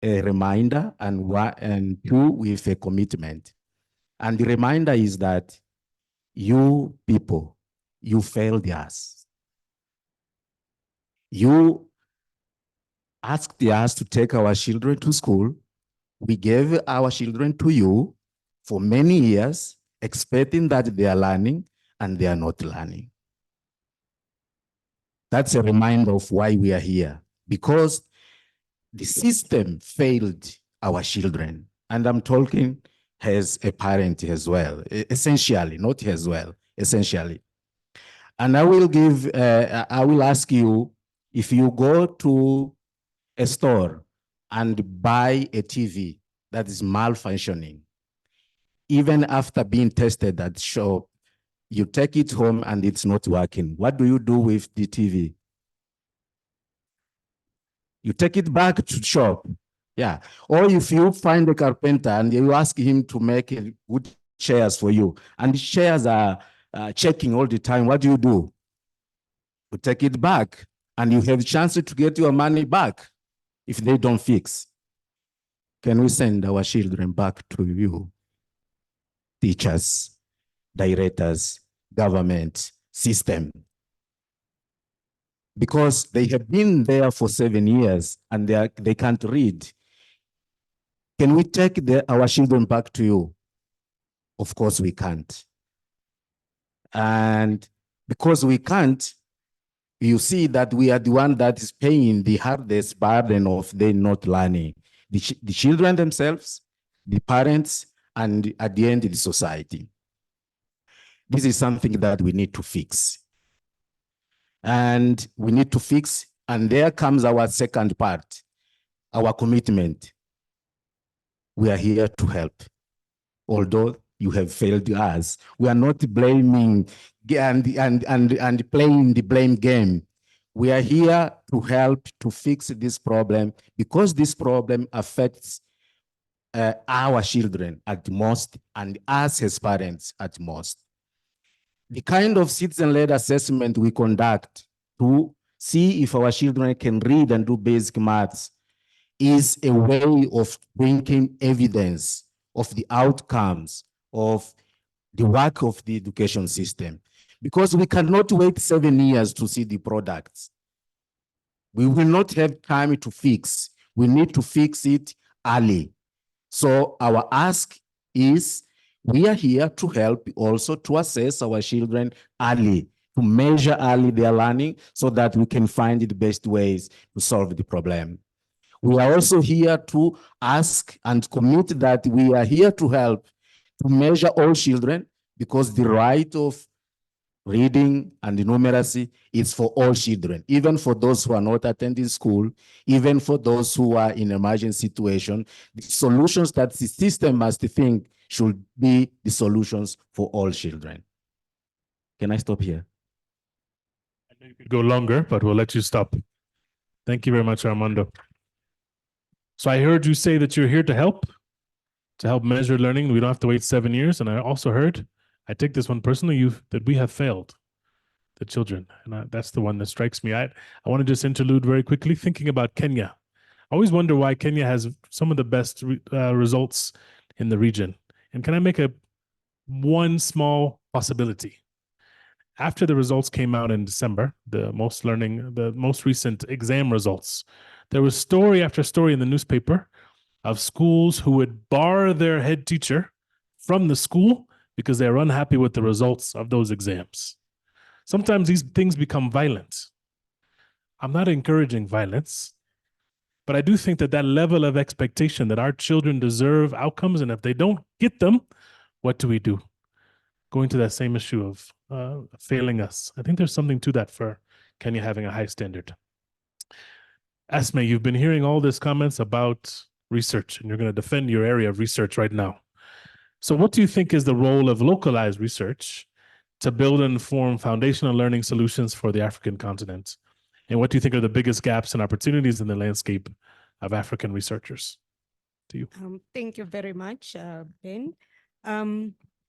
a reminder, and two, with a commitment. And the reminder is that you people, you failed us. You asked us to take our children to school. We gave our children to you for many years, expecting that they are learning, and they are not learning. That's a reminder of why we are here, because the system failed our children. And I'm talking as a parent as well, essentially, not as well, essentially. And I will ask you, if you go to a store and buy a TV that is malfunctioning, even after being tested at shop, you take it home and it's not working. What do you do with the TV? You take it back to shop. Yeah. Or if you find a carpenter and you ask him to make good chairs for you, and the chairs are checking all the time, what do? You take it back, and you have a chance to get your money back if they don't fix. Can we send our children back to you? Teachers, directors, government, system. Because they have been there for 7 years and they can't read. Can we take our children back to you? Of course we can't. And because we can't, you see that we are the one that is paying the hardest burden of them not learning. The children themselves, the parents, and at the end, the society. This is something that we need to fix. And we need to fix, and there comes our second part, our commitment. We are here to help. Although you have failed us, we are not blaming and playing the blame game. We are here to help to fix this problem, because this problem affects our children at most and us as parents at most. The kind of citizen-led assessment we conduct to see if our children can read and do basic maths is a way of bringing evidence of the outcomes of the work of the education system. Because we cannot wait 7 years to see the products. We will not have time to fix. We need to fix it early. So our ask is, we are here to help also to assess our children early, to measure early their learning so that we can find the best ways to solve the problem. We are also here to ask and commit that we are here to help to measure all children, because the right of reading and numeracy is for all children, even for those who are not attending school, even for those who are in emergency situation. The solutions that the system must think should be the solutions for all children. Can I stop here? I know you could go longer, but we'll let you stop. Thank you very much, Armando. So I heard you say that you're here to help measure learning. We don't have to wait 7 years. And I also heard, I take this one personally, that we have failed the children. And that's the one that strikes me. I want to just interlude very quickly, thinking about Kenya. I always wonder why Kenya has some of the best results in the region. And can I make one small possibility? After the results came out in December, the most recent exam results, there was story after story in the newspaper of schools who would bar their head teacher from the school because they're unhappy with the results of those exams. Sometimes these things become violent. I'm not encouraging violence, but I do think that level of expectation that our children deserve outcomes, and if they don't get them, what do we do? Going to that same issue of failing us. I think there's something to that for Kenya having a high standard. Esme, you've been hearing all these comments about research, and you're going to defend your area of research right now. So what do you think is the role of localized research to build and inform foundational learning solutions for the African continent? And what do you think are the biggest gaps and opportunities in the landscape of African researchers? To you. Thank you very much, Ben.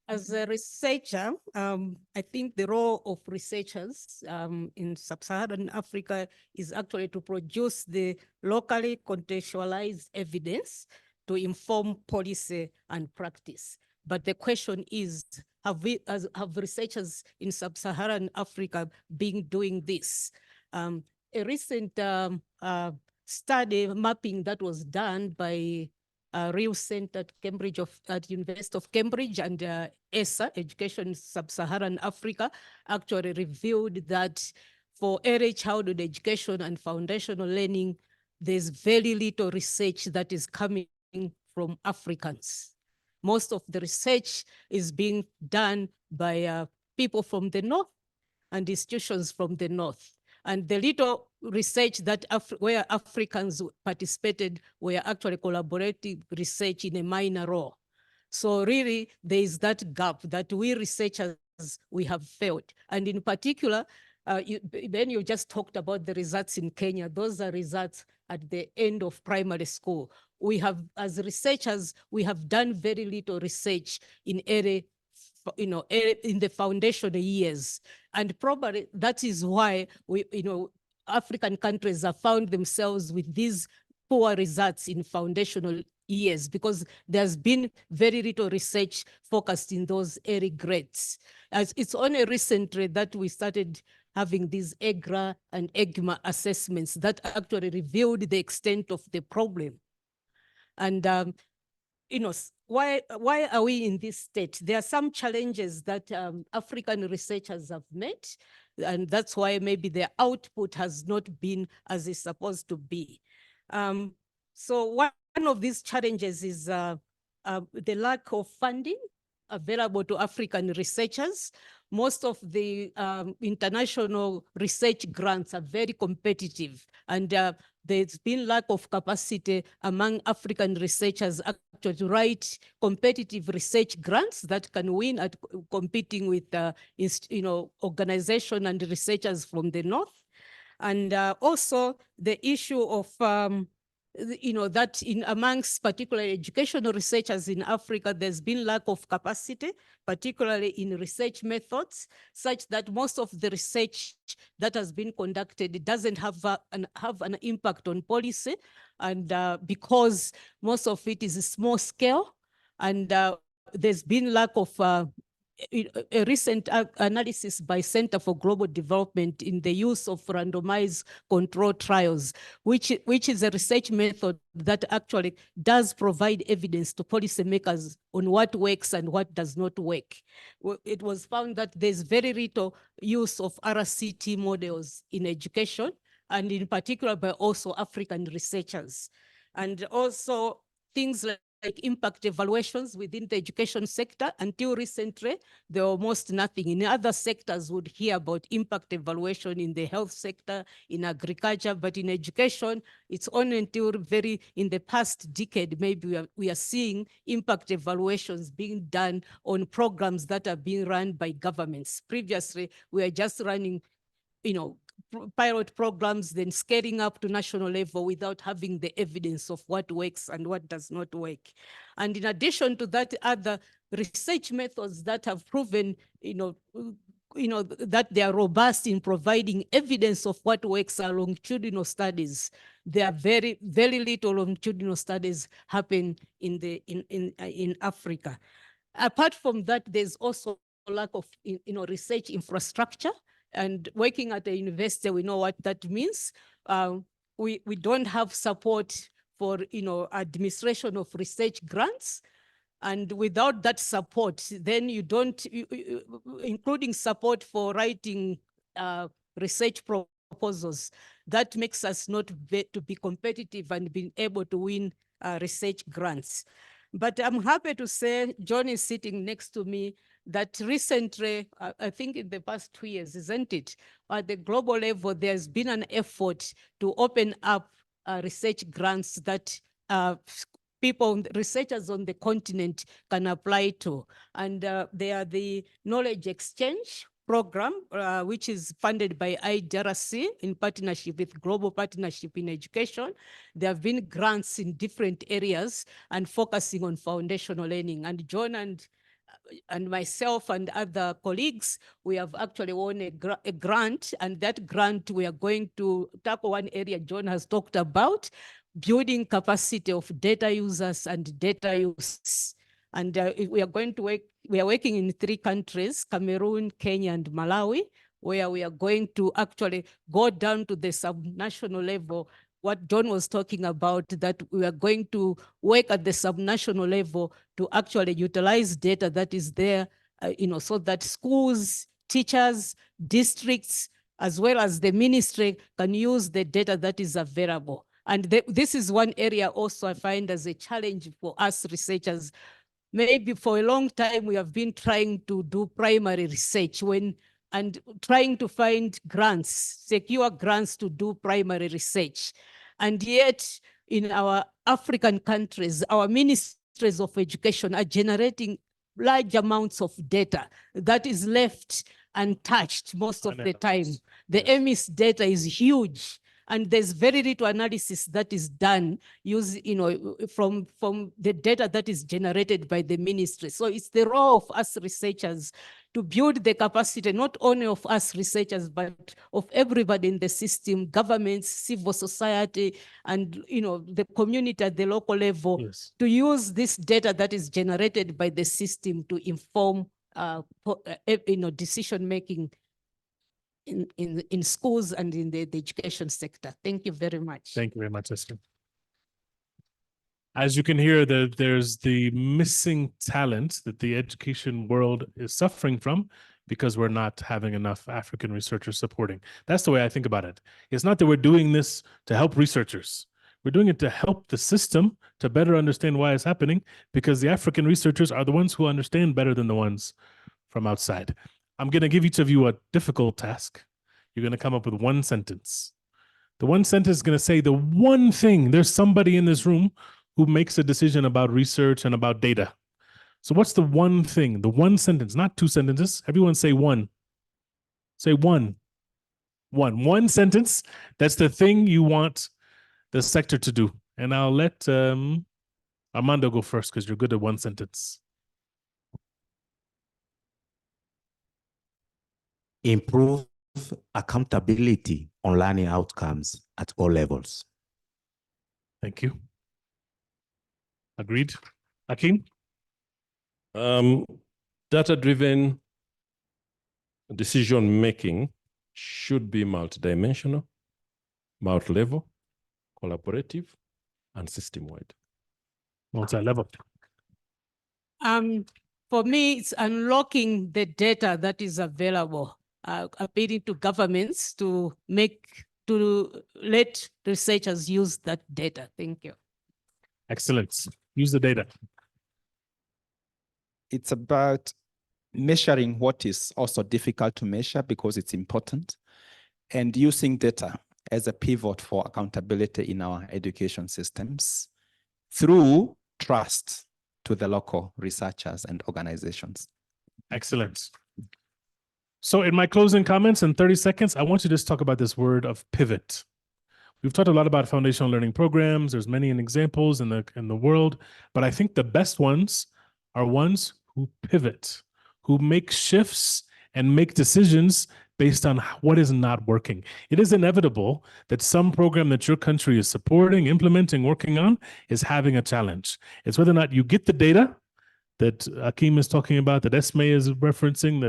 As a researcher, I think the role of researchers in sub-Saharan Africa is actually to produce the locally contextualized evidence to inform policy and practice. But the question is, have researchers in sub-Saharan Africa been doing this? A recent study mapping that was done by Real Center at Cambridge at University of Cambridge and ESA, Education Sub-Saharan Africa, actually revealed that for early childhood education and foundational learning, there's very little research that is coming from Africans. Most of the research is being done by people from the North and institutions from the North. And the little research that where Africans participated were actually collaborative research in a minor role. So really, there is that gap that we researchers, we have felt. And in particular, then you just talked about the results in Kenya. Those are results at the end of primary school. We have, as researchers, we have done very little research in early, in the foundational years. And probably that is why African countries have found themselves with these poor results in foundational years, because there's been very little research focused in those early grades. As it's only recently that we started having these EGRA and EGMA assessments that actually revealed the extent of the problem. And why are we in this state? There are some challenges that African researchers have met, and that's why maybe their output has not been as it's supposed to be. So one of these challenges is the lack of funding available to African researchers. Most of the international research grants are very competitive, and there's been lack of capacity among African researchers actually to write competitive research grants that can win at competing with organizations and researchers from the North. And also the issue of that in amongst particularly educational researchers in Africa, there's been lack of capacity, particularly in research methods, such that most of the research that has been conducted, it doesn't have an impact on policy, and because most of it is small scale, and there's been lack of a recent analysis by Center for Global Development in the use of randomized controlled trials, which is a research method that actually does provide evidence to policymakers on what works and what does not work. It was found that there's very little use of RCT models in education, and in particular by also African researchers. And also things like impact evaluations within the education sector. Until recently, there were almost nothing. In other sectors, would hear about impact evaluation in the health sector, in agriculture, but in education, it's only until very in the past decade, maybe we are seeing impact evaluations being done on programs that are being run by governments. Previously, we are just running, pilot programs, then scaling up to national level without having the evidence of what works and what does not work. And in addition to that, other research methods that have proven, that they are robust in providing evidence of what works are longitudinal studies. There are very, very little longitudinal studies happen in Africa. Apart from that, there's also a lack of research infrastructure. And working at a university, we know what that means. We don't have support for administration of research grants. And without that support, then you don't, including support for writing research proposals, that makes us not to be competitive and being able to win research grants. But I'm happy to say, John is sitting next to me, that recently, I think in the past 2 years, isn't it? At the global level, there's been an effort to open up research grants that researchers on the continent can apply to. And they are the Knowledge Exchange Program, which is funded by IDRC in partnership with Global Partnership in Education. There have been grants in different areas and focusing on foundational learning. And John and and myself and other colleagues, we have actually won a grant, and that grant we are going to tackle one area John has talked about, building capacity of data users and data use. And we are going to work, we are working in 3 countries, Cameroon, Kenya, and Malawi, where we are going to actually go down to the subnational level, what John was talking about, that we are going to work at the subnational level to actually utilize data that is there, so that schools, teachers, districts, as well as the ministry can use the data that is available. And this is one area also I find as a challenge for us researchers. Maybe for a long time, we have been trying to do primary research and trying to find grants, secure grants to do primary research. And yet, in our African countries, our ministries of education are generating large amounts of data that is left untouched most of the time. The EMIS data is huge, and there's very little analysis that is done from the data that is generated by the ministry. So it's the role of us researchers to build the capacity, not only of us researchers, but of everybody in the system, governments, civil society, and the community at the local level, Yes. to use this data that is generated by the system to inform decision making in schools and in the education sector. Thank you very much. Thank you very much, Esther. As you can hear, there's the missing talent that the education world is suffering from because we're not having enough African researchers supporting. That's the way I think about it. It's not that we're doing this to help researchers. We're doing it to help the system to better understand why it's happening, because the African researchers are the ones who understand better than the ones from outside. I'm going to give each of you a difficult task. You're going to come up with one sentence. The one sentence is going to say the one thing. There's somebody in this room who makes a decision about research and about data. So what's the one thing, the one sentence, not 2 sentences? Everyone say one. Say one. One sentence. That's the thing you want the sector to do. And I'll let Armando go first because you're good at one sentence. Improve accountability on learning outcomes at all levels. Thank you. Agreed. Hakeem? Data-driven decision-making should be multidimensional, multi-level, collaborative, and system-wide. Multi-level. For me, it's unlocking the data that is available, appealing to governments to let researchers use that data. Thank you. Excellent. Use the data. It's about measuring what is also difficult to measure because it's important, and using data as a pivot for accountability in our education systems through trust to the local researchers and organizations. Excellent. So in my closing comments in 30 seconds, I want you to just talk about this word of pivot. We've talked a lot about foundational learning programs. There's many examples in the world, but I think the best ones are ones who pivot, who make shifts and make decisions based on what is not working. It is inevitable that some program that your country is supporting, implementing, working on is having a challenge. It's whether or not you get the data that Hakeem is talking about, that Esme is referencing,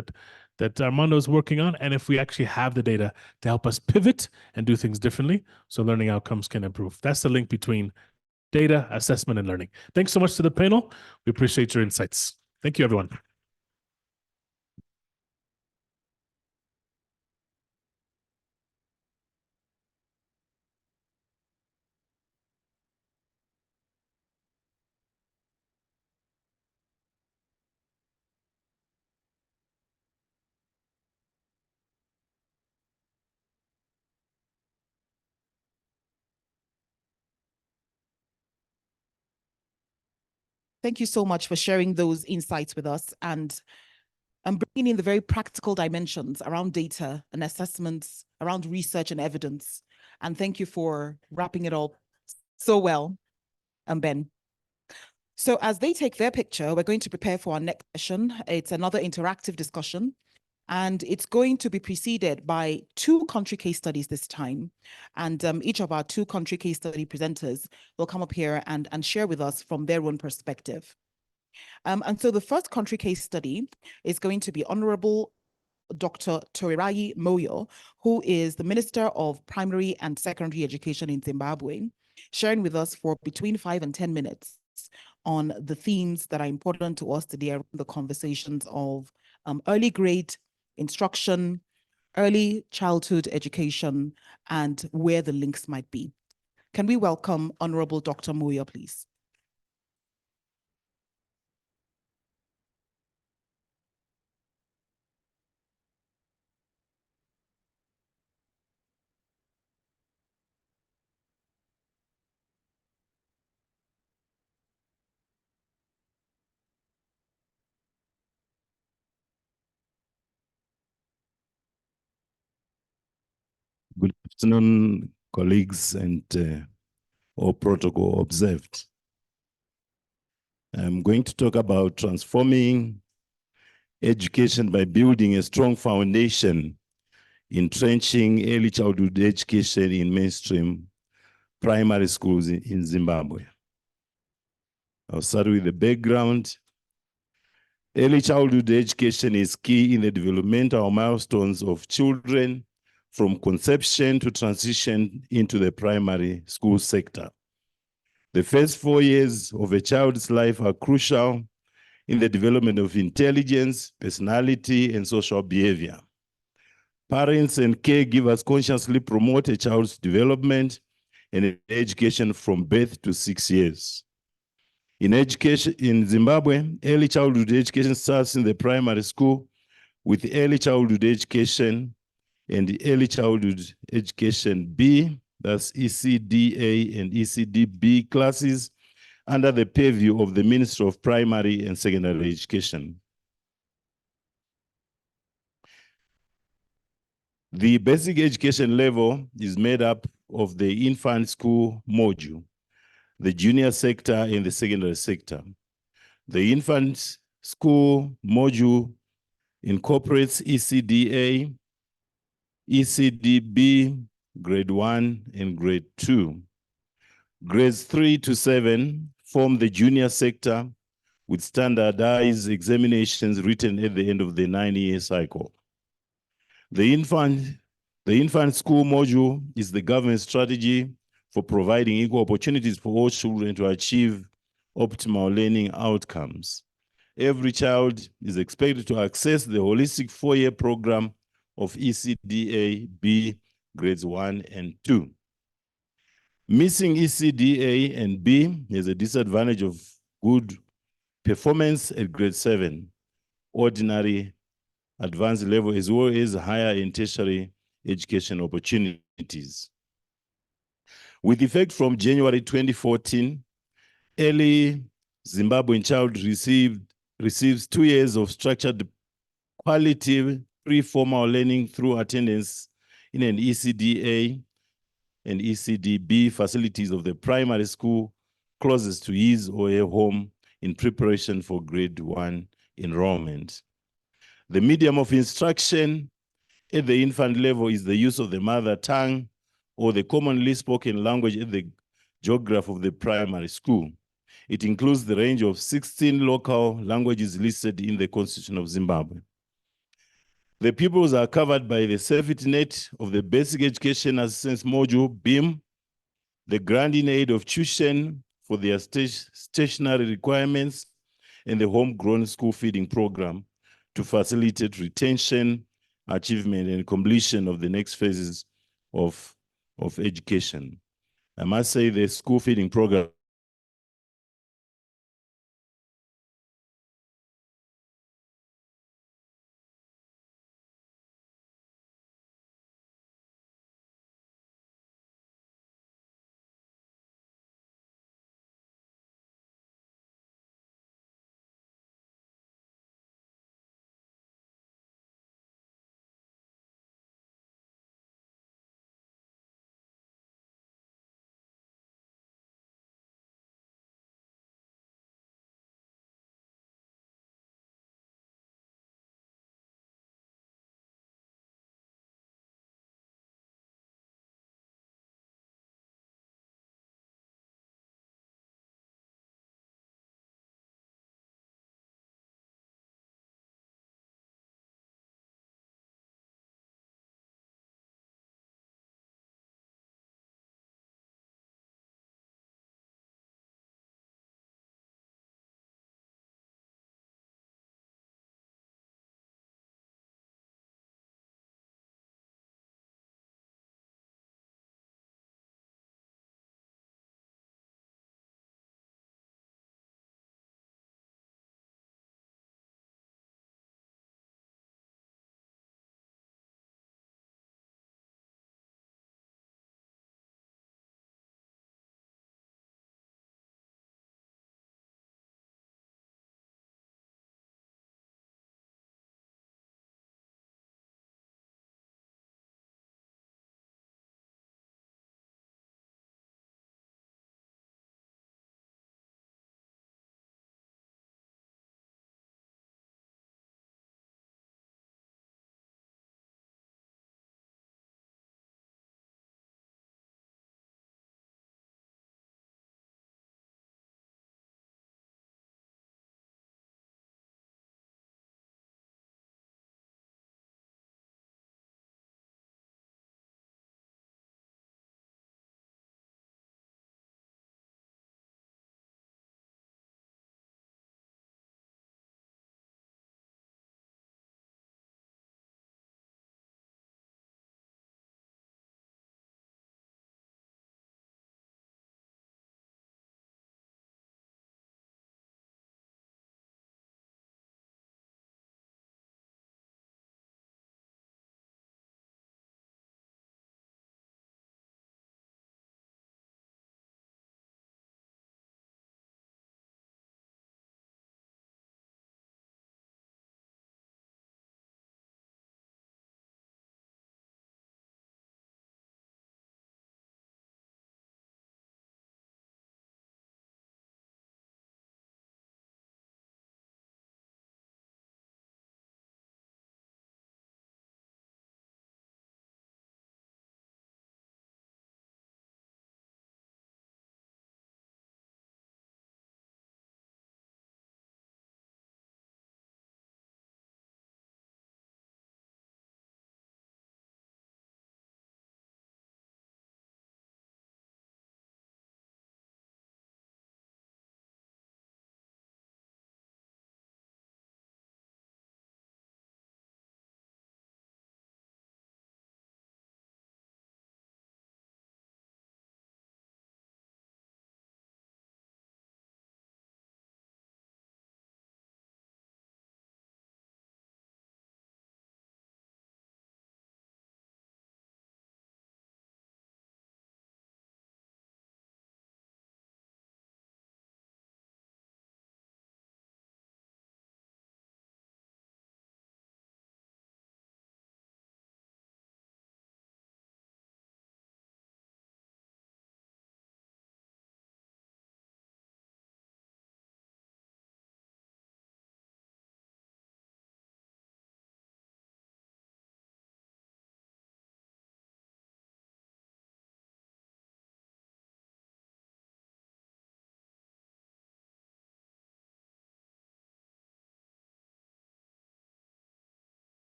that Armando is working on, and if we actually have the data to help us pivot and do things differently so learning outcomes can improve. That's the link between data, assessment, and learning. Thanks so much to the panel. We appreciate your insights. Thank you, everyone. Thank you so much for sharing those insights with us and bringing in the very practical dimensions around data and assessments, around research and evidence. And thank you for wrapping it all so well, Ben. So as they take their picture, we're going to prepare for our next session. It's another interactive discussion, and it's going to be preceded by 2 country case studies this time. And each of our 2 country case study presenters will come up here and share with us from their own perspective. And so the first country case study is going to be Honorable Dr. Torirai Moyo, who is the Minister of Primary and Secondary Education in Zimbabwe, sharing with us for between 5 and 10 minutes on the themes that are important to us today, the conversations of early grade instruction, early childhood education, and where the links might be. Can we welcome Honorable Dr. Moyo, please? Good afternoon, colleagues, and all protocol observed. I'm going to talk about transforming education by building a strong foundation, entrenching early childhood education in mainstream primary schools in Zimbabwe. I'll start with the background. Early childhood education is key in the developmental milestones of children from conception to transition into the primary school sector. The first 4 years of a child's life are crucial in the development of intelligence, personality, and social behavior. Parents and caregivers consciously promote a child's development and education from birth to 6 years. In education in Zimbabwe, early childhood education starts in the primary school with early childhood education and early childhood education B, that's ECDA and ECDB classes, under the purview of the Ministry of Primary and Secondary Education. The basic education level is made up of the infant school module, the junior sector, and the secondary sector. The infant school module incorporates ECDA, ECDB, grade 1 and grade 2. Grades 3 to 7 form the junior sector with standardized examinations written at the end of the 9-year cycle. The infant school module is the government strategy for providing equal opportunities for all children to achieve optimal learning outcomes. Every child is expected to access the holistic 4-year program of ECDA B grades 1 and 2. Missing ECDA and B is a disadvantage of good performance at grade 7, ordinary, advanced level, as well as higher and tertiary education opportunities. With effect from January 2014, early Zimbabwean child receives 2 years of structured quality pre-formal learning through attendance in an ECDA and ECDB facilities of the primary school closest to his or her home in preparation for grade 1 enrollment. The medium of instruction at the infant level is the use of the mother tongue or the commonly spoken language at the geography of the primary school. It includes the range of 16 local languages listed in the Constitution of Zimbabwe. The pupils are covered by the safety net of the Basic Education Assistance Module, BEAM, the granting aid of tuition for their stationary requirements, and the homegrown school feeding program to facilitate retention, achievement, and completion of the next phases of education. I must say the school feeding program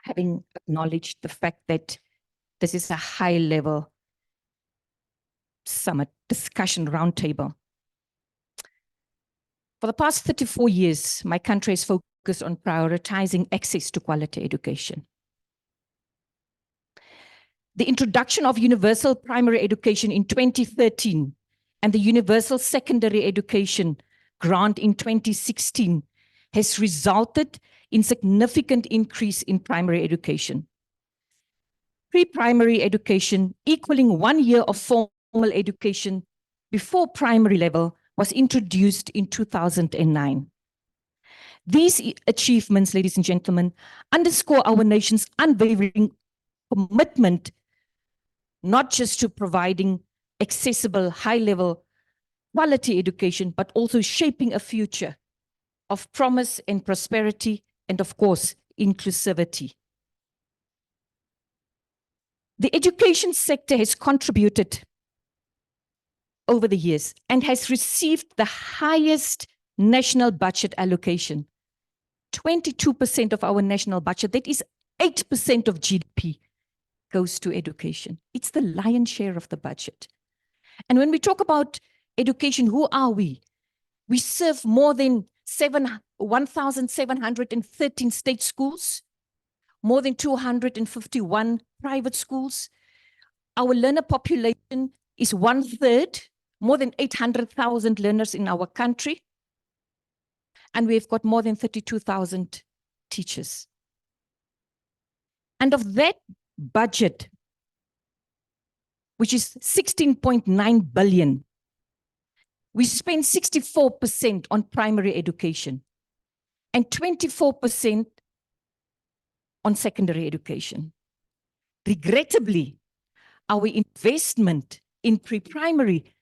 Having acknowledged the fact that this is a high-level summit discussion roundtable. For the past 34 years, my country has focused on prioritizing access to quality education. The introduction of universal primary education in 2013 and the universal secondary education grant in 2016 has resulted in significant increase in primary education. Pre-primary education equaling 1 year of formal education before primary level was introduced in 2009. These achievements, ladies and gentlemen, underscore our nation's unwavering commitment not just to providing accessible, high-level quality education, but also shaping a future of promise and prosperity, and of course, inclusivity. The education sector has contributed over the years and has received the highest national budget allocation. 22% of our national budget, that is 8% of GDP, goes to education. It's the lion's share of the budget. And when we talk about education, who are we? We serve more than 1,713 state schools, more than 251 private schools. Our learner population is 1/3, more than 800,000 learners in our country. and we've got more than 32,000 teachers. And of that budget, which is 16.9 billion, we spend 64% on primary education and 24% on secondary education. Regrettably, our investment in pre-primary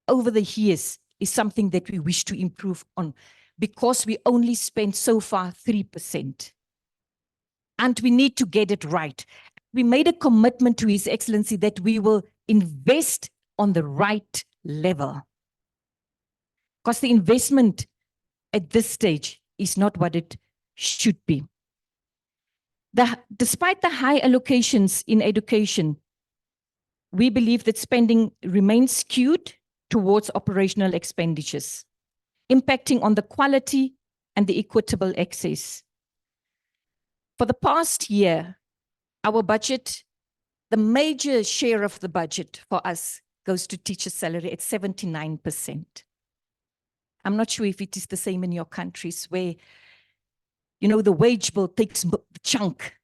over the years is something that we wish to improve on, because we only spend so far 3%. And we need to get it right. We made a commitment to His Excellency that we will invest on the right level, because the investment at this stage is not what it should be. Despite the high allocations in education, we believe that spending remains skewed towards operational expenditures, impacting on the quality and the equitable access. For the past year, our budget, the major share of the budget for us goes to teacher salary at 79%. I'm not sure if it is the same in your countries where, you know, the wage bill takes the chunk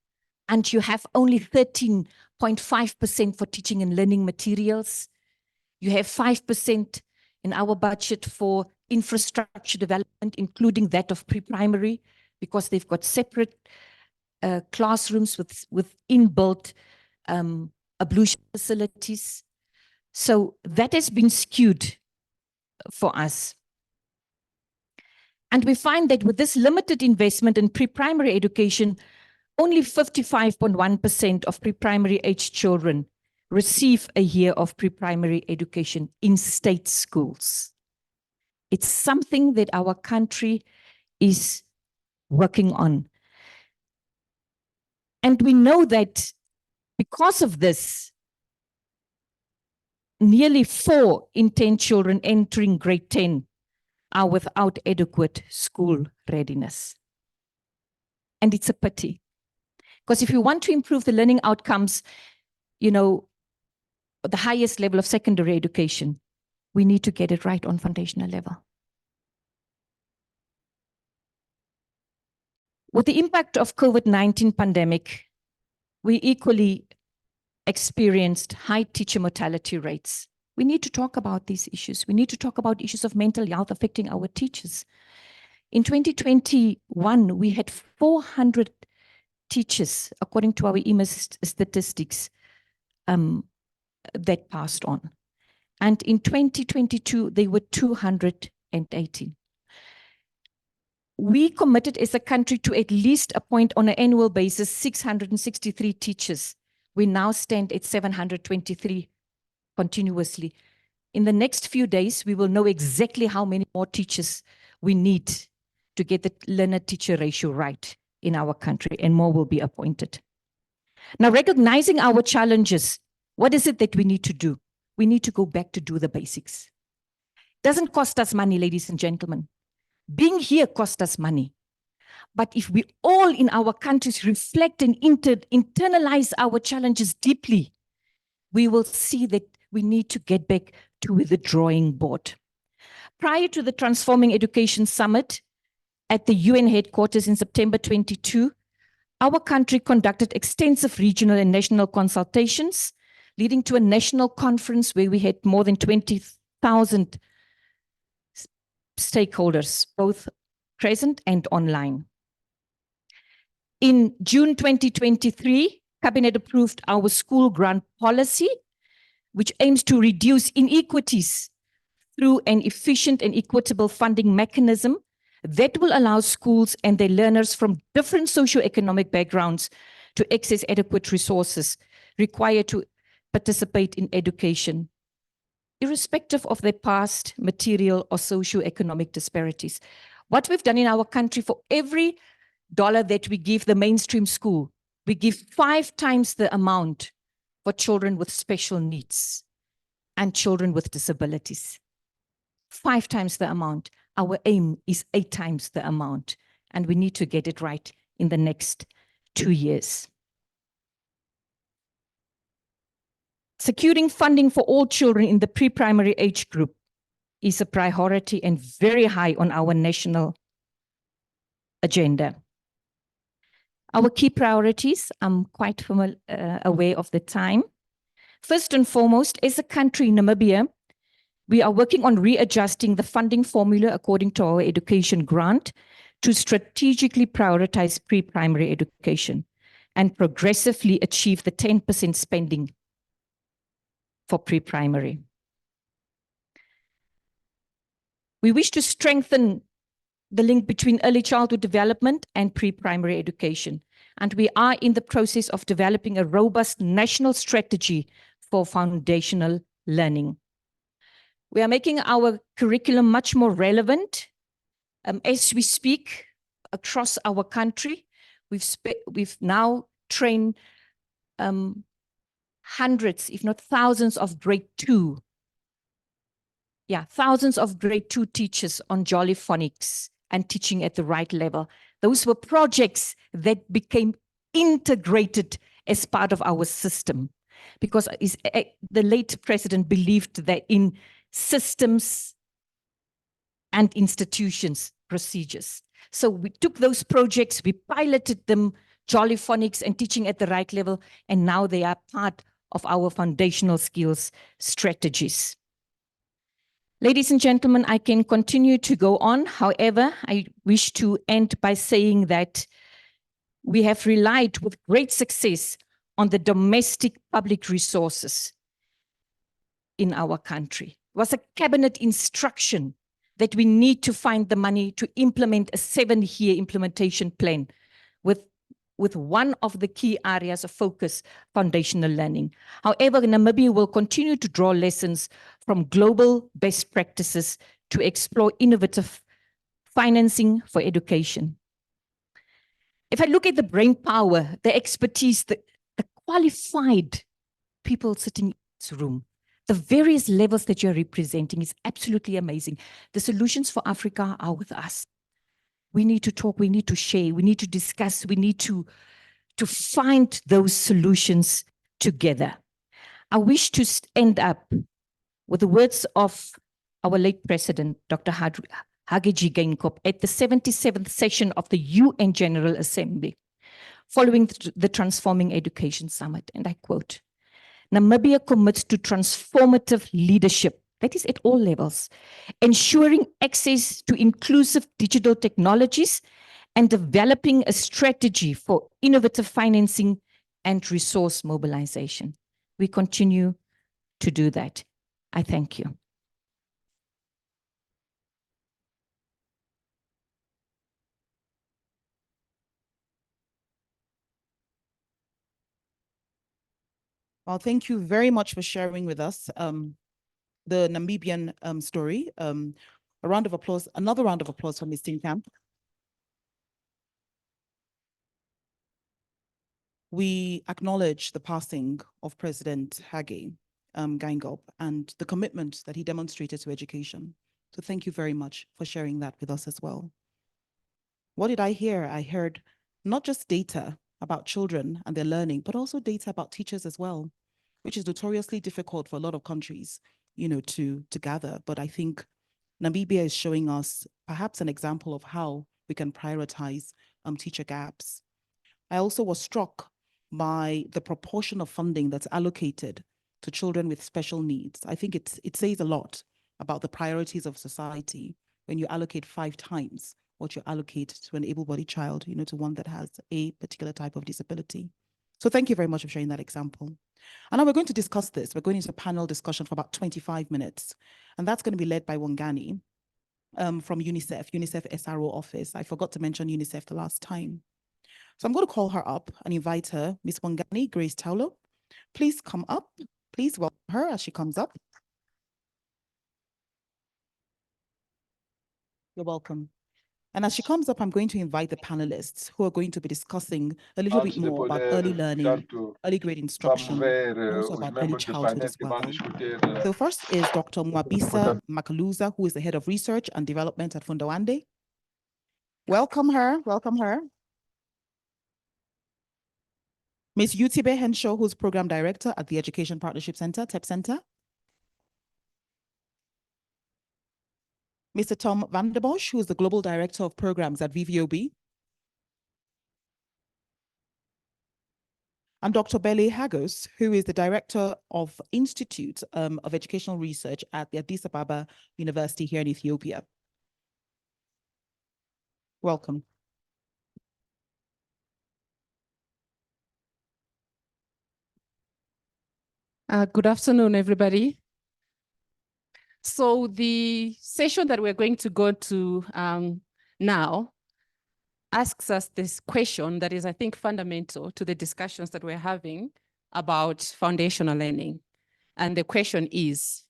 and you have only 13.5% for teaching and learning materials. You have 5% in our budget for infrastructure development, including that of pre-primary, because they've got separate classrooms with inbuilt ablution facilities. So that has been skewed for us. And we find that with this limited investment in pre-primary education, only 55.1% of pre-primary age children receive a year of pre-primary education in state schools. It's something that our country is working on. And we know that because of this, nearly 4 in 10 children entering grade 10 are without adequate school readiness. And it's a pity. Because if you want to improve the learning outcomes, you know, at the highest level of secondary education, we need to get it right on foundational level. With the impact of COVID-19 pandemic, we equally experienced high teacher mortality rates. We need to talk about these issues. We need to talk about issues of mental health affecting our teachers. In 2021, we had 400 teachers, according to our EMIS statistics, that passed on. And in 2022, they were 218. We committed as a country to at least appoint on an annual basis 663 teachers. We now stand at 723 continuously. In the next few days, we will know exactly how many more teachers we need to get the learner-teacher ratio right in our country, and more will be appointed. Now, recognizing our challenges, what is it that we need to do? We need to go back to do the basics. Doesn't cost us money, ladies and gentlemen. Being here costs us money. But if we all in our countries reflect and internalize our challenges deeply, we will see that we need to get back to the drawing board. Prior to the Transforming Education Summit at the UN headquarters in September 22, our country conducted extensive regional and national consultations, leading to a national conference where we had more than 20,000 stakeholders, both present and online. In June 2023, Cabinet approved our school grant policy, which aims to reduce inequities through an efficient and equitable funding mechanism that will allow schools and their learners from different socioeconomic backgrounds to access adequate resources required to participate in education, irrespective of their past, material, or socioeconomic disparities. What we've done in our country, for every dollar that we give the mainstream school, we give 5 times the amount for children with special needs and children with disabilities. 5 times the amount. Our aim is 8 times the amount, and we need to get it right in the next 2 years. Securing funding for all children in the pre-primary age group is a priority and very high on our national agenda. Our key priorities, I'm quite aware of the time. First and foremost, as a country, Namibia, we are working on readjusting the funding formula according to our education grant to strategically prioritize pre-primary education and progressively achieve the 10% spending for pre-primary. We wish to strengthen the link between early childhood development and pre-primary education. And we are in the process of developing a robust national strategy for foundational learning. We are making our curriculum much more relevant. As we speak across our country, we've now trained hundreds, if not thousands of grade 2. Yeah, thousands of grade 2 teachers on Jolly Phonics and teaching at the right level. Those were projects that became integrated as part of our system, because the late president believed that in systems and institutions, procedures. So we took those projects, we piloted them, Jolly Phonics and teaching at the right level, and now they are part of our foundational skills strategies. Ladies and gentlemen, I can continue to go on. However, I wish to end by saying that we have relied with great success on the domestic public resources in our country. It was a cabinet instruction that we need to find the money to implement a 7-year implementation plan with one of the key areas of focus, foundational learning. However, Namibia will continue to draw lessons from global best practices to explore innovative financing for education. If I look at the brain power, the expertise, the qualified people sitting in this room, the various levels that you're representing is absolutely amazing. The solutions for Africa are with us. We need to talk, we need to share, we need to discuss, we need to find those solutions together. I wish to end up with the words of our late president, Dr. Hage Geingob, at the 77th session of the UN General Assembly, following the Transforming Education Summit, and I quote, "Namibia commits to transformative leadership," that is at all levels, ensuring access to inclusive digital technologies and developing a strategy for innovative financing and resource mobilization. We continue to do that. I thank you. Well, thank you very much for sharing with us the Namibian story. A round of applause, another round of applause for Ms. Tinkamp. We acknowledge the passing of President Hage Geingob and the commitment that he demonstrated to education. So thank you very much for sharing that with us as well. What did I hear? I heard not just data about children and their learning, but also data about teachers as well, which is notoriously difficult for a lot of countries, you know, to gather. But I think Namibia is showing us perhaps an example of how we can prioritize teacher gaps. I also was struck by the proportion of funding that's allocated to children with special needs. I think it says a lot about the priorities of society when you allocate 5 times what you allocate to an able-bodied child, you know, to one that has a particular type of disability. So thank you very much for sharing that example. And now we're going to discuss this. We're going into a panel discussion for about 25 minutes. And that's going to be led by Wangani from UNICEF SRO office. I forgot to mention UNICEF the last time. So I'm going to call her up and invite her, Ms. Wangani Grace Taulo. Please come up. Please welcome her as she comes up. You're welcome. And as she comes up, I'm going to invite the panelists who are going to be discussing a little bit more about early learning, early grade instruction, and also about early childhood as well. So first is Dr. Mwabisa Makaluza, who is the head of research and development at Fundawande. Welcome her, welcome her. Ms. Yutibe Henshaw, who's program director at the Education Partnership Center, TEP Center. Mr. Tom Vanderbosch, who is the global director of programs at VVOB. and Dr. Bele Hagos, who is the Director of Institute of Educational Research at the Addis Ababa University here in Ethiopia. Welcome. Good afternoon, everybody. So the session that we're going to go to now asks us this question that is, I think, fundamental to the discussions that we're having about foundational learning. And the question is,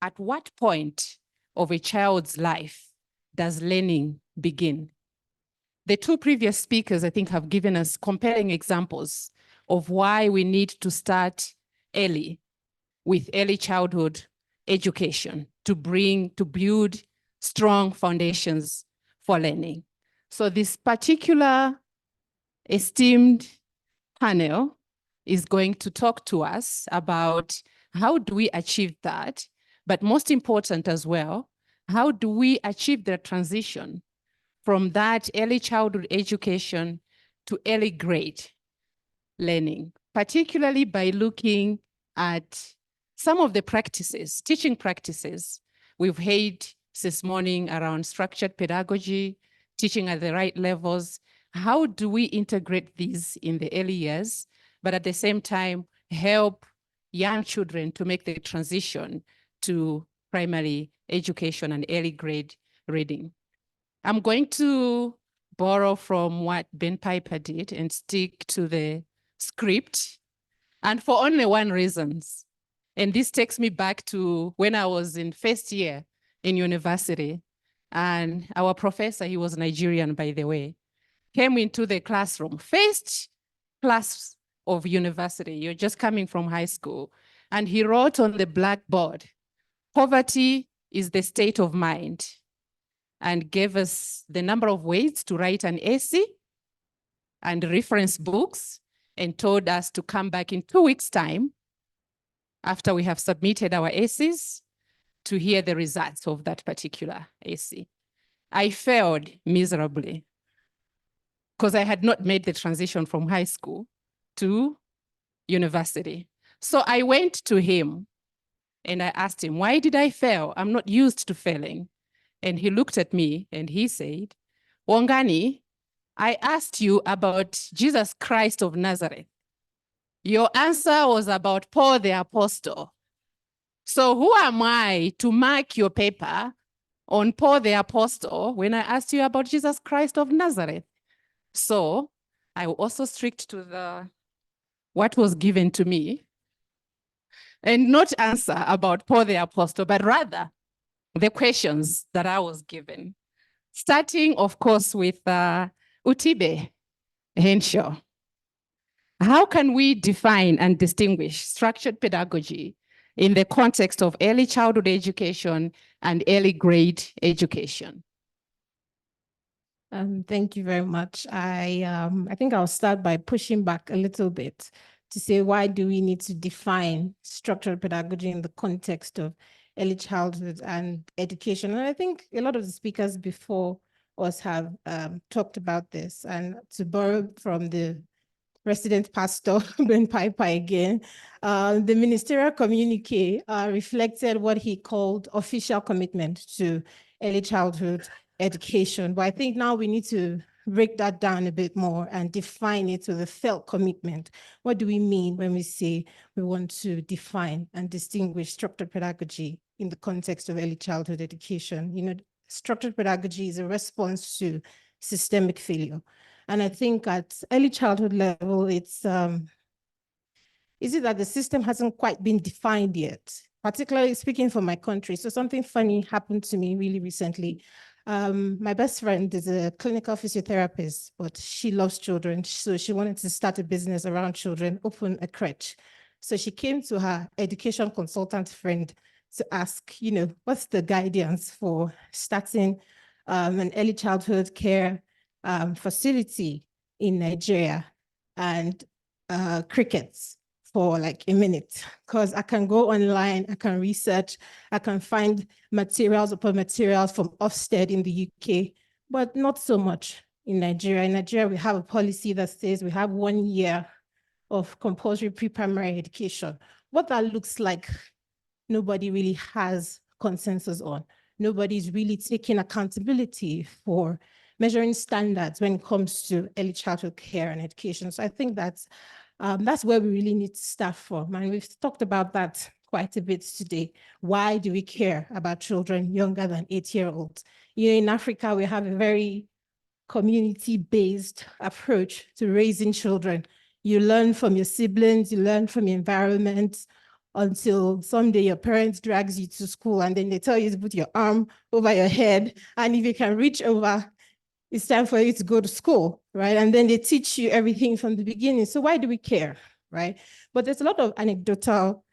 at what point of a child's life does learning begin? The two previous speakers, I think, have given us compelling examples of why we need to start early with early childhood education to build strong foundations for learning. So this particular esteemed panel is going to talk to us about how do we achieve that, but most important as well, how do we achieve the transition from that early childhood education to early grade learning, particularly by looking at some of the practices, teaching practices we've heard this morning around structured pedagogy, teaching at the right levels. How do we integrate these in the early years, but at the same time help young children to make the transition to primary education and early grade reading? I'm going to borrow from what Ben Piper did and stick to the script, and for only one reason. And this takes me back to when I was in first year in university, and our professor, he was Nigerian, by the way, came into the classroom, first class of university, you're just coming from high school, and he wrote on the blackboard, "Poverty is the state of mind," and gave us the number of ways to write an essay and reference books, and told us to come back in 2 weeks' time after we have submitted our essays to hear the results of that particular essay. I failed miserably because I had not made the transition from high school to university. So I went to him and I asked him, why did I fail? I'm not used to failing. And he looked at me and he said, Wangani, I asked you about Jesus Christ of Nazareth. Your answer was about Paul the Apostle. So who am I to mark your paper on Paul the Apostle when I asked you about Jesus Christ of Nazareth? So I was also strict to what was given to me and not answer about Paul the Apostle, but rather the questions that I was given. Starting, of course, with Utibe Henshaw. How can we define and distinguish structured pedagogy in the context of early childhood education and early grade education? Thank you very much. I think I'll start by pushing back a little bit to say, why do we need to define structured pedagogy in the context of early childhood and education? And I think a lot of the speakers before us have talked about this. And to borrow from the resident pastor, Ben Piper again, the ministerial communique reflected what he called official commitment to early childhood education. But I think now we need to break that down a bit more and define it with a felt commitment. What do we mean when we say we want to define and distinguish structured pedagogy in the context of early childhood education? You know, structured pedagogy is a response to systemic failure. And I think at early childhood level, it's, is it that the system hasn't quite been defined yet, particularly speaking for my country. So something funny happened to me really recently. My best friend is a clinical physiotherapist, but she loves children. So she wanted to start a business around children, open a crèche. So she came to her education consultant friend to ask, you know, what's the guidance for starting an early childhood care facility in Nigeria, and crickets for like a minute, because I can go online, I can research, I can find materials upon materials from Ofsted in the UK, but not so much in Nigeria. In Nigeria, we have a policy that says we have 1 year of compulsory pre-primary education. What that looks like, nobody really has consensus on. Nobody's really taking accountability for measuring standards when it comes to early childhood care and education. So I think that's where we really need to start from. And we've talked about that quite a bit today. Why do we care about children younger than 8-year-olds? You know, in Africa, we have a very community-based approach to raising children. You learn from your siblings, you learn from your environment, until someday your parents drags you to school and then they tell you to put your arm over your head. And if you can reach over, it's time for you to go to school, right? And then they teach you everything from the beginning. So why do we care, right? But there's a lot of anecdotal,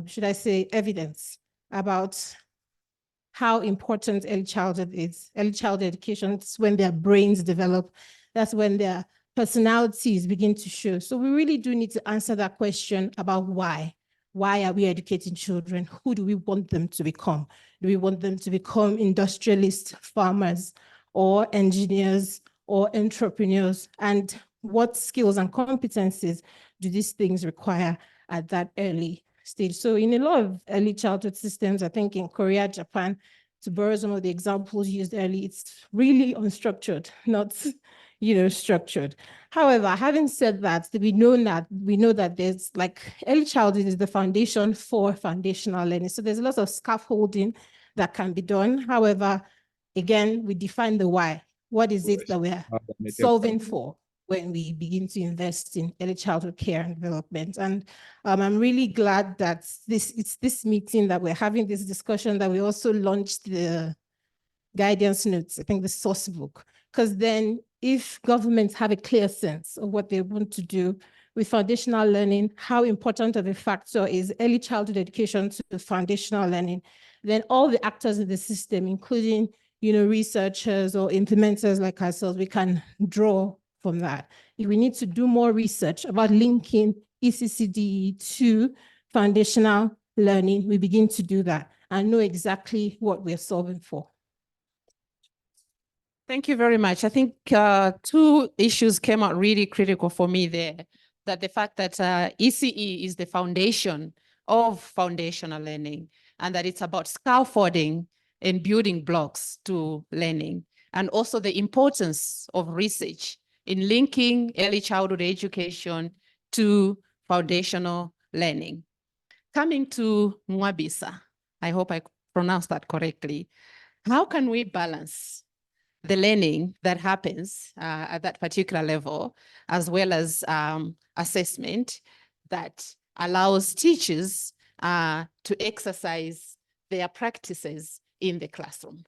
should I say, evidence about how important early childhood is. Early childhood education is when their brains develop. That's when their personalities begin to show. So we really do need to answer that question about why. Why are we educating children? Who do we want them to become? Do we want them to become industrialists, farmers, or engineers, or entrepreneurs? And what skills and competencies do these things require at that early stage? So in a lot of early childhood systems, I think in Korea, Japan, to borrow some of the examples used early, it's really unstructured, not structured. However, having said that, we know that there's like early childhood is the foundation for foundational learning. So there's a lot of scaffolding that can be done. However, again, we define the why. What is it that we're solving for when we begin to invest in early childhood care and development? And I'm really glad that it's this meeting that we're having this discussion, that we also launched the guidance notes, I think the source book, because then if governments have a clear sense of what they want to do with foundational learning, how important of a factor is early childhood education to the foundational learning, then all the actors in the system, including researchers or implementers like ourselves, we can draw from that. If we need to do more research about linking ECCDE to foundational learning, we begin to do that and know exactly what we're solving for. Thank you very much. I think two issues came out really critical for me there. That the fact that ECE is the foundation of foundational learning, and that it's about scaffolding and building blocks to learning, and also the importance of research in linking early childhood education to foundational learning. Coming to Mwabisa, I hope I pronounced that correctly. How can we balance the learning that happens at that particular level, as well as assessment that allows teachers to exercise their practices in the classroom?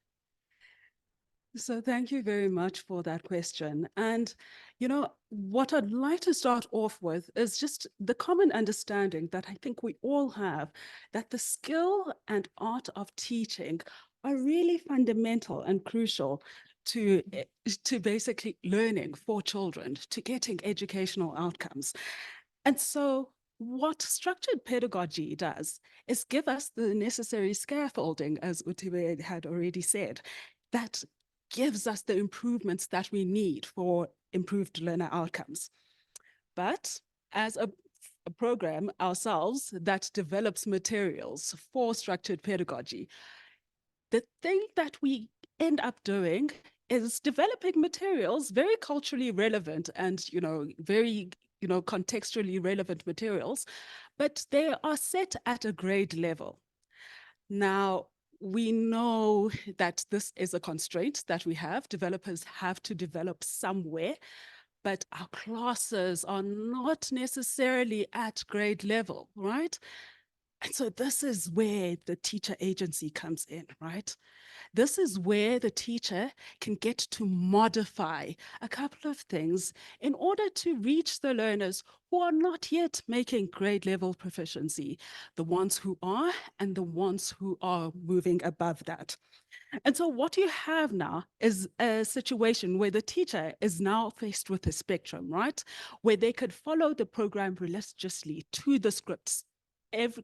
So thank you very much for that question. And, what I'd like to start off with is just the common understanding that I think we all have, that the skill and art of teaching are really fundamental and crucial to basically learning for children, to getting educational outcomes. And so what structured pedagogy does is give us the necessary scaffolding, as Utiwe had already said, that gives us the improvements that we need for improved learner outcomes. But as a program ourselves that develops materials for structured pedagogy, the thing that we end up doing is developing materials, very culturally relevant and, very, contextually relevant materials, but they are set at a grade level. Now, we know that this is a constraint that we have. Developers have to develop somewhere, but our classes are not necessarily at grade level, right? And so this is where the teacher agency comes in, right? This is where the teacher can get to modify a couple of things in order to reach the learners who are not yet making grade level proficiency, the ones who are and the ones who are moving above that. And so what you have now is a situation where the teacher is now faced with a spectrum, right? Where they could follow the program religiously to the scripts,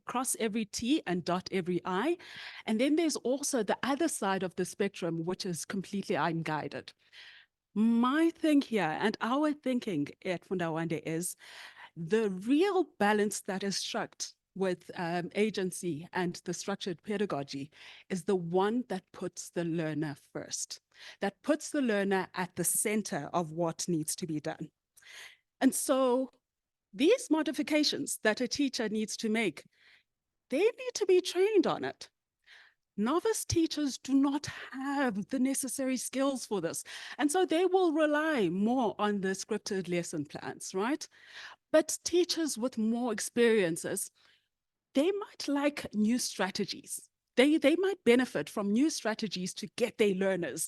cross every T and dot every I. And then there's also the other side of the spectrum, which is completely unguided. My thing here and our thinking at Fundawande is The real balance that is struck with agency and the structured pedagogy is the one that puts the learner first, that puts the learner at the center of what needs to be done. And so these modifications that a teacher needs to make, they need to be trained on it. Novice teachers do not have the necessary skills for this. And so they will rely more on the scripted lesson plans, right? But teachers with more experiences, they might like new strategies. They might benefit from new strategies to get their learners,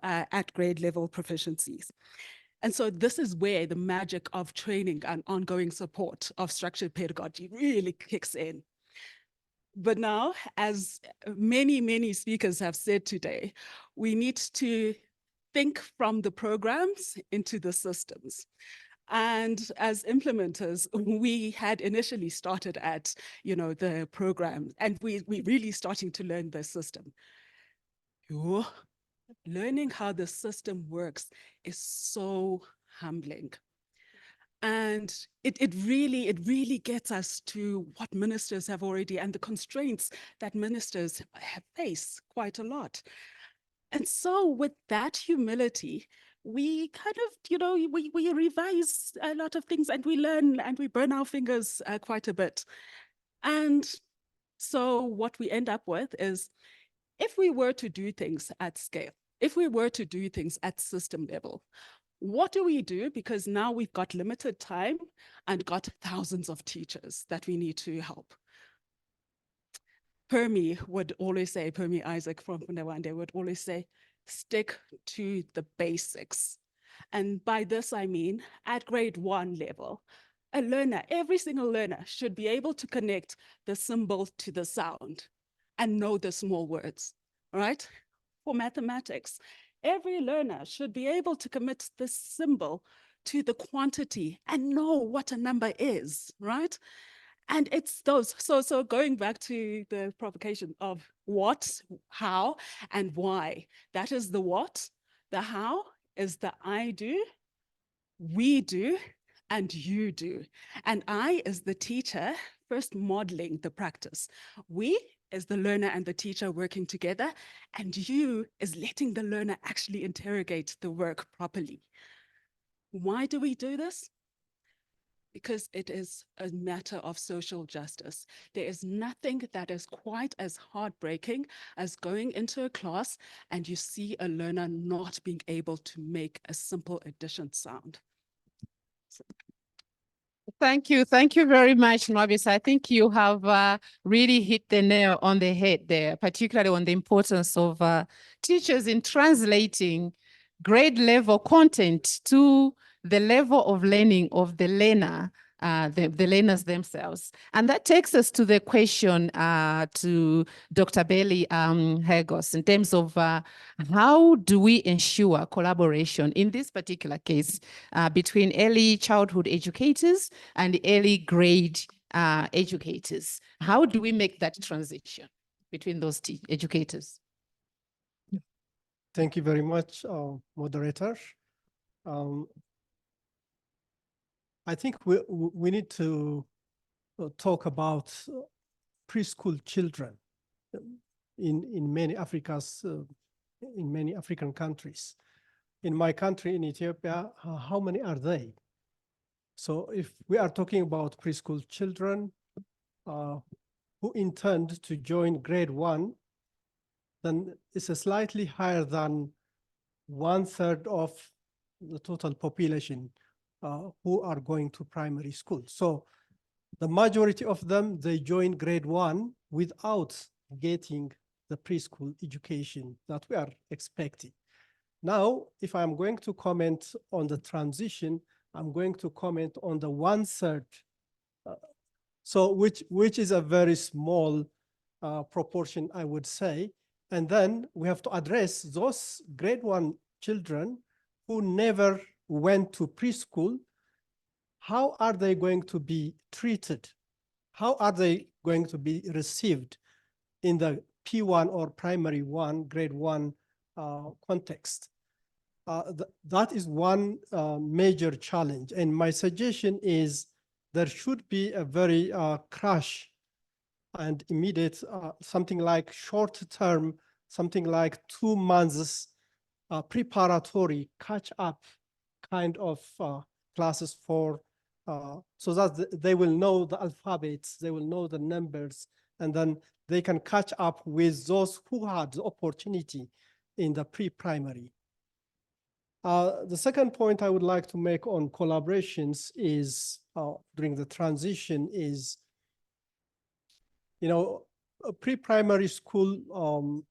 at grade level proficiencies. And so this is where the magic of training and ongoing support of structured pedagogy really kicks in. But now, as many, many speakers have said today, we need to think from the programs into the systems. And as implementers, we had initially started at, the program, and we're really starting to learn the system. Learning how the system works is so humbling. And it really gets us to what ministers have already, and the constraints that ministers have faced quite a lot. And so with that humility, we kind of, we revise a lot of things, and we learn and we burn our fingers quite a bit. And so what we end up with is, if we were to do things at scale, if we were to do things at system level, what do we do? Because now we've got limited time and got thousands of teachers that we need to help. Permi would always say, Permi Isaac from Fundawande would always say, stick to the basics. And by this, I mean, at grade 1 level, a learner, every single learner should be able to connect the symbol to the sound and know the small words, right? For mathematics, every learner should be able to commit the symbol to the quantity and know what a number is, right? And it's those, so going back to the provocation of what, how, and why. That is the what. The how is the I do, we do, and you do. And I, as the teacher, first modeling the practice. We, as the learner and the teacher, working together, and you is letting the learner actually interrogate the work properly. Why do we do this? Because it is a matter of social justice. There is nothing that is quite as heartbreaking as going into a class and you see a learner not being able to make a simple addition sound. Thank you. Thank you very much, Nwabisa. I think you have really hit the nail on the head there, particularly on the importance of teachers in translating grade level content to the level of learning of the learner, the learners themselves. And that takes us to the question to Dr. Bailey Hagos in terms of how do we ensure collaboration in this particular case between early childhood educators and early grade educators? How do we make that transition between those educators? Thank you very much, moderator. I think we need to talk about preschool children in many African countries. In my country, in Ethiopia, how many are they? So if we are talking about preschool children who intend to join grade 1, then it's a slightly higher than 1/3 of the total population who are going to primary school. So the majority of them, they join grade 1 without getting the preschool education that we are expecting. Now, if I'm going to comment on the transition, I'm going to comment on the 1/3. So which is a very small proportion, I would say. And then we have to address those grade 1 children who never went to preschool. How are they going to be treated? How are they going to be received in the P1 or primary 1, grade 1 context? That is one major challenge. And my suggestion is there should be a very crash and immediate, something like short term, something like 2 months preparatory catch up kind of classes for, so that they will know the alphabets, they will know the numbers, and then they can catch up with those who had the opportunity in the pre-primary. The second point I would like to make on collaborations is, during the transition is, pre-primary school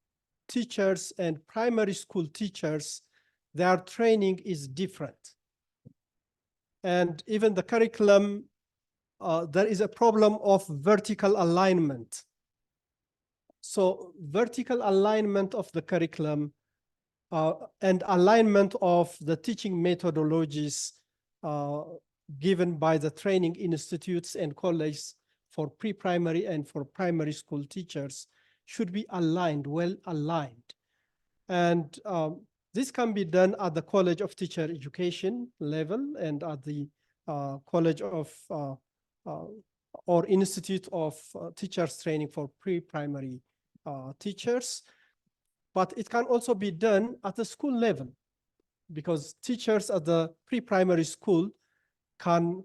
teachers and primary school teachers, their training is different. And even the curriculum, there is a problem of vertical alignment. So vertical alignment of the curriculum and alignment of the teaching methodologies given by the training institutes and colleges for pre-primary and for primary school teachers should be aligned, well aligned. And this can be done at the College of Teacher Education level and at the College of or Institute of Teachers Training for pre-primary teachers. But it can also be done at the school level, because teachers at the pre-primary school can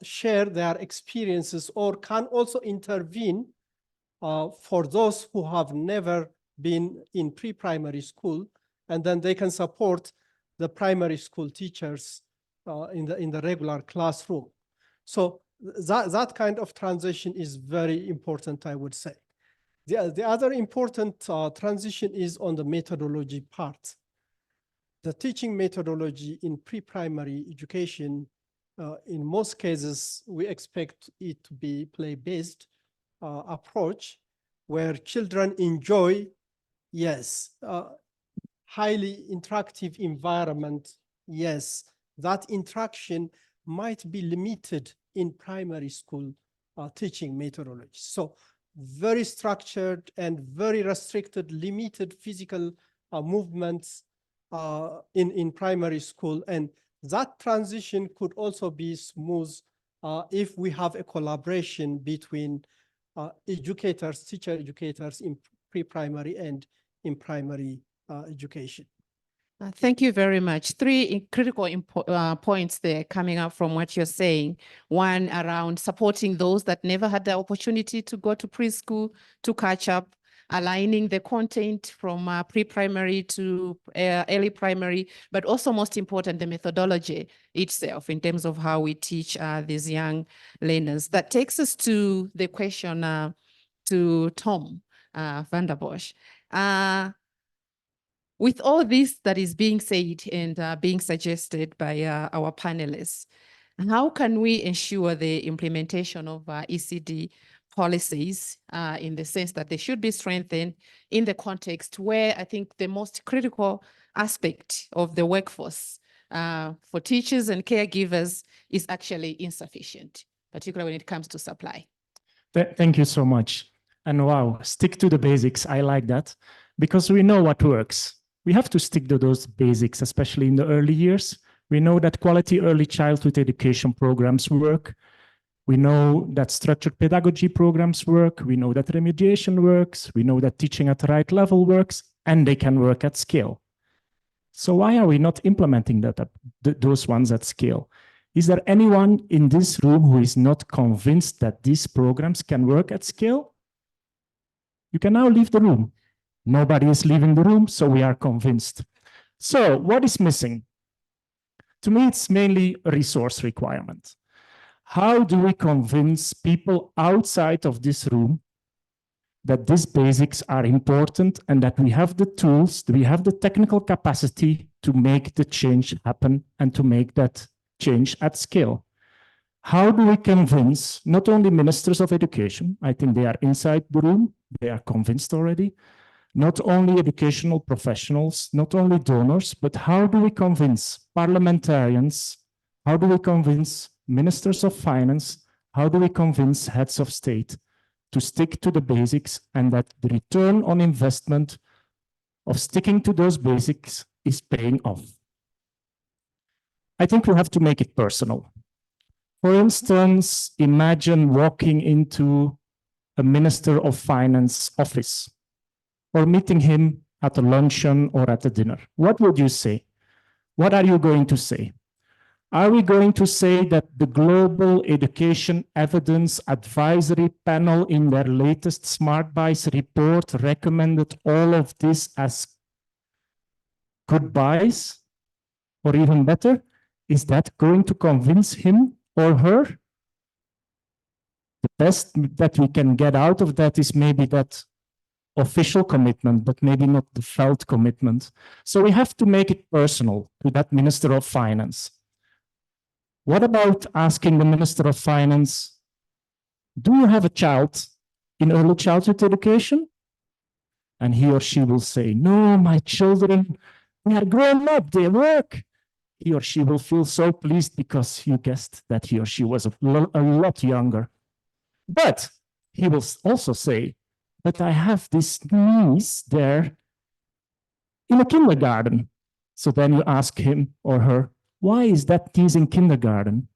share their experiences or can also intervene for those who have never been in pre-primary school, and then they can support the primary school teachers in the regular classroom. So that kind of transition is very important, I would say. The other important transition is on the methodology part. The teaching methodology in pre-primary education, in most cases, we expect it to be play-based approach where children enjoy, yes, highly interactive environment, yes. That interaction might be limited in primary school teaching methodology. So very structured and very restricted, limited physical movements in primary school. And that transition could also be smooth if we have a collaboration between educators, teacher educators in pre-primary and in primary education. Thank you very much. Three critical points there coming up from what you're saying. One, around supporting those that never had the opportunity to go to preschool to catch up, aligning the content from pre-primary to early primary, but also most important, the methodology itself in terms of how we teach these young learners. That takes us to the question to Tom van der Bosch. With all this that is being said and being suggested by our panelists, how can we ensure the implementation of ECD policies in the sense that they should be strengthened in the context where I think the most critical aspect of the workforce for teachers and caregivers is actually insufficient, particularly when it comes to supply? Thank you so much. And wow, stick to the basics. I like that because we know what works. We have to stick to those basics, especially in the early years. We know that quality early childhood education programs work. We know that structured pedagogy programs work. We know that remediation works. We know that teaching at the right level works, and they can work at scale. So why are we not implementing those ones at scale? Is there anyone in this room who is not convinced that these programs can work at scale? You can now leave the room. Nobody is leaving the room, so we are convinced. So what is missing? To me, it's mainly a resource requirement. How do we convince people outside of this room that these basics are important and that we have the tools, we have the technical capacity to make the change happen and to make that change at scale? How do we convince not only ministers of education, I think they are inside the room, they are convinced already, not only educational professionals, not only donors, but how do we convince parliamentarians? How do we convince ministers of finance? How do we convince heads of state to stick to the basics and that the return on investment of sticking to those basics is paying off? I think we have to make it personal. For instance, imagine walking into a Minister of Finance office or meeting him at a luncheon or at a dinner. What would you say? What are you going to say? Are we going to say that the Global Education Evidence Advisory Panel in their latest Smart Buys report recommended all of this as good buys? Or even better, is that going to convince him or her? The best that we can get out of that is maybe that official commitment, but maybe not the felt commitment. So we have to make it personal to that Minister of Finance. What about asking the Minister of Finance, do you have a child in early childhood education? And he or she will say, no, my children, they are grown up, they work. He or she will feel so pleased because you guessed that he or she was a lot younger. But he will also say, but I have this niece there in a kindergarten. So then you ask him or her, why is that niece in kindergarten?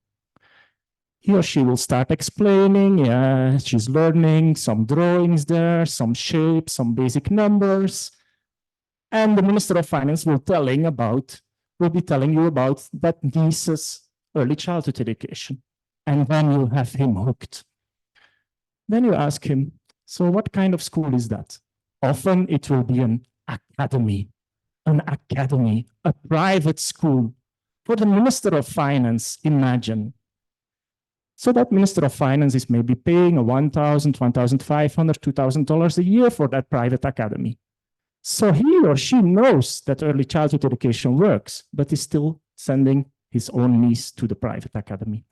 He or she will start explaining, yeah, she's learning some drawings there, some shapes, some basic numbers. And the Minister of Finance will be telling you about that niece's early childhood education. And then you have him hooked. Then you ask him, so what kind of school is that? Often it will be an academy, a private school. For the Minister of Finance, imagine. So that Minister of Finance is maybe paying $1,000, $1,500, $2,000 a year for that private academy. So he or she knows that early childhood education works, but is still sending his own niece to the private academy.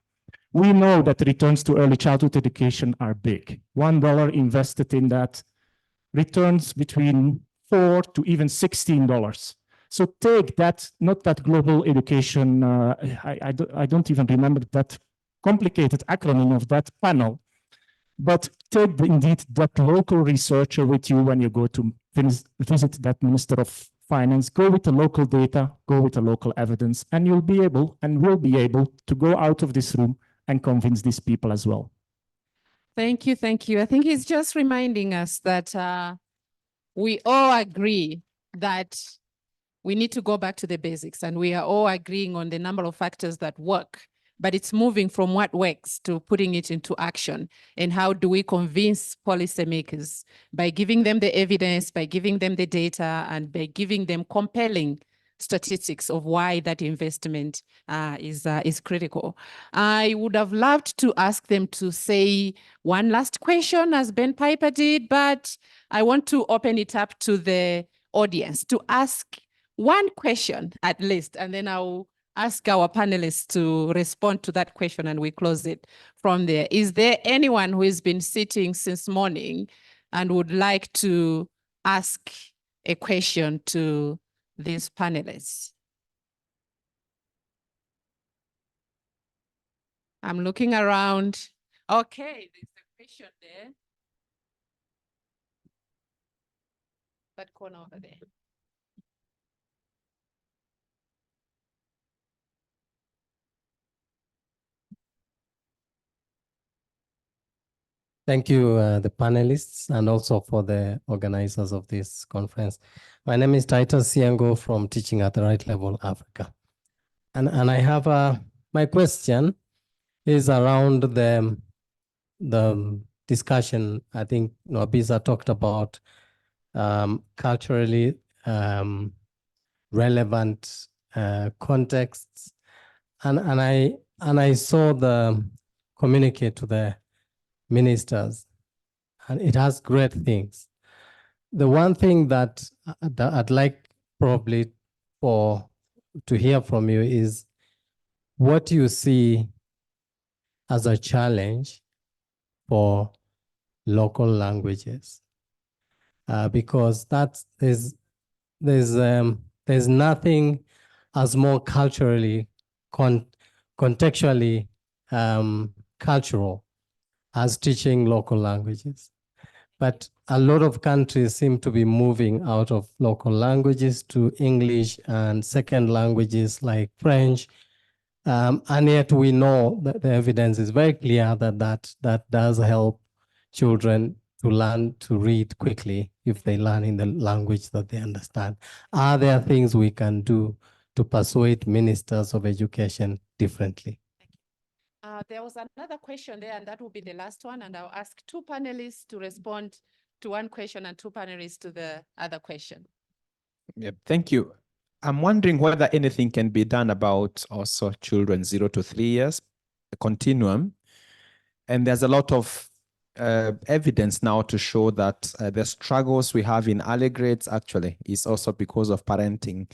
We know that returns to early childhood education are big. $1 invested in that returns between $4 to even $16. So take that, not that global education, I don't even remember that complicated acronym of that panel, but take indeed that local researcher with you when you go to visit that Minister of Finance. Go with the local data, go with the local evidence, and you'll be able and will be able to go out of this room and convince these people as well. Thank you, thank you. I think it's just reminding us that we all agree that we need to go back to the basics, and we are all agreeing on the number of factors that work, but it's moving from what works to putting it into action. And how do we convince policymakers? By giving them the evidence, by giving them the data, and by giving them compelling statistics of why that investment is critical. I would have loved to ask them to say one last question, as Ben Piper did, but I want to open it up to the audience to ask one question at least, and then I'll ask our panelists to respond to that question, and we close it from there. Is there anyone who has been sitting since morning and would like to ask a question to these panelists? I'm looking around. Okay, there's a question there. That corner over there. Thank you, the panelists, and also for the organizers of this conference. My name is Titus Siango from Teaching at the Right Level Africa. And I have my question is around the discussion. I think Nwabisa talked about culturally relevant contexts. And I saw the communicate to the ministers, and it has great things. The one thing that I'd like probably to hear from you is what you see as a challenge for local languages, because there's nothing as more culturally contextually cultural as teaching local languages. But a lot of countries seem to be moving out of local languages to English and second languages like French And yet we know that the evidence is very clear that does help children to learn to read quickly if they learn in the language that they understand. Are there things we can do to persuade ministers of education differently? There was another question there, and that will be the last one. And I'll ask two panelists to respond to one question and two panelists to the other question. Yep, thank you. I'm wondering whether anything can be done about also children 0 to 3 years, a continuum. And there's a lot of evidence now to show that the struggles we have in early grades actually is also because of parenting.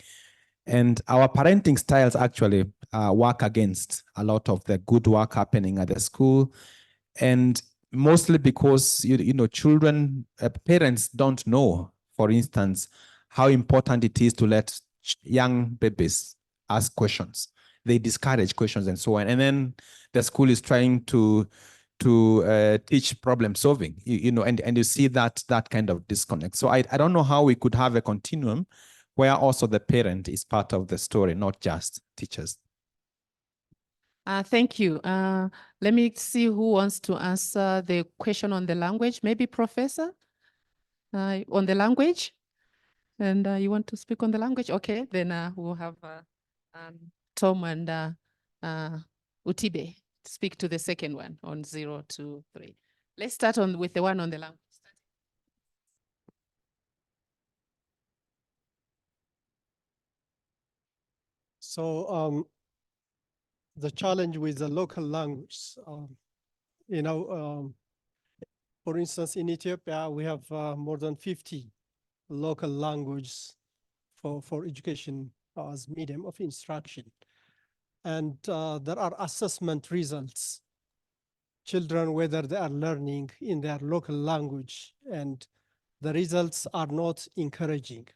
And our parenting styles actually work against a lot of the good work happening at the school. And mostly because, children, parents don't know, for instance, how important it is to let young babies ask questions. They discourage questions and so on. And then the school is trying to teach problem solving, and you see that kind of disconnect. So I don't know how we could have a continuum where also the parent is part of the story, not just teachers. Thank you. Let me see who wants to answer the question on the language. Maybe Professor on the language? And you want to speak on the language? Okay, then we'll have Tom and Utibe speak to the second one on 0 to 3. Let's start with the one on the language. So the challenge with the local language, for instance, in Ethiopia, we have more than 50 local languages for education as medium of instruction. And there are assessment results. Children, whether they are learning in their local language, and the results are not encouraging.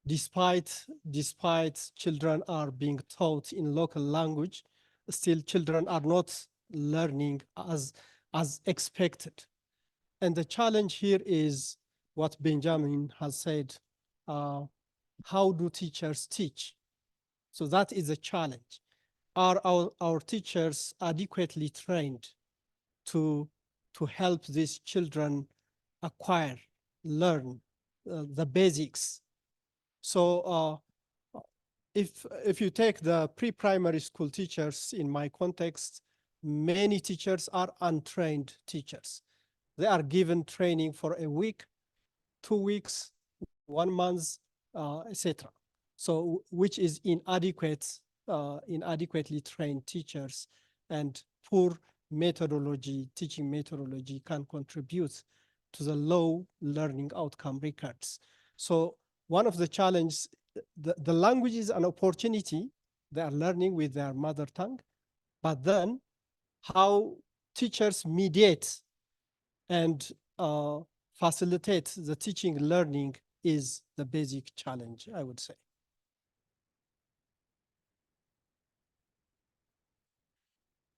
Despite children are being taught in local language, still children are not learning as expected. And the challenge here is what Benjamin has said, how do teachers teach? So that is a challenge. Are our teachers adequately trained to help these children acquire, learn the basics? So if you take the pre-primary school teachers in my context, many teachers are untrained teachers. They are given training for a week, 2 weeks, 1 month, etc. So which is inadequately trained teachers, and poor methodology, teaching methodology can contribute to the low learning outcome records. So one of the challenges, the language is an opportunity. They are learning with their mother tongue, but then how teachers mediate and facilitate the teaching learning is the basic challenge, I would say.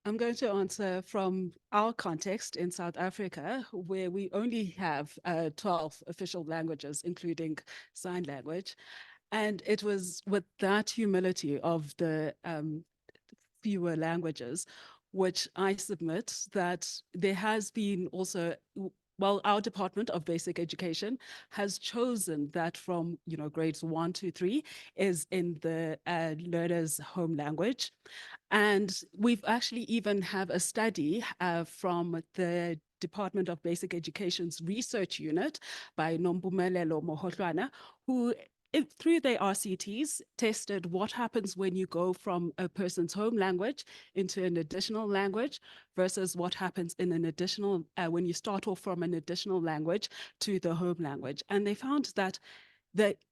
I'm going to answer from our context in South Africa, where we only have 12 official languages, including sign language. And it was with that humility of the fewer languages, which I submit that there has been also, well, our Department of Basic Education has chosen that from grades 1 to 3 is in the learner's home language. And we've actually even have a study from the Department of Basic Education's research unit by Nombumelelo Mohotlwana, who through their RCTs tested what happens when you go from a person's home language into an additional language versus what happens in an additional, when you start off from an additional language to the home language. And they found that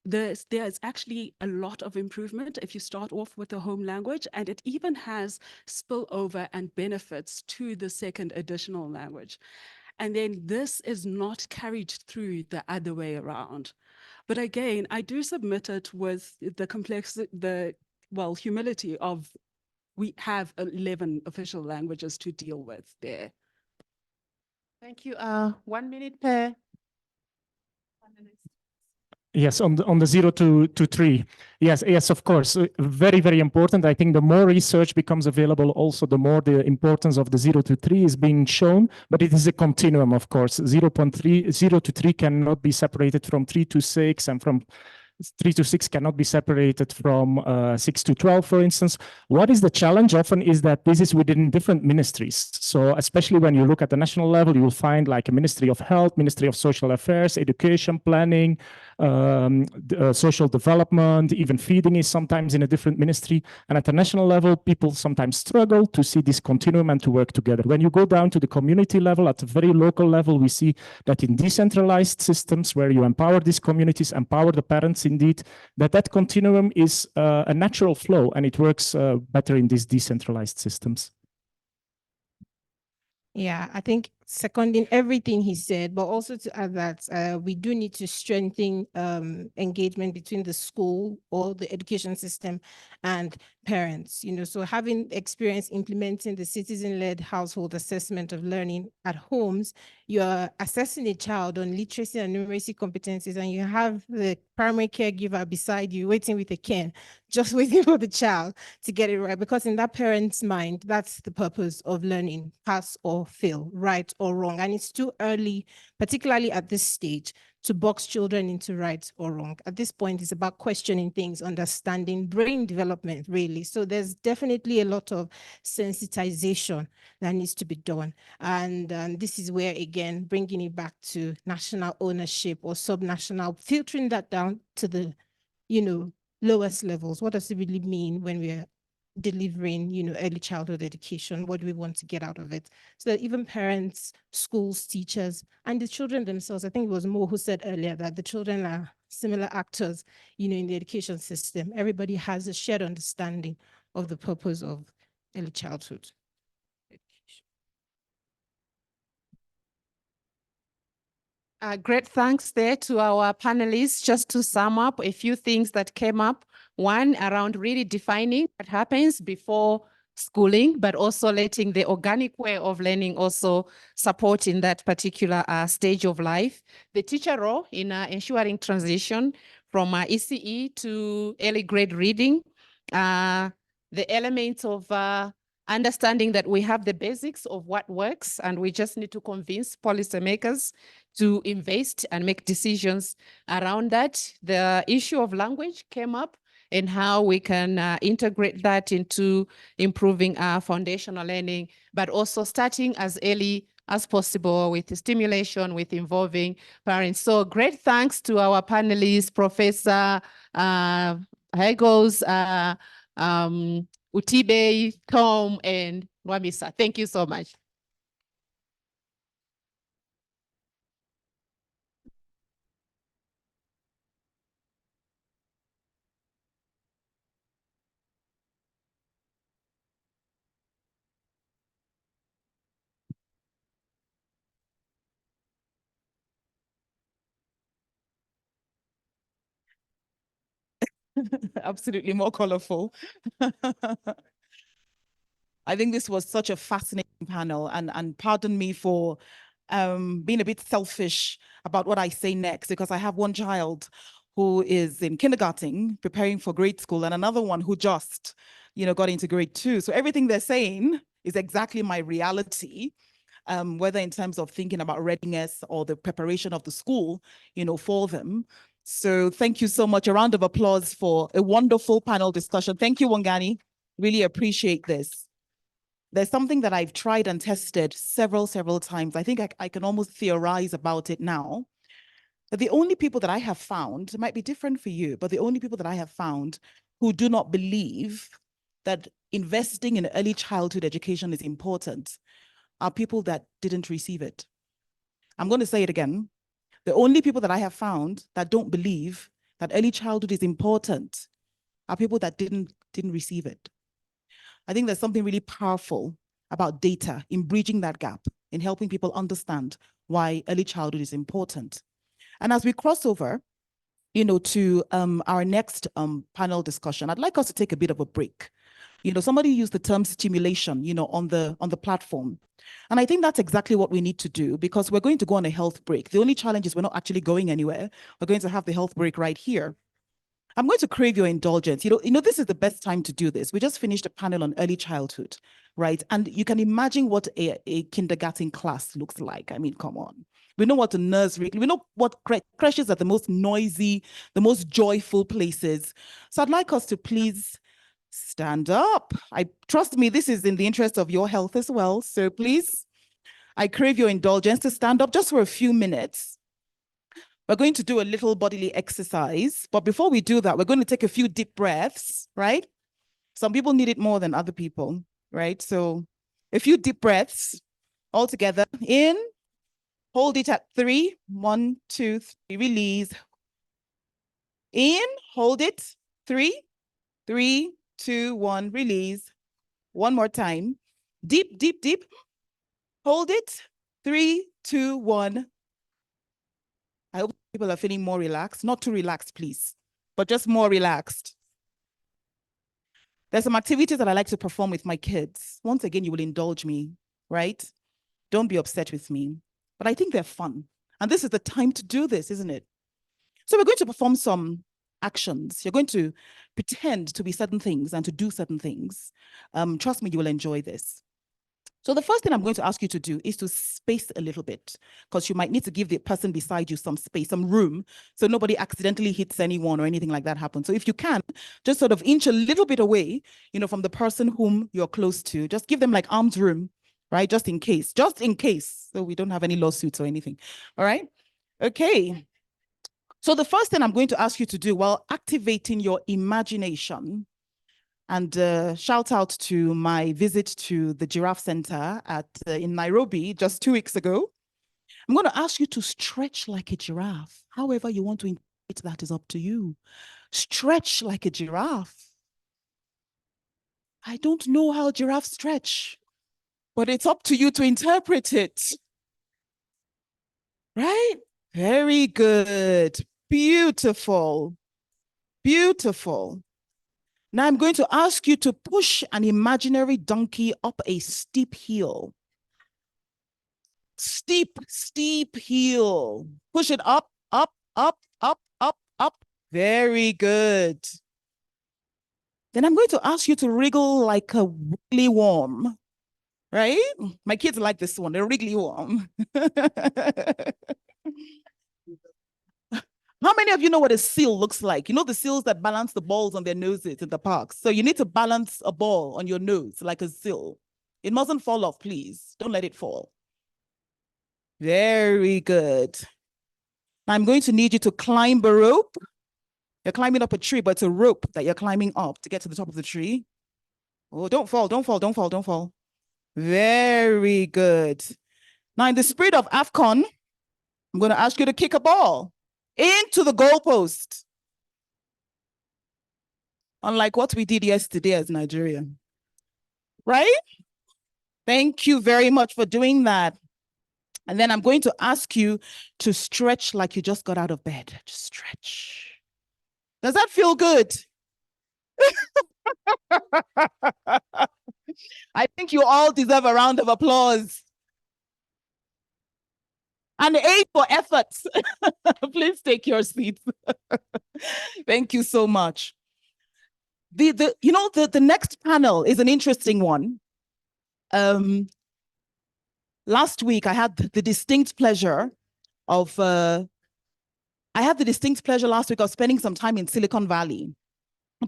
there's actually a lot of improvement if you start off with the home language, and it even has spillover and benefits to the second additional language. And then this is not carried through the other way around. But again, I do submit it with the humility of we have 11 official languages to deal with there. Thank you. 1 minute per. Yes, on the 0 to 3. Yes, of course. Very, very important. I think the more research becomes available, also the more the importance of the 0 to 3 is being shown. But it is a continuum, of course. 0 to 3 cannot be separated from 3 to 6, and from 3 to 6 cannot be separated from 6 to 12, for instance. What is the challenge often is that this is within different ministries. So especially when you look at the national level, you will find like a Ministry of Health, Ministry of Social Affairs, Education, Planning, social development, even feeding is sometimes in a different ministry. And at the national level, people sometimes struggle to see this continuum and to work together. When you go down to the community level, at a very local level, we see that in decentralized systems where you empower these communities, empower the parents indeed, that continuum is a natural flow, and it works better in these decentralized systems. Yeah, I think seconding everything he said, but also to add that we do need to strengthen engagement between the school or the education system and parents. So having experience implementing the citizen-led household assessment of learning at homes, you're assessing a child on literacy and numeracy competencies, and you have the primary caregiver beside you waiting with a cane, just waiting for the child to get it right, because in that parent's mind, that's the purpose of learning, pass or fail, right or wrong. And it's too early, particularly at this stage, to box children into right or wrong. At this point, it's about questioning things, understanding brain development, really. So there's definitely a lot of sensitization that needs to be done. And this is where, again, bringing it back to national ownership or subnational, filtering that down to the, lowest levels. What does it really mean when we're delivering, early childhood education? What do we want to get out of it? So that even parents, schools, teachers, and the children themselves, I think it was Mo who said earlier that the children are similar actors, in the education system. Everybody has a shared understanding of the purpose of early childhood. Great thanks there to our panelists. Just to sum up a few things that came up. One, around really defining what happens before schooling, but also letting the organic way of learning also support in that particular stage of life. The teacher role in ensuring transition from ECE to early grade reading. The elements of understanding that we have the basics of what works, and we just need to convince policymakers to invest and make decisions around that. The issue of language came up and how we can integrate that into improving our foundational learning, but also starting as early as possible with stimulation, with involving parents. So great thanks to our panelists, Professor Hegels, Utibe, Tom, and Wamisa. Thank you so much. Absolutely more colorful. I think this was such a fascinating panel, and pardon me for being a bit selfish about what I say next, because I have one child who is in kindergarten preparing for grade school, and another one who just, got into grade 2. So everything they're saying is exactly my reality, whether in terms of thinking about readiness or the preparation of the school, for them. So thank you so much. A round of applause for a wonderful panel discussion. Thank you, Wangani. Really appreciate this. There's something that I've tried and tested several times. I think I can almost theorize about it now. But the only people that I have found, it might be different for you, but the only people that I have found who do not believe that investing in early childhood education is important are people that didn't receive it. I'm going to say it again. The only people that I have found that don't believe that early childhood is important are people that didn't receive it. I think there's something really powerful about data in bridging that gap, in helping people understand why early childhood is important. And as we cross over, to our next panel discussion, I'd like us to take a bit of a break. Somebody used the term stimulation, on the platform. And I think that's exactly what we need to do, because we're going to go on a health break. The only challenge is we're not actually going anywhere. We're going to have the health break right here. I'm going to crave your indulgence. This is the best time to do this. We just finished a panel on early childhood, right? And you can imagine what a kindergarten class looks like. I mean, come on. We know what a nursery, we know what creches are the most noisy, the most joyful places. So I'd like us to please stand up. Trust me, this is in the interest of your health as well. So please, I crave your indulgence to stand up just for a few minutes. We're going to do a little bodily exercise, but before we do that, we're going to take a few deep breaths, right? Some people need it more than other people, right? So a few deep breaths all together. In, hold it at 3. 1, 2, 3, release. In, hold it. 3, 3, 2, 1, release. One more time. Deep, deep, deep. Hold it. 3, 2, 1. I hope people are feeling more relaxed. Not too relaxed, please, but just more relaxed. There's some activities that I like to perform with my kids. Once again, you will indulge me, right? Don't be upset with me. But I think they're fun. And this is the time to do this, isn't it? So we're going to perform some actions. You're going to pretend to be certain things and to do certain things. Trust me, you will enjoy this. So the first thing I'm going to ask you to do is to space a little bit, because you might need to give the person beside you some space, some room, so nobody accidentally hits anyone or anything like that happens. So if you can, just sort of inch a little bit away, from the person whom you're close to. Just give them like arm's room, right? Just in case, so we don't have any lawsuits or anything. All right? Okay. So the first thing I'm going to ask you to do while activating your imagination, and shout out to my visit to the Giraffe Center in Nairobi just 2 weeks ago. I'm going to ask you to stretch like a giraffe. However you want to interpret that is up to you. Stretch like a giraffe. I don't know how giraffes stretch, but it's up to you to interpret it. Right? Very good. Beautiful. Beautiful. Now I'm going to ask you to push an imaginary donkey up a steep hill. Steep, steep hill. Push it up, up, up, up, up, up. Very good. Then I'm going to ask you to wriggle like a wiggly worm, right? My kids like this one, a wriggly worm. How many of you know what a seal looks like? You know the seals that balance the balls on their noses in the parks. So you need to balance a ball on your nose like a seal. It mustn't fall off, please. Don't let it fall. Very good. Now I'm going to need you to climb a rope. You're climbing up a tree, but it's a rope that you're climbing up to get to the top of the tree. Oh, don't fall, don't fall, don't fall, don't fall. Very good. Now in the spirit of AFCON, I'm going to ask you to kick a ball into the goalpost. Unlike what we did yesterday as Nigeria. Right? Thank you very much for doing that. And then I'm going to ask you to stretch like you just got out of bed. Just stretch. Does that feel good? I think you all deserve a round of applause. An A for effort. Please take your seats. Thank you so much. The next panel is an interesting one. Last week, I had the distinct pleasure of last week of spending some time in Silicon Valley,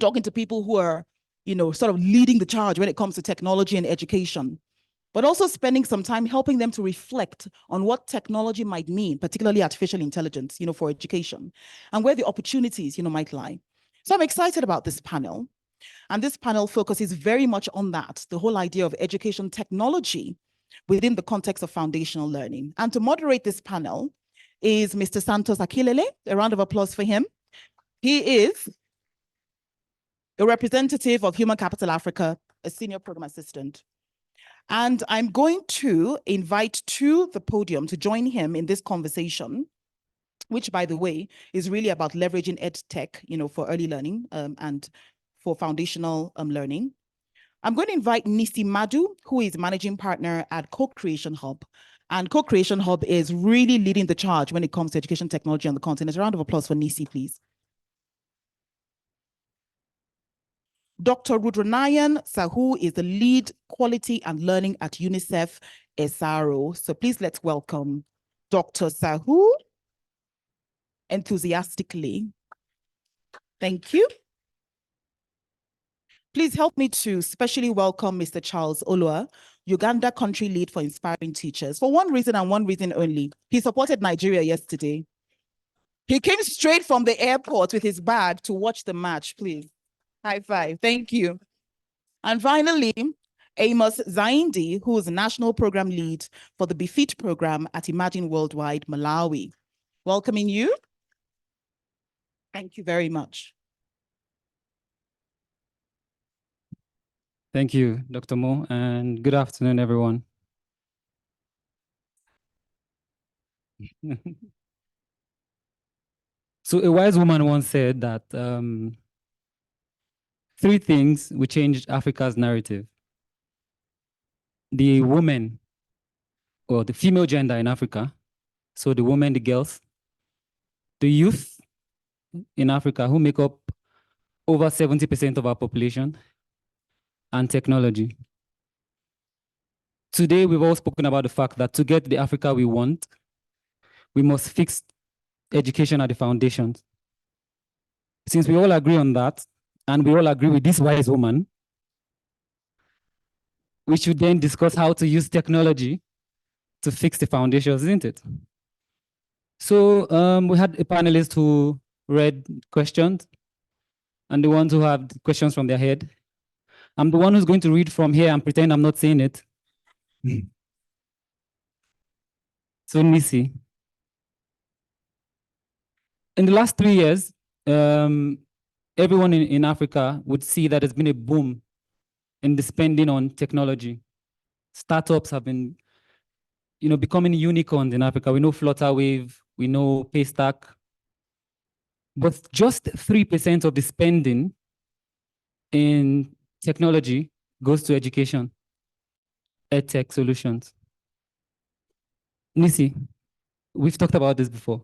talking to people who are, sort of leading the charge when it comes to technology and education, but also spending some time helping them to reflect on what technology might mean, particularly artificial intelligence, for education, and where the opportunities, might lie. So I'm excited about this panel. And this panel focuses very much on that, the whole idea of education technology within the context of foundational learning. And to moderate this panel is Mr. Santos Akilele. A round of applause for him. He is a representative of Human Capital Africa, a senior program assistant. And I'm going to invite to the podium to join him in this conversation, which, by the way, is really about leveraging ed tech, for early learning and for foundational learning. I'm going to invite Nisi Madu, who is managing partner at Co-Creation Hub. And Co-Creation Hub is really leading the charge when it comes to education technology on the continent. A round of applause for Nisi, please. Dr. Rudranayan Sahu is the lead quality and learning at UNICEF SRO. So please let's welcome Dr. Sahu enthusiastically. Thank you. Please help me to specially welcome Mr. Charles Olua, Uganda country lead for Inspiring Teachers. For one reason and one reason only, he supported Nigeria yesterday. He came straight from the airport with his bag to watch the match, please. High five, thank you. And finally, Amos Zaindi, who is National Program Lead for the BeFit program at Imagine Worldwide, Malawi. Welcoming you. Thank you very much. Thank you, Dr. Mo, and good afternoon, everyone. So a wise woman once said that 3 things will change Africa's narrative. The woman, or the female gender in Africa, so the women, the girls, the youth in Africa who make up over 70% of our population, and technology. Today, we've all spoken about the fact that to get the Africa we want, we must fix education at the foundations. Since we all agree on that, and we all agree with this wise woman, we should then discuss how to use technology to fix the foundations, isn't it? So we had a panelist who read questions, and the ones who have questions from their head. I'm the one who's going to read from here and pretend I'm not saying it. So Nisi. In the last 3 years, everyone in Africa would see that there's been a boom in the spending on technology. Startups have been, becoming unicorns in Africa. We know Flutterwave, we know Paystack, but just 3% of the spending in technology goes to education, edtech solutions. Nisi, we've talked about this before.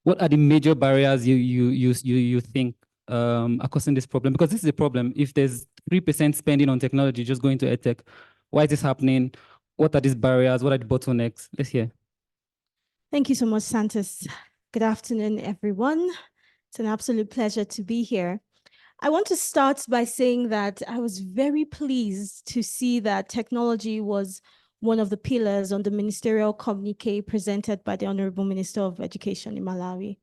What are the major barriers you think are causing this problem? Because this is a problem. If there's 3% spending on technology just going to edtech, why is this happening? What are these barriers? What are the bottlenecks? Let's hear. Thank you so much, Santos. Good afternoon, everyone. It's an absolute pleasure to be here. I want to start by saying that I was very pleased to see that technology was one of the pillars on the ministerial communique presented by the Honorable Minister of Education in Malawi.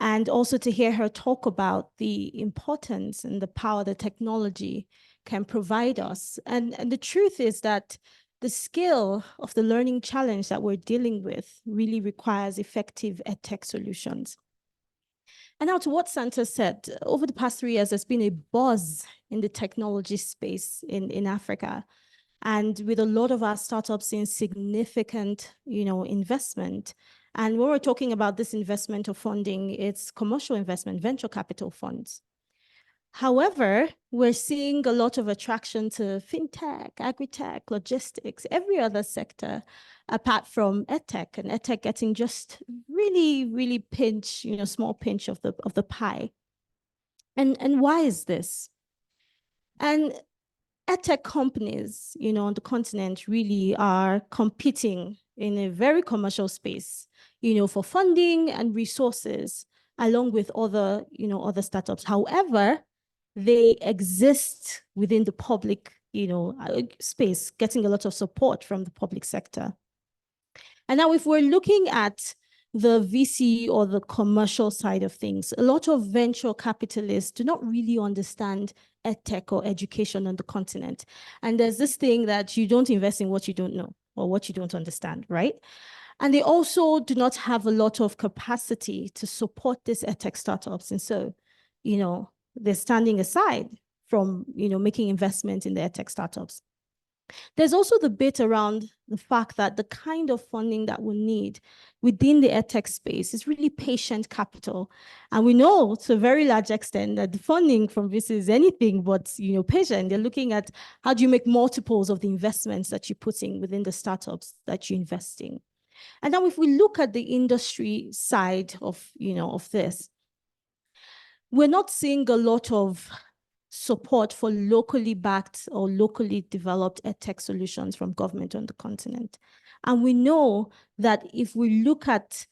And also to hear her talk about the importance and the power that technology can provide us. And the truth is that the scale of the learning challenge that we're dealing with really requires effective edtech solutions. And now to what Santa said, over the past 3 years, there's been a buzz in the technology space in Africa. And with a lot of our startups seeing significant, investment. And when we're talking about this investment or funding, it's commercial investment, venture capital funds. However, we're seeing a lot of attraction to fintech, agri-tech, logistics, every other sector, apart from edtech, and edtech getting just really, really pinch, small pinch of the pie. And why is this? And edtech companies, on the continent really are competing in a very commercial space, for funding and resources, along with other, other startups. However, they exist within the public, space, getting a lot of support from the public sector. And now if we're looking at the VC or the commercial side of things, a lot of venture capitalists do not really understand edtech or education on the continent. And there's this thing that you don't invest in what you don't know or what you don't understand, right? And they also do not have a lot of capacity to support these edtech startups. And so, they're standing aside from, making investment in the edtech startups. There's also the bit around the fact that the kind of funding that we need within the edtech space is really patient capital. And we know to a very large extent that the funding from this is anything but, patient. They're looking at how do you make multiples of the investments that you're putting within the startups that you're investing. And now if we look at the industry side of, of this, we're not seeing a lot of support for locally backed or locally developed edtech solutions from government on the continent. And we know that if we look at,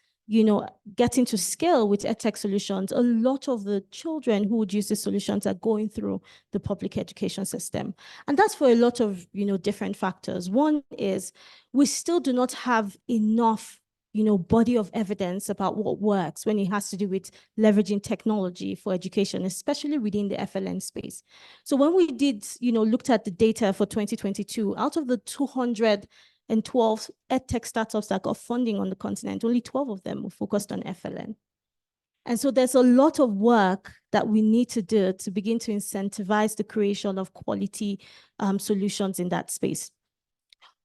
getting to scale with edtech solutions, a lot of the children who would use these solutions are going through the public education system. And that's for a lot of, different factors. One is we still do not have enough body of evidence about what works when it has to do with leveraging technology for education, especially within the FLN space. So when we did, looked at the data for 2022, out of the 212 edtech startups that got funding on the continent, only 12 of them were focused on FLN. And so there's a lot of work that we need to do to begin to incentivize the creation of quality solutions in that space.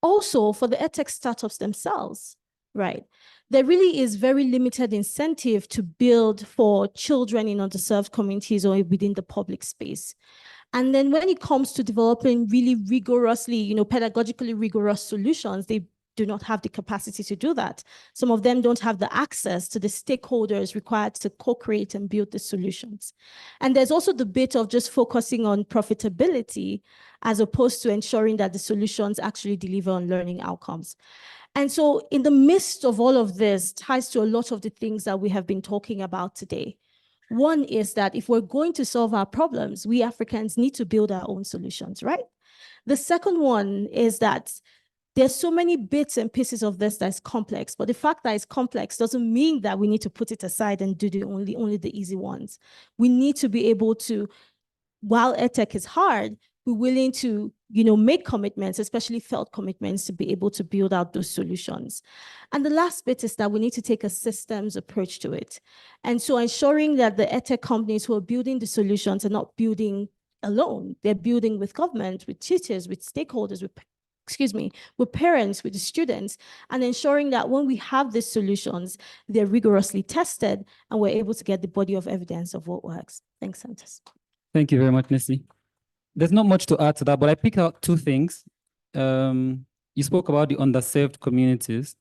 Also, for the edtech startups themselves, right? There really is very limited incentive to build for children in underserved communities or within the public space. And then when it comes to developing really rigorously, pedagogically rigorous solutions, they do not have the capacity to do that. Some of them don't have the access to the stakeholders required to co-create and build the solutions. And there's also the bit of just focusing on profitability as opposed to ensuring that the solutions actually deliver on learning outcomes. And so in the midst of all of this ties to a lot of the things that we have been talking about today. One is that if we're going to solve our problems, we Africans need to build our own solutions, right? The second one is that there's so many bits and pieces of this that's complex, but the fact that it's complex doesn't mean that we need to put it aside and do only the easy ones. We need to be able to, while edtech is hard, be willing to, make commitments, especially felt commitments, to be able to build out those solutions. And the last bit is that we need to take a systems approach to it. And so ensuring that the edtech companies who are building the solutions are not building alone. They're building with government, with teachers, with stakeholders, with parents, with the students, and ensuring that when we have these solutions, they're rigorously tested and we're able to get the body of evidence of what works. Thanks, Santos. Thank you very much, Nessie. There's not much to add to that, but I picked out two things. You spoke about the underserved communities,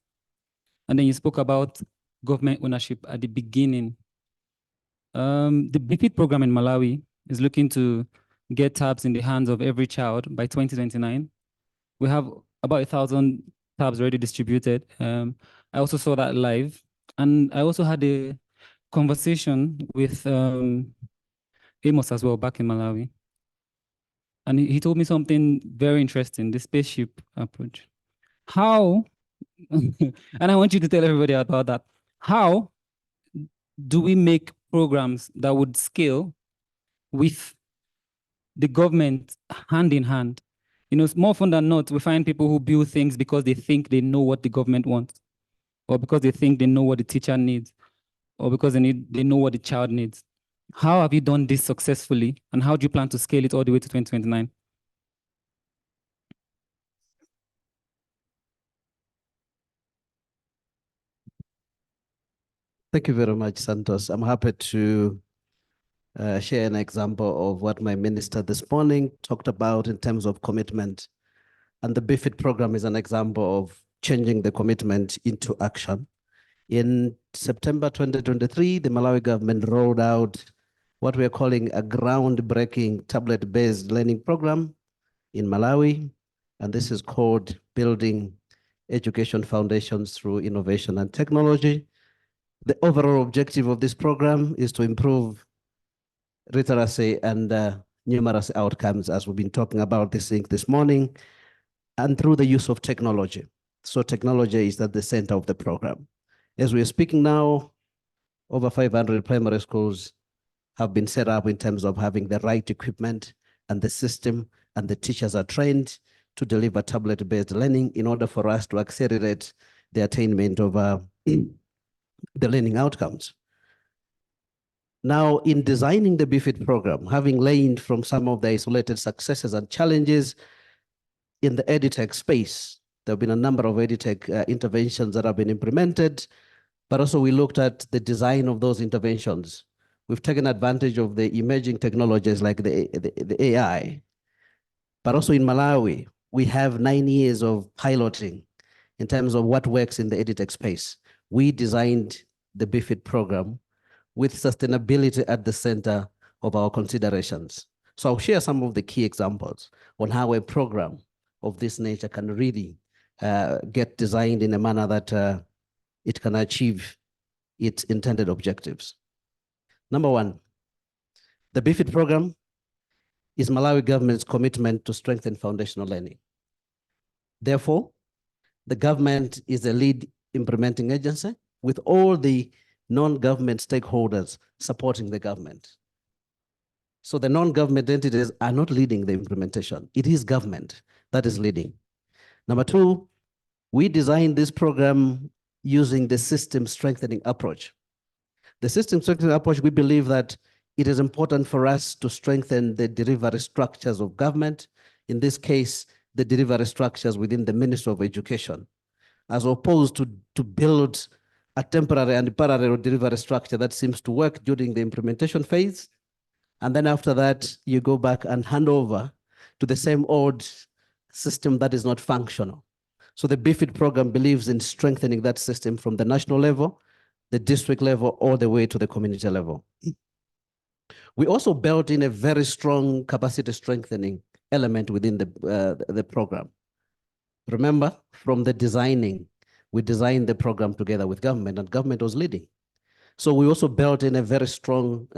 and then you spoke about government ownership at the beginning. The BFIT program in Malawi is looking to get tabs in the hands of every child by 2029. We have about 1,000 tabs already distributed. I also saw that live. And I also had a conversation with Amos as well back in Malawi. And he told me something very interesting, the spaceship approach. How, and I want you to tell everybody about that. How do we make programs that would scale with the government hand in hand? More often than not, we find people who build things because they think they know what the government wants, or because they think they know what the teacher needs, or because they know what the child needs. How have you done this successfully, and how do you plan to scale it all the way to 2029? Thank you very much, Santos. I'm happy to share an example of what my minister this morning talked about in terms of commitment. And the BFIT program is an example of changing the commitment into action. In September 2023, the Malawi government rolled out what we are calling a groundbreaking tablet-based learning program in Malawi. And this is called Building Education Foundations Through Innovation and Technology. The overall objective of this program is to improve literacy and numerous outcomes, as we've been talking about this morning, and through the use of technology. So technology is at the center of the program. As we are speaking now, over 500 primary schools have been set up in terms of having the right equipment and the system, and the teachers are trained to deliver tablet-based learning in order for us to accelerate the attainment of the learning outcomes. Now, in designing the BFIT program, having learned from some of the isolated successes and challenges, in the EdTech space. There have been a number of EdTech interventions that have been implemented, but also we looked at the design of those interventions. We've taken advantage of the emerging technologies like the AI. But also in Malawi, we have 9 years of piloting in terms of what works in the EdTech space. We designed the BFIT program with sustainability at the center of our considerations. So I'll share some of the key examples on how a program of this nature can really get designed in a manner that it can achieve its intended objectives. Number one, the BFIT program is Malawi government's commitment to strengthen foundational learning. Therefore, the government is the lead implementing agency with all the non-government stakeholders supporting the government. So the non-government entities are not leading the implementation. It is government that is leading. Number two, we designed this program using the system strengthening approach. The system strengthening approach, we believe that it is important for us to strengthen the delivery structures of government. In this case, the delivery structures within the Ministry of Education, as opposed to build a temporary and parallel delivery structure that seems to work during the implementation phase. And then after that, you go back and hand over to the same old system that is not functional. So the BFIT program believes in strengthening that system from the national level, the district level, all the way to the community level. We also built in a very strong capacity strengthening element within the program. Remember, from the designing, we designed the program together with government, and government was leading. So we also built in a very strong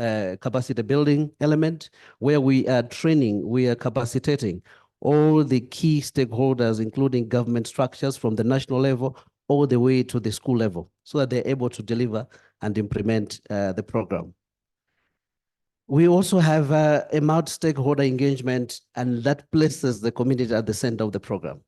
capacity building element where we are training, we are capacitating all the key stakeholders, including government structures from the national level all the way to the school level, so that they're able to deliver and implement the program. We also have a multi-stakeholder engagement, and that places the community at the center of the program.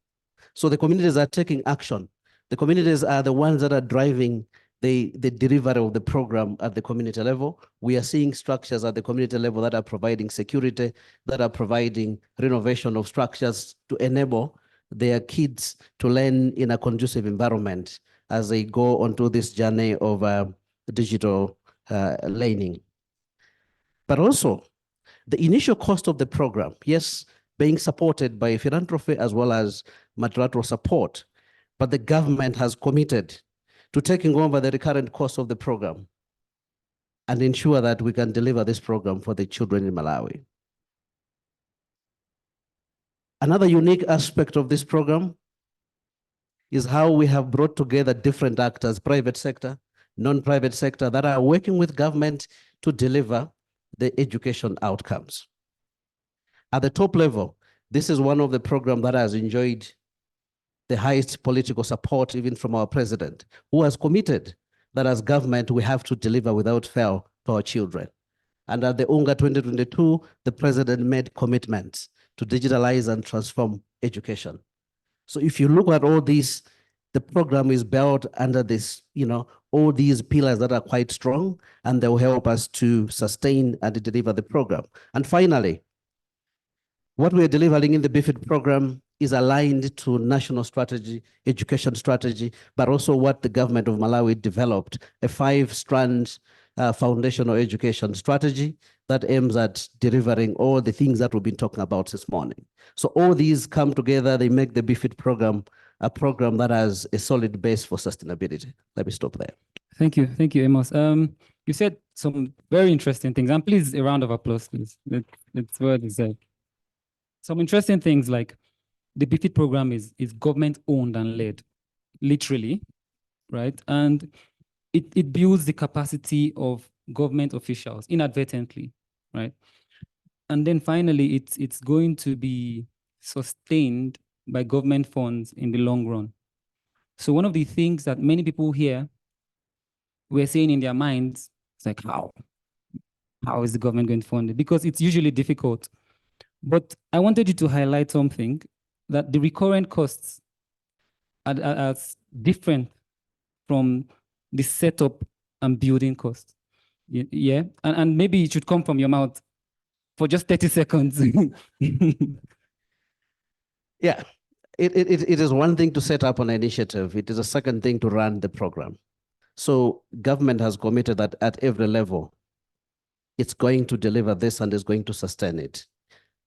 So the communities are taking action. The communities are the ones that are driving the delivery of the program at the community level. We are seeing structures at the community level that are providing security, that are providing renovation of structures to enable their kids to learn in a conducive environment as they go onto this journey of digital learning. But also, the initial cost of the program, yes, being supported by philanthropy as well as multilateral support, but the government has committed to taking over the recurrent cost of the program and ensure that we can deliver this program for the children in Malawi. Another unique aspect of this program is how we have brought together different actors, private sector, non-private sector, that are working with government to deliver the education outcomes. At the top level, this is one of the programs that has enjoyed the highest political support, even from our president, who has committed that as government, we have to deliver without fail to our children. And at the UNGA 2022, the president made commitments to digitalize and transform education. So if you look at all these, the program is built under this, all these pillars that are quite strong, and they will help us to sustain and deliver the program. And finally, what we're delivering in the BFIT program is aligned to national strategy, education strategy, but also what the government of Malawi developed, a 5-strand foundational education strategy that aims at delivering all the things that we've been talking about this morning. So all these come together, they make the BFIT program a program that has a solid base for sustainability. Let me stop there. Thank you, Amos. You said some very interesting things, and please, a round of applause, please. That's what you said. Some interesting things like the BFIT program is government owned and led, literally, right? And it builds the capacity of government officials inadvertently, right? And then finally, it's going to be sustained by government funds in the long run. So one of the things that many people here were saying in their minds, it's like, how is the government going to fund it? Because it's usually difficult. But I wanted you to highlight something, that the recurrent costs are different from the setup and building costs. Yeah, and maybe it should come from your mouth for just 30 seconds. Yeah, it is one thing to set up an initiative. It is a second thing to run the program. So government has committed that at every level, it's going to deliver this and is going to sustain it.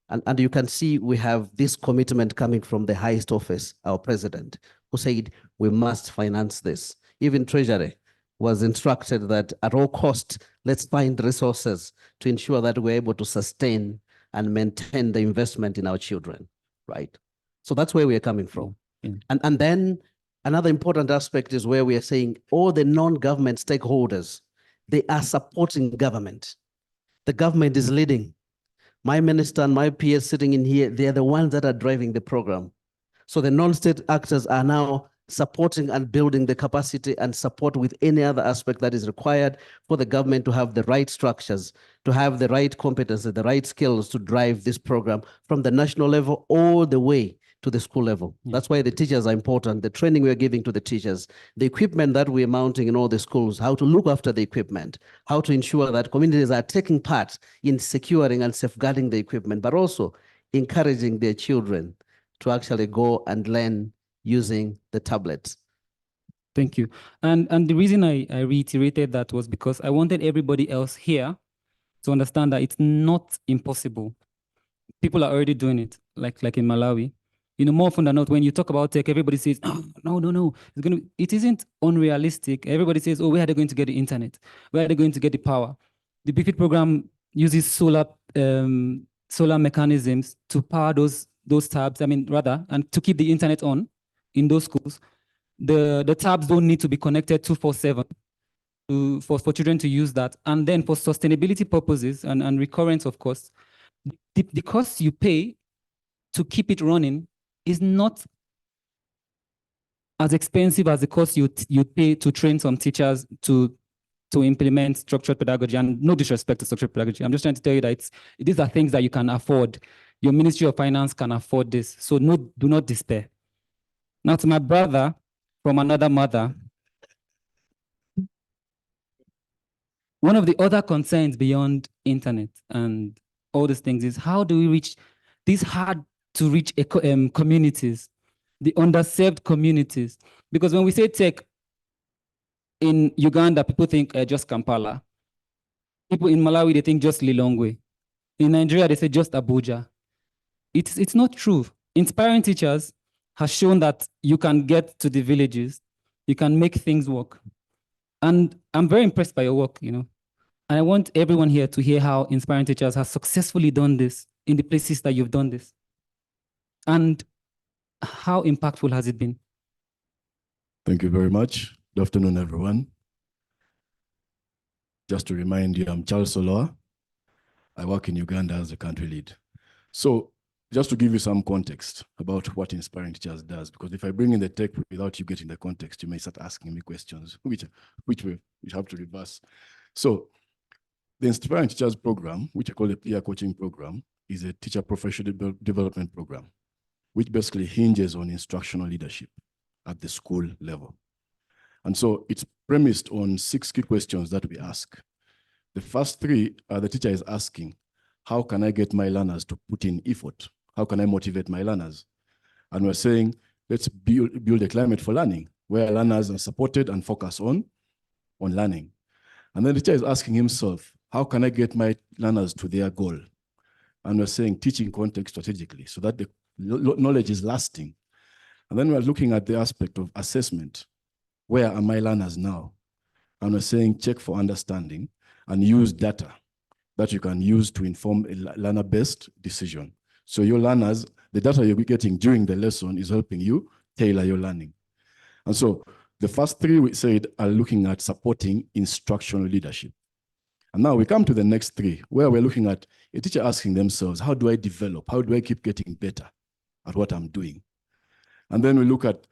And you can see we have this commitment coming from the highest office, our president, who said we must finance this. Even Treasury was instructed that at all costs, let's find resources to ensure that we're able to sustain and maintain the investment in our children, right? So that's where we are coming from. And then another important aspect is where we are saying all the non-government stakeholders, they are supporting government. The government is leading. My minister and my peers sitting in here, they're the ones that are driving the program. So the non-state actors are now supporting and building the capacity and support with any other aspect that is required for the government to have the right structures, to have the right competency, the right skills to drive this program from the national level all the way to the school level. That's why the teachers are important, the training we're giving to the teachers, the equipment that we're mounting in all the schools, how to look after the equipment, how to ensure that communities are taking part in securing and safeguarding the equipment, but also encouraging their children to actually go and learn using the tablets. Thank you. And the reason I reiterated that was because I wanted everybody else here to understand that it's not impossible. People are already doing it, like in Malawi. You know, more often than not, when you talk about tech, everybody says, oh, no. It isn't unrealistic. Everybody says, oh, where are they going to get the internet? Where are they going to get the power? The BFIT program uses solar mechanisms to power those tabs, and to keep the internet on in those schools. The tabs don't need to be connected 24/7 for children to use that. And then for sustainability purposes and recurrence of costs, the cost you pay to keep it running is not as expensive as the cost you pay to train some teachers to implement structured pedagogy. And no disrespect to structured pedagogy. I'm just trying to tell you that these are things that you can afford. Your Ministry of Finance can afford this. So do not despair. Now to my brother from another mother, one of the other concerns beyond internet and all these things is how do we reach these hard to reach communities, the underserved communities? Because when we say tech in Uganda, people think just Kampala. People in Malawi, they think just Lilongwe. In Nigeria, they say just Abuja. It's not true. Inspiring Teachers has shown that you can get to the villages, you can make things work. And I'm very impressed by your work, you know. And I want everyone here to hear how Inspiring Teachers has successfully done this in the places that you've done this. And how impactful has it been? Thank you very much. Good afternoon, everyone. Just to remind you, I'm Charles Soloa. I work in Uganda as the country lead. So just to give you some context about what Inspiring Teachers does, because if I bring in the tech without you getting the context, you may start asking me questions, which we have to reverse. So the Inspiring Teachers program, which I call the peer coaching program, is a teacher professional development program, which basically hinges on instructional leadership at the school level. And so it's premised on 6 key questions that we ask. The first 3 are the teacher is asking, how can I get my learners to put in effort? How can I motivate my learners? And we're saying, let's build a climate for learning where learners are supported and focus on learning. And then the teacher is asking himself, how can I get my learners to their goal? And we're saying teaching context strategically so that the knowledge is lasting. And then we're looking at the aspect of assessment. Where are my learners now? And we're saying check for understanding and use data that you can use to inform a learner-based decision. So your learners, the data you're getting during the lesson is helping you tailor your learning. And so the first 3 we said are looking at supporting instructional leadership. And now we come to the next 3, where we're looking at a teacher asking themselves, how do I develop? How do I keep getting better at what I'm doing? And then we look at,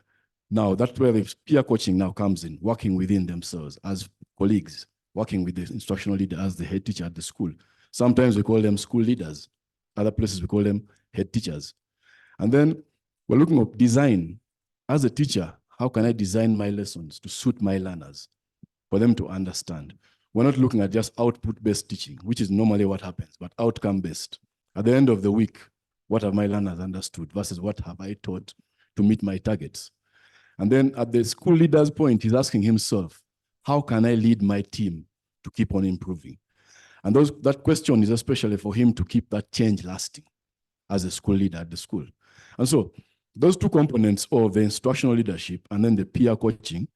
now that's where the peer coaching now comes in, working within themselves as colleagues, working with the instructional leader as the head teacher at the school. Sometimes we call them school leaders. Other places we call them head teachers. And then we're looking at design. As a teacher, how can I design my lessons to suit my learners, for them to understand? We're not looking at just output-based teaching, which is normally what happens, but outcome-based. At the end of the week, what have my learners understood versus what have I taught to meet my targets? And then at the school leader's point, he's asking himself, how can I lead my team to keep on improving? And that question is especially for him to keep that change lasting as a school leader at the school. And so those two components of the instructional leadership and then the peer coaching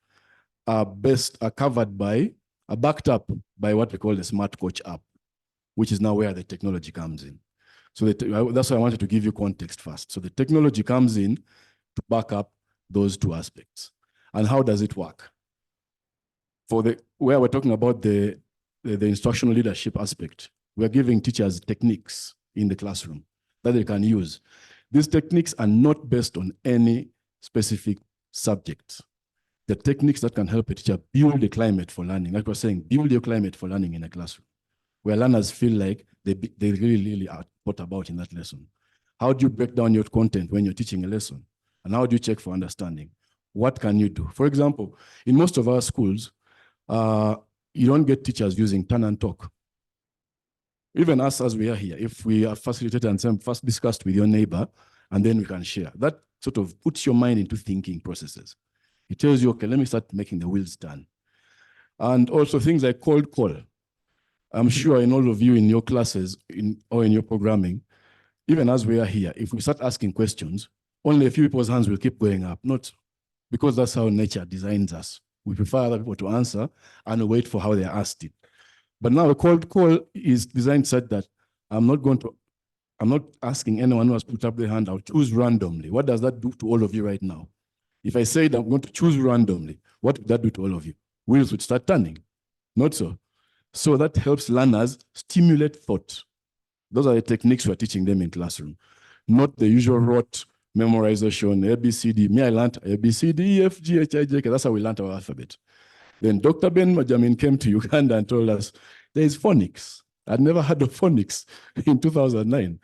are backed up by what we call the Smart Coach app, which is now where the technology comes in. So that's why I wanted to give you context first. So the technology comes in to back up those two aspects. And how does it work? Where we're talking about the instructional leadership aspect, we're giving teachers techniques in the classroom that they can use. These techniques are not based on any specific subject. The techniques that can help a teacher build a climate for learning. Like we're saying, build your climate for learning in a classroom, where learners feel like they really are thought about in that lesson. How do you break down your content when you're teaching a lesson? And how do you check for understanding? What can you do? For example, in most of our schools, you don't get teachers using turn and talk. Even us as we are here, if we are facilitated and first discussed with your neighbor, and then we can share, that sort of puts your mind into thinking processes. It tells you, okay, let me start making the wheels turn. And also things like cold call. I'm sure in all of you in your classes or in your programming, even as we are here, if we start asking questions, only a few people's hands will keep going up, not because that's how nature designs us. We prefer other people to answer and wait for how they are asked it. But now a cold call is designed such that I'm not asking anyone who has put up their hand, I'll choose randomly. What does that do to all of you right now? If I said I'm going to choose randomly, what would that do to all of you? Wheels would start turning. Not so. So that helps learners stimulate thought. Those are the techniques we're teaching them in classroom, not the usual rote memorization, ABCD. Me, I learned ABCD, E, F, G, H, I, J, K. That's how we learned our alphabet. Then Dr. Ben Majamin came to Uganda and told us there is phonics. I'd never heard of phonics in 2009.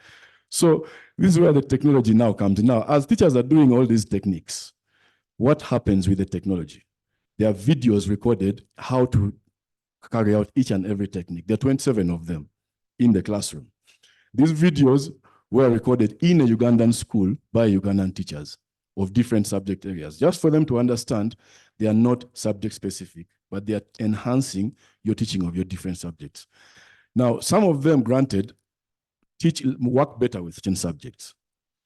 So this is where the technology now comes in. Now, as teachers are doing all these techniques, what happens with the technology? There are videos recorded how to carry out each and every technique. There are 27 of them in the classroom. These videos were recorded in a Ugandan school by Ugandan teachers of different subject areas, just for them to understand they are not subject specific, but they are enhancing your teaching of your different subjects. Now, some of them, granted, work better with certain subjects.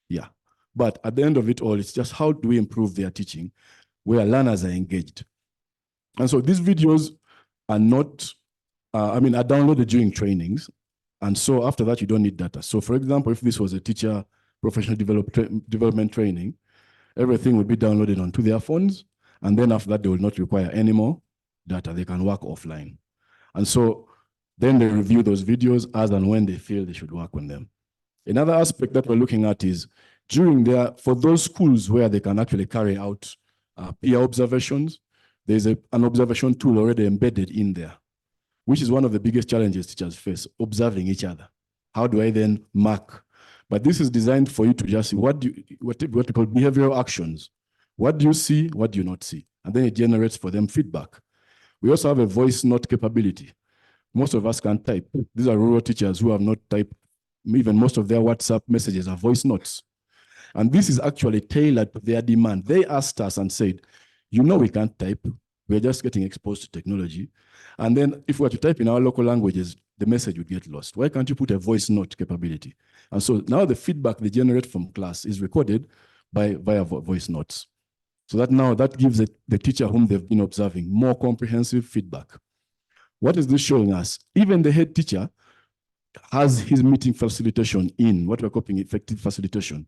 Yeah. But at the end of it all, it's just how do we improve their teaching where learners are engaged. And so these videos are not, are downloaded during trainings. And so after that, you don't need data. So for example, if this was a teacher professional development training, everything would be downloaded onto their phones. And then after that, they will not require any more data. They can work offline. And so then they review those videos as and when they feel they should work on them. Another aspect that we're looking at is for those schools where they can actually carry out peer observations, there's an observation tool already embedded in there, which is one of the biggest challenges teachers face, observing each other. How do I then mark? But this is designed for you to just see what we call behavioral actions. What do you see? What do you not see? And then it generates for them feedback. We also have a voice note capability. Most of us can type. These are rural teachers who have not typed. Even most of their WhatsApp messages are voice notes. And this is actually tailored to their demand. They asked us and said, we can't type. We're just getting exposed to technology. And then if we were to type in our local languages, the message would get lost. Why can't you put a voice note capability? And so now the feedback they generate from class is recorded via voice notes. So that gives the teacher whom they've been observing more comprehensive feedback. What is this showing us? Even the head teacher has his meeting facilitation in what we're calling effective facilitation,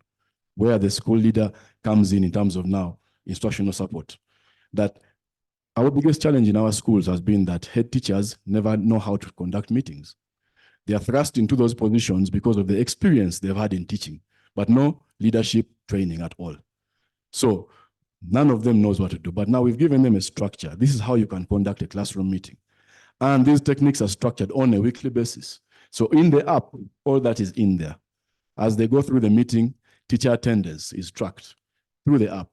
where the school leader comes in terms of now instructional support. That our biggest challenge in our schools has been that head teachers never know how to conduct meetings. They are thrust into those positions because of the experience they've had in teaching, but no leadership training at all. So none of them knows what to do, but now we've given them a structure. This is how you can conduct a classroom meeting. And these techniques are structured on a weekly basis. So in the app, all that is in there. As they go through the meeting, teacher attendance is tracked through the app.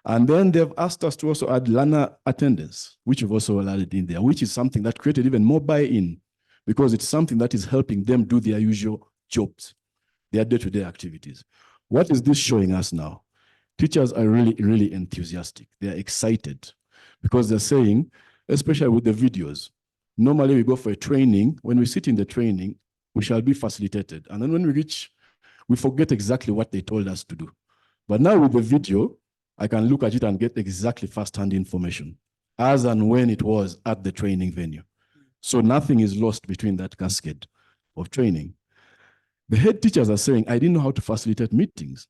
And then they've asked us to also add learner attendance, which we've also added in there, which is something that created even more buy-in because it's something that is helping them do their usual jobs, their day-to-day activities. What is this showing us now? teachers are really, really enthusiastic. They're excited because they're saying, especially with the videos, normally we go for a training. When we sit in the training, we shall be facilitated. And then when we reach, we forget exactly what they told us to do. But now with the video, I can look at it and get exactly first-hand information as and when it was at the training venue. So nothing is lost between that cascade of training. The head teachers are saying, I didn't know how to facilitate meetings.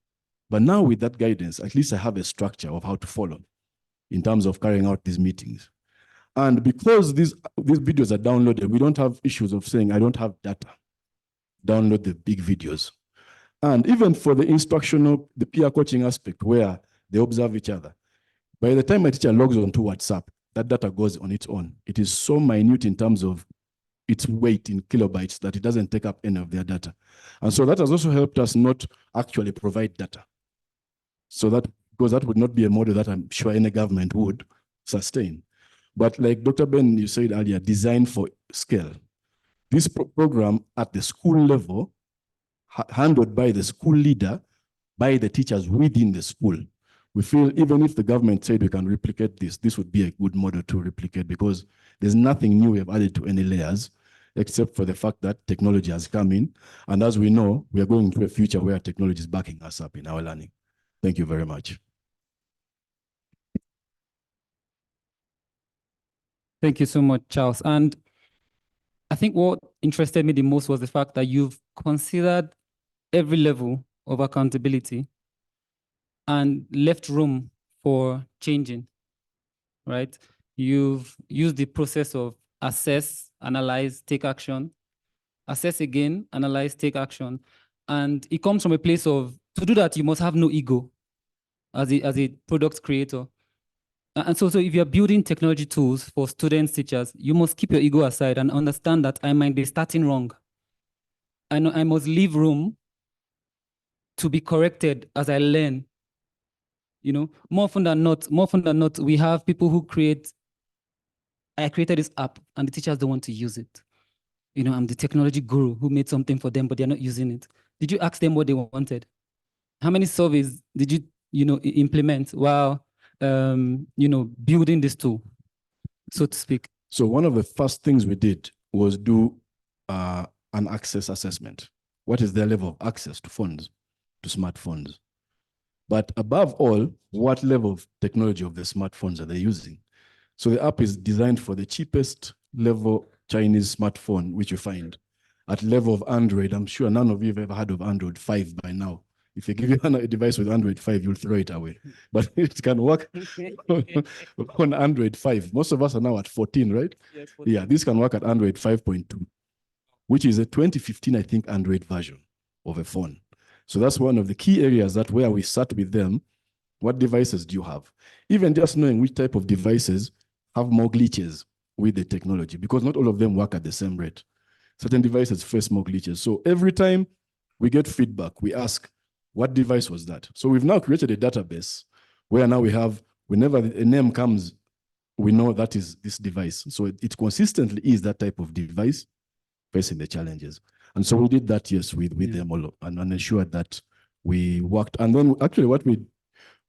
But now with that guidance, at least I have a structure of how to follow in terms of carrying out these meetings. And because these videos are downloaded, we don't have issues of saying, I don't have data. Download the big videos. And even for the instructional, the peer coaching aspect where they observe each other, by the time a teacher logs onto WhatsApp, that data goes on its own. It is so minute in terms of its weight in kilobytes that it doesn't take up any of their data. And so that has also helped us not actually provide data. So that, because that would not be a model that I'm sure any government would sustain. But like Dr. Ben, you said earlier, designed for scale. This program at the school level, handled by the school leader, by the teachers within the school. We feel even if the government said we can replicate this, this would be a good model to replicate because there's nothing new we have added to any layers, except for the fact that technology has come in. And as we know, we are going into a future where technology is backing us up in our learning. Thank you very much. Thank you so much, Charles. And I think what interested me the most was the fact that you've considered every level of accountability and left room for changing, right? You've used the process of assess, analyze, take action, assess again, analyze, take action. And it comes from a place of, to do that, you must have no ego as a product creator. And so if you're building technology tools for students, teachers, you must keep your ego aside and understand that I might be starting wrong. I must leave room to be corrected as I learn. You know, more often than not, we have people who I created this app and the teachers don't want to use it. You know, I'm the technology guru who made something for them, but they're not using it. Did you ask them what they wanted? How many surveys did you implement while, building this tool, so to speak? So one of the first things we did was do an access assessment. What is their level of access to funds, to smartphones? But above all, what level of technology of the smartphones are they using? So the app is designed for the cheapest level Chinese smartphone, which you find at level of Android. I'm sure none of you have ever heard of Android 5 by now. If you give you a device with Android 5, you'll throw it away. But it can work on Android 5. Most of us are now at 14, right? Yes, 14. Yeah, this can work at Android 5.2, which is a 2015, I think, Android version of a phone. So that's one of the key areas that where we sat with them. What devices do you have? Even just knowing which type of devices have more glitches with the technology, because not all of them work at the same rate. Certain devices face more glitches. So every time we get feedback, we ask, what device was that? So we've now created a database where now whenever a name comes, we know that is this device. So it consistently is that type of device facing the challenges. And so we did that, yes, with them all and ensured that we worked. And then actually what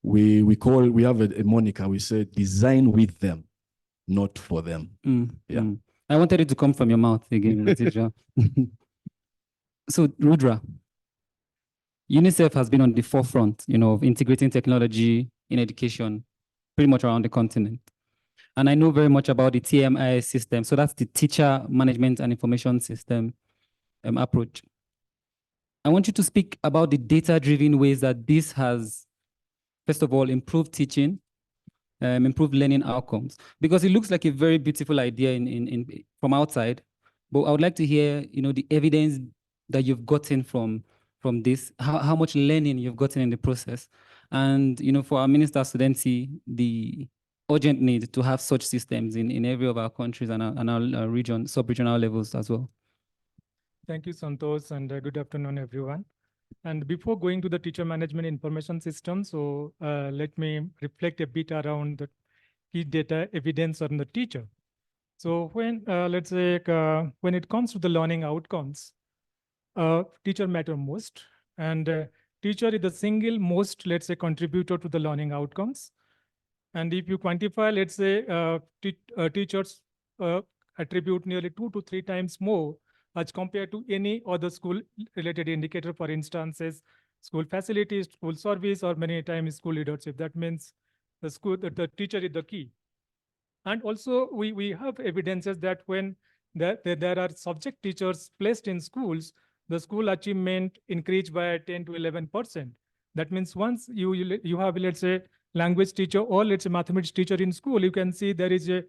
we have a moniker, we say design with them, not for them. I wanted it to come from your mouth again. So Rudra, UNICEF has been on the forefront, of integrating technology in education pretty much around the continent. And I know very much about the TMIS system. So that's the Teacher Management and Information System approach. I want you to speak about the data-driven ways that this has, first of all, improved teaching, improved learning outcomes, because it looks like a very beautiful idea from outside. But I would like to hear, the evidence that you've gotten from this, how much learning you've gotten in the process. And, for our Minister Studenti, the urgent need to have such systems in every of our countries and our region, sub-regional levels as well. Thank you, Santosh, and good afternoon, everyone. And before going to the teacher management information system, so let me reflect a bit around the key data evidence on the teacher. So when, let's say, when it comes to the learning outcomes, teacher matter most. And teacher is the single most, let's say, contributor to the learning outcomes. And if you quantify, let's say, teachers attribute nearly 2 to 3 times more as compared to any other school-related indicator, for instances, school facilities, school service, or many times school leadership. That means the teacher is the key. And also, we have evidences that when there are subject teachers placed in schools, the school achievement increased by 10 to 11%. That means once you have, let's say, language teacher or let's say mathematics teacher in school, you can see there is a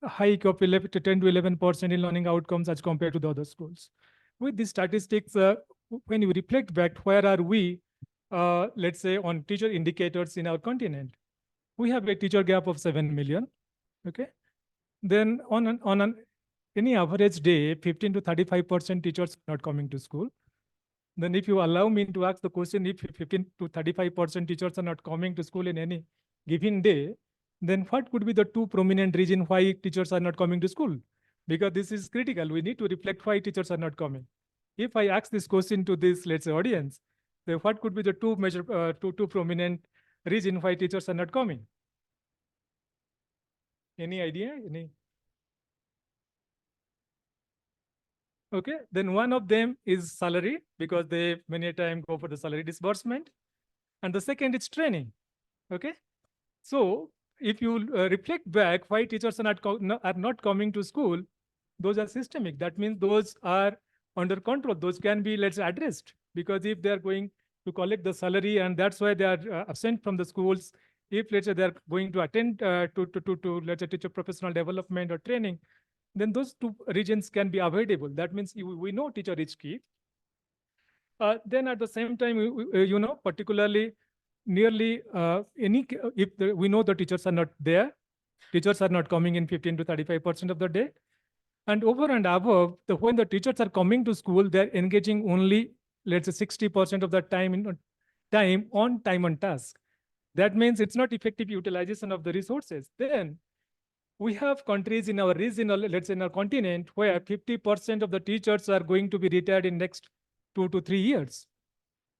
hike of 11 to 10 to 11% in learning outcomes as compared to the other schools. With these statistics, when you reflect back, where are we, let's say, on teacher indicators in our continent? We have a teacher gap of 7 million. Okay, then on any average day, 15 to 35% teachers not coming to school. Then if you allow me to ask the question, if 15 to 35% teachers are not coming to school in any given day, then what could be the 2 prominent reasons why teachers are not coming to school? Because this is critical. We need to reflect why teachers are not coming. If I ask this question to this, let's say, audience, then what could be the two prominent reasons why teachers are not coming? Any idea? Any? Okay, then one of them is salary, because they many a time go for the salary disbursement. And the second is training. Okay, so if you reflect back why teachers are not coming to school, those are systemic. That means those are under control. Those can be, let's say, addressed, because if they are going to collect the salary and that's why they are absent from the schools, if let's say they're going to attend to let's say teacher professional development or training, then those 2 regions can be avoidable. That means we know teacher is key. Then at the same time, you know, particularly nearly we know the teachers are not there, teachers are not coming in 15 to 35% of the day. And over and above, when the teachers are coming to school, they're engaging only, let's say, 60% of the time on task. That means it's not effective utilization of the resources. Then we have countries in our regional, let's say in our continent, where 50% of the teachers are going to be retired in next 2 to 3 years.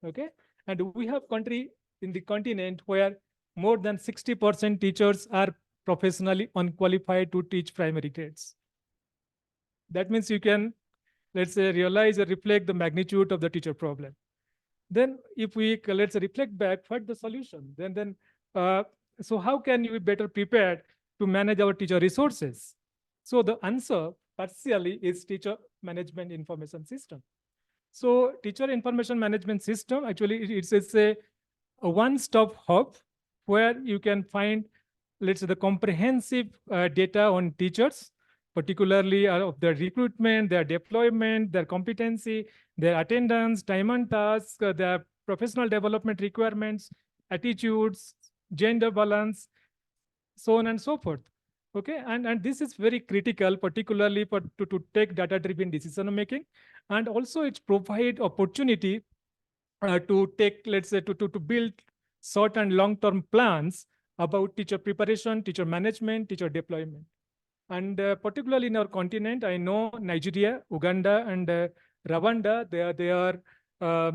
Okay, and we have country in the continent where more than 60% teachers are professionally unqualified to teach primary grades. That means you can, let's say, realize or reflect the magnitude of the teacher problem. Then if we, let's say, reflect back, what the solution? So how can you be better prepared to manage our teacher resources? So the answer partially is teacher management information system. So teacher information management system, actually, it's a one-stop hub where you can find, let's say, the comprehensive data on teachers, particularly of their recruitment, their deployment, their competency, their attendance, time on task, their professional development requirements, attitudes, gender balance, so on and so forth. Okay, and this is very critical, particularly to take data-driven decision making, and also it's provide opportunity to take, let's say, to build short and long-term plans about teacher preparation, teacher management, teacher deployment. And particularly in our continent, I know Nigeria, Uganda, and Rwanda,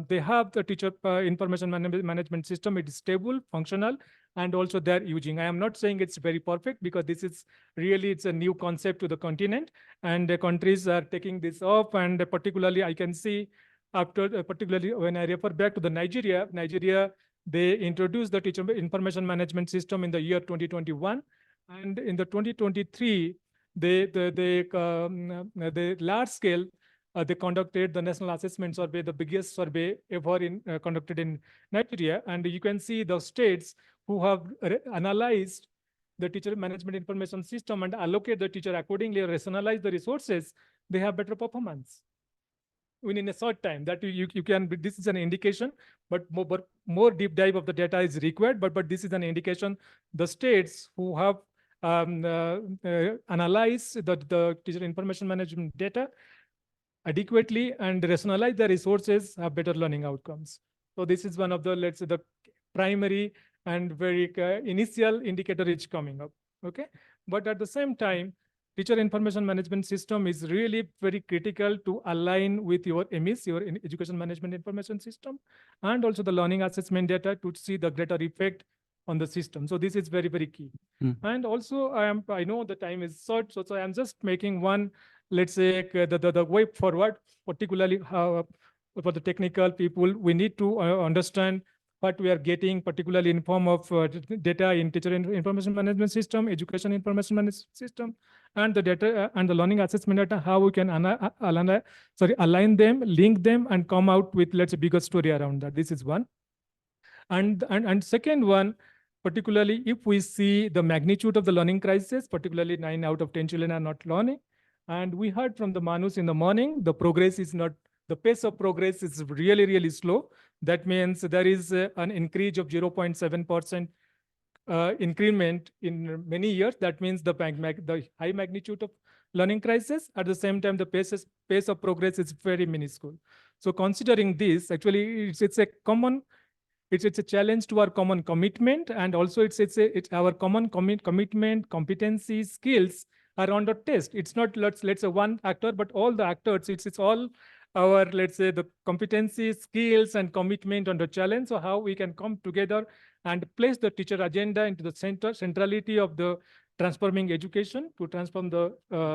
they have the teacher information management system. It is stable, functional, and also they're using. I am not saying it's very perfect, because this is really, it's a new concept to the continent, and the countries are taking this up. And particularly I can see after, particularly when I refer back to the Nigeria, they introduced the teacher information management system in the year 2021. And in the 2023, they large scale, they conducted the national assessment survey, the biggest survey ever conducted in Nigeria. And you can see the states who have analyzed the teacher management information system and allocate the teacher accordingly, rationalize the resources, they have better performance within a short time. That you can, this is an indication, but more deep dive of the data is required. But this is an indication. The states who have analyzed the teacher information management data adequately and rationalize the resources have better learning outcomes. So this is one of the, let's say, the primary and very initial indicator is coming up. Okay, but at the same time, teacher information management system is really very critical to align with your EMIS, your education management information system, and also the learning assessment data to see the greater effect on the system. So this is very, very key. And also I know the time is short, so I'm just making one, let's say the way forward, particularly how for the technical people, we need to understand what we are getting, particularly in form of data in teacher information management system, education information management system, and the data and the learning assessment data, how we can align them, link them, and come out with, let's say, bigger story around that. This is one. And second one, particularly if we see the magnitude of the learning crisis, particularly 9 out of 10 children are not learning. And we heard from the Manus in the morning, the progress is not, the pace of progress is really, really slow. That means there is an increase of 0.7% increment in many years. That means the high magnitude of learning crisis. At the same time, the pace of progress is very minuscule. So considering this, actually, it's a common, it's a challenge to our common commitment, and also it's our common commitment, competency, skills are under test. It's not let's say one actor, but all the actors. It's all our, let's say, the competency, skills, and commitment under challenge. So how we can come together and place the teacher agenda into the centrality of the transforming education to transform the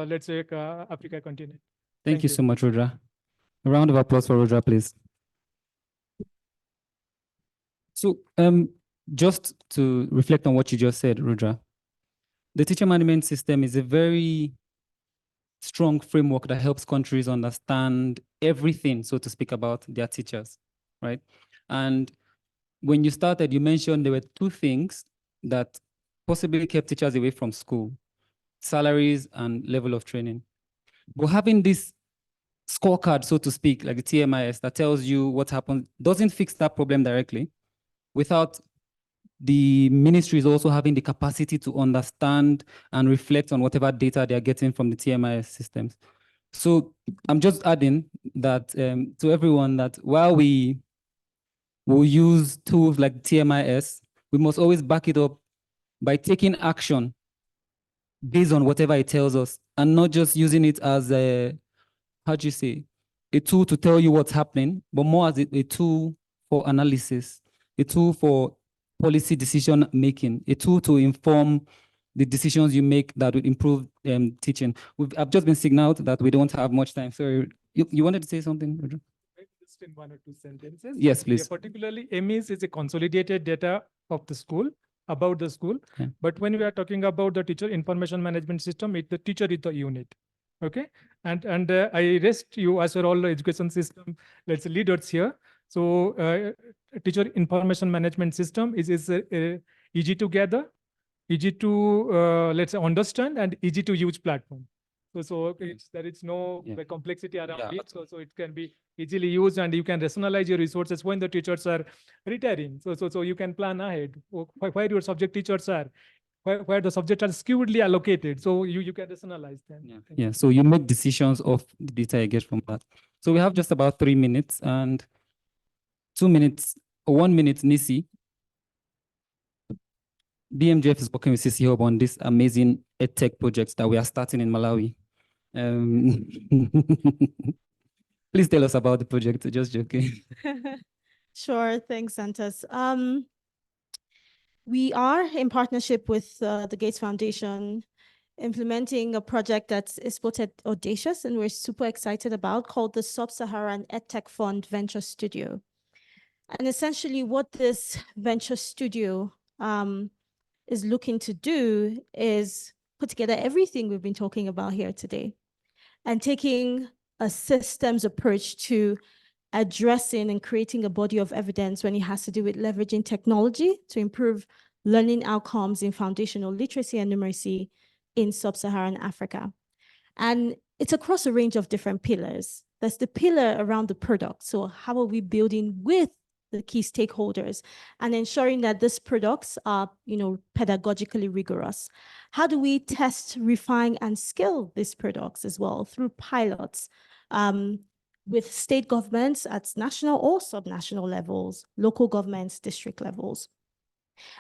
let's say Africa continent. Thank you so much, Rudra. A round of applause for Rudra, please. So just to reflect on what you just said, Rudra, the teacher management system is a very strong framework that helps countries understand everything, so to speak, about their teachers, right? And when you started, you mentioned there were two things that possibly kept teachers away from school: salaries and level of training. But having this scorecard, so to speak, like the TMIS, that tells you what happened, doesn't fix that problem directly, without the ministries also having the capacity to understand and reflect on whatever data they are getting from the TMIS systems. So I'm just adding that to everyone, that while we will use tools like TMIS, we must always back it up by taking action based on whatever it tells us, and not just using it as a, how do you say, a tool to tell you what's happening, but more as a tool for analysis, a tool for policy decision making, a tool to inform the decisions you make that would improve teaching. I've just been signaled that we don't have much time. So you wanted to say something, Roger? Just in 1 or 2 sentences. Yes, please. Yeah, particularly, EMIS is a consolidated data of the school, about the school. Yeah. But when we are talking about the teacher information management system, the teacher is the unit. Okay, and I rest you, as are all the education system, let's say, leaders here. So teacher information management system is easy to gather, easy to let's say understand, and easy to use platform. So there is no complexity around it. So it can be easily used, and you can rationalize your resources when the teachers are retiring. So you can plan ahead where your subject teachers are, where the subjects are skewedly allocated. So you can rationalize them. Yeah. So you make decisions of the data you get from that. So we have just about 3 minutes and 2 minutes, or 1 minute, Nisi. BMGF is working with CC Hub on this amazing EdTech project that we are starting in Malawi. Please tell us about the project. Just joking. Sure, thanks, Santos. We are in partnership with the Gates Foundation, implementing a project that's spotted audacious and we're super excited about, called the Sub-Saharan EdTech Fund Venture Studio. And essentially what this venture studio is looking to do is put together everything we've been talking about here today, and taking a systems approach to addressing and creating a body of evidence when it has to do with leveraging technology to improve learning outcomes in foundational literacy and numeracy in sub-Saharan Africa. And it's across a range of different pillars. There's the pillar around the product. So how are we building with the key stakeholders and ensuring that these products are, pedagogically rigorous? How do we test, refine, and scale these products as well through pilots with state governments at national or subnational levels, local governments, district levels?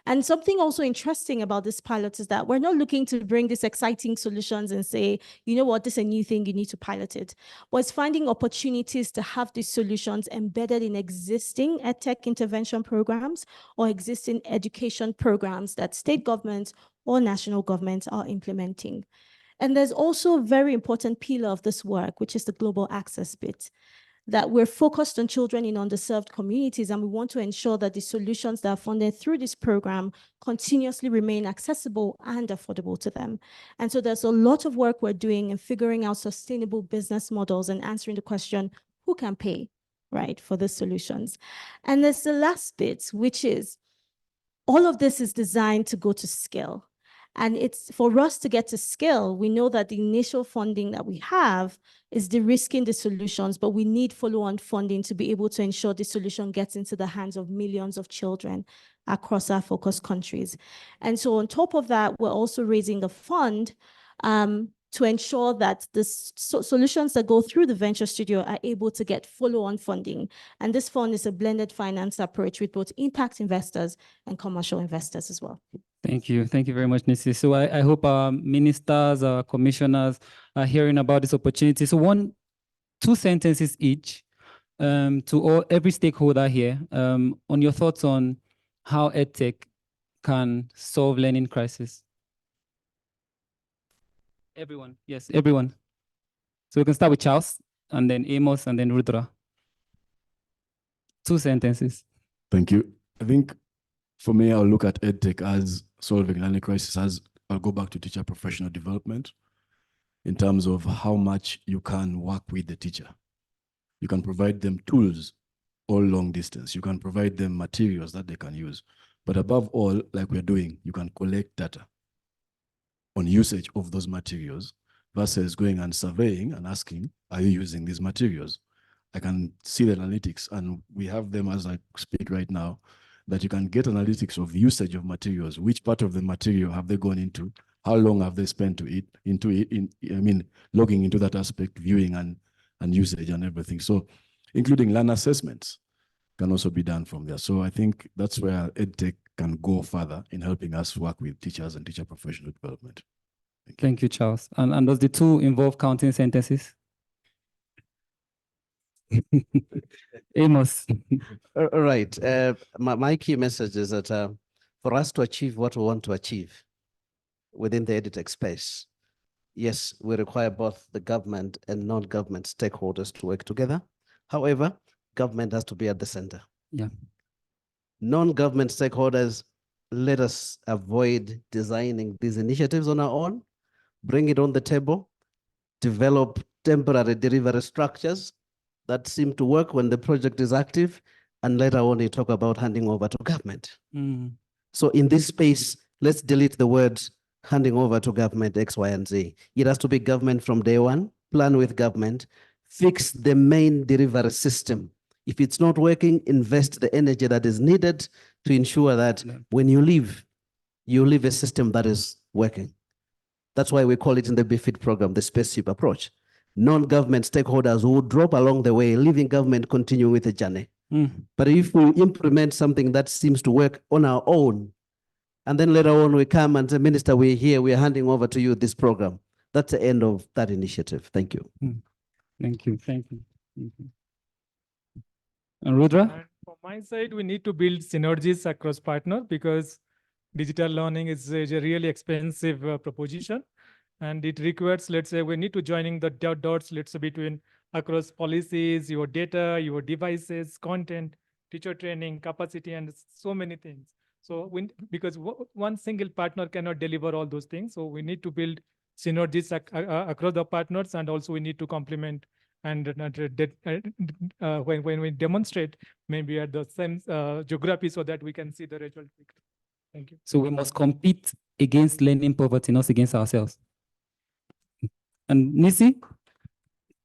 And something also interesting about this pilot is that we're not looking to bring these exciting solutions and say, you know what, this is a new thing, you need to pilot it. But it's finding opportunities to have these solutions embedded in existing EdTech intervention programs or existing education programs that state governments or national governments are implementing. And there's also a very important pillar of this work, which is the global access bit, that we're focused on children in underserved communities, and we want to ensure that the solutions that are funded through this program continuously remain accessible and affordable to them. And so there's a lot of work we're doing in figuring out sustainable business models and answering the question, who can pay, right, for the solutions? And there's the last bit, which is all of this is designed to go to scale. And it's for us to get to scale, we know that the initial funding that we have is de-risking the solutions, but we need follow-on funding to be able to ensure the solution gets into the hands of millions of children across our focus countries. And so on top of that, we're also raising a fund to ensure that the solutions that go through the Venture Studio are able to get follow-on funding. And this fund is a blended finance approach with both impact investors and commercial investors as well. Thank you. Thank you very much, Nisi. So I hope our ministers, our commissioners are hearing about this opportunity. So two sentences each to every stakeholder here on your thoughts on how EdTech can solve learning crisis. Everyone, yes, everyone. So we can start with Charles, and then Amos, and then Rudra. 2 sentences. Thank you. I think for me, I'll look at EdTech as solving learning crisis, as I'll go back to teacher professional development in terms of how much you can work with the teacher. You can provide them tools all long distance. You can provide them materials that they can use. But above all, like we're doing, you can collect data on usage of those materials versus going and surveying and asking, are you using these materials? I can see the analytics, and we have them as I speak right now, that you can get analytics of usage of materials. Which part of the material have they gone into? How long have they spent logging into that aspect, viewing and usage and everything. So including learner assessments can also be done from there. So I think that's where EdTech can go further in helping us work with teachers and teacher professional development. Thank you, Charles. And does the 2 involve counting sentences? Amos. All right. My key message is that for us to achieve what we want to achieve within the EdTech space, yes, we require both the government and non-government stakeholders to work together. However, government has to be at the center. Yeah. Non-government stakeholders, let us avoid designing these initiatives on our own, bring it on the table, develop temporary delivery structures that seem to work when the project is active, and later on you talk about handing over to government. So in this space, let's delete the words handing over to government X, Y, and Z. It has to be government from day one, plan with government, fix the main delivery system. If it's not working, invest the energy that is needed to ensure that when you leave a system that is working. That's why we call it in the BFIT program, the spaceship approach. Non-government stakeholders will drop along the way, leaving government continuing with the journey. But if we implement something that seems to work on our own, and then later on we come and say, Minister, we're here, we're handing over to you this program. That's the end of that initiative. Thank you. Thank you. Thank you. Thank you. And Rudra? And from my side, we need to build synergies across partners because digital learning is a really expensive proposition. And it requires, let's say, we need to joining the dots, let's say, between across policies, your data, your devices, content, teacher training, capacity, and so many things. So because one single partner cannot deliver all those things. So we need to build synergies across the partners, and also we need to complement and when we demonstrate maybe at the same geography so that we can see the result. Thank you. So we must compete against learning poverty, not against ourselves. And Nisi,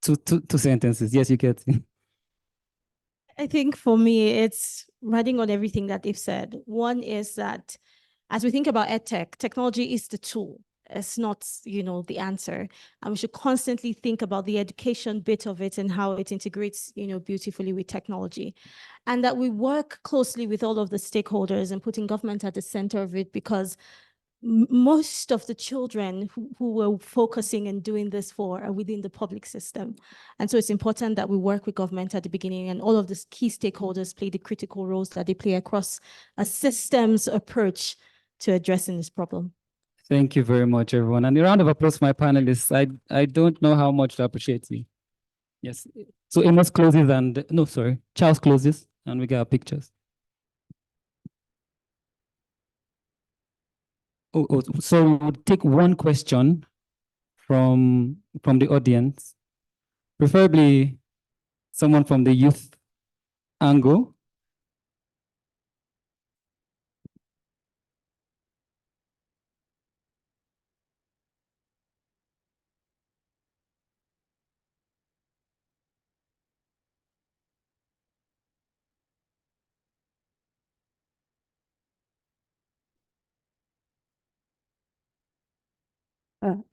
two sentences. Yes, you get. I think for me, it's riding on everything that they've said. One is that as we think about EdTech, technology is the tool. is not, the answer. And we should constantly think about the education bit of it and how it integrates, beautifully with technology. And that we work closely with all of the stakeholders and putting government at the center of it, because most of the children who we're focusing and doing this for are within the public system. And so it's important that we work with government at the beginning, and all of the key stakeholders play the critical roles that they play across a systems approach to addressing this problem. Thank you very much, everyone. And a round of applause for my panelists. I don't know how much to appreciate you. Yes. So Amos closes and, no, sorry, Charles closes and we get our pictures. So we'll take one question from the audience, preferably someone from the youth angle.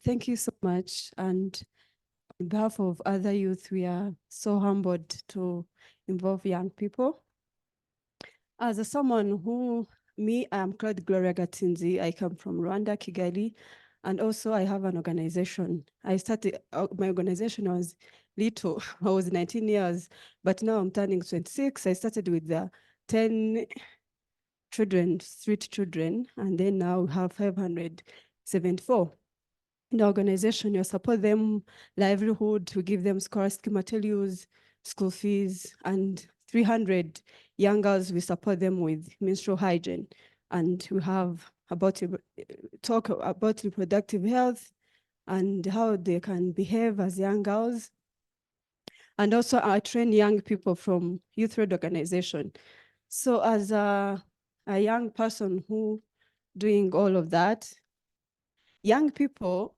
Thank you so much. And on behalf of other youth, we are so humbled to involve young people. As someone I'm Claude Gloria Gatsinzi. I come from Rwanda, Kigali, and also I have an organization. I started, my organization was little, I was 19 years, but now I'm turning 26. I started with 10 children, street children, and then now we have 574. In the organization, you support them livelihood, we give them scholastic materials, school fees, and 300 young girls, we support them with menstrual hygiene. And we have talk about reproductive health and how they can behave as young girls. And also I train young people from youth-led organization. So as a young person who doing all of that, young people,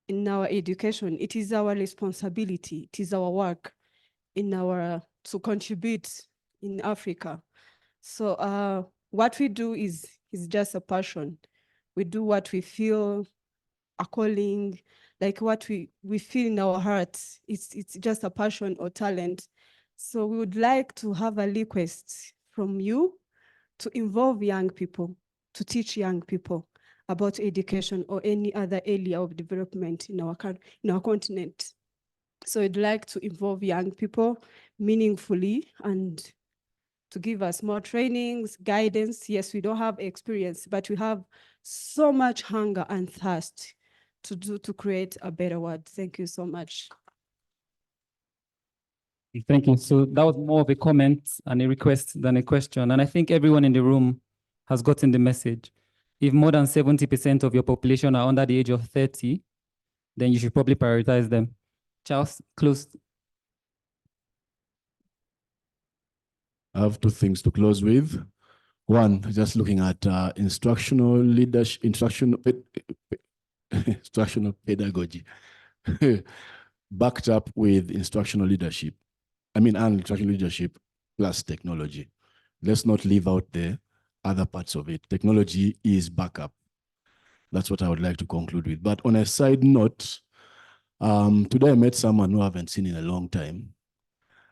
in our education, it is our responsibility, it is our work to contribute in Africa. So what we do is just a passion. We do what we feel a calling, like what we feel in our hearts. It's just a passion or talent. So we would like to have a request from you to involve young people, to teach young people about education or any other area of development in our continent. So I'd like to involve young people meaningfully and to give us more trainings, guidance. Yes, we don't have experience, but we have so much hunger and thirst to create a better world. Thank you so much. Thank you. So that was more of a comment and a request than a question. And I think everyone in the room has gotten the message. If more than 70% of your population are under the age of 30, then you should probably prioritize them. Charles, close. I have two things to close with. One, just looking at instructional leadership, instructional pedagogy, backed up with instructional leadership. And instructional leadership plus technology. Let's not leave out the other parts of it. Technology is backup. That's what I would like to conclude with. But on a side note, today I met someone who I haven't seen in a long time.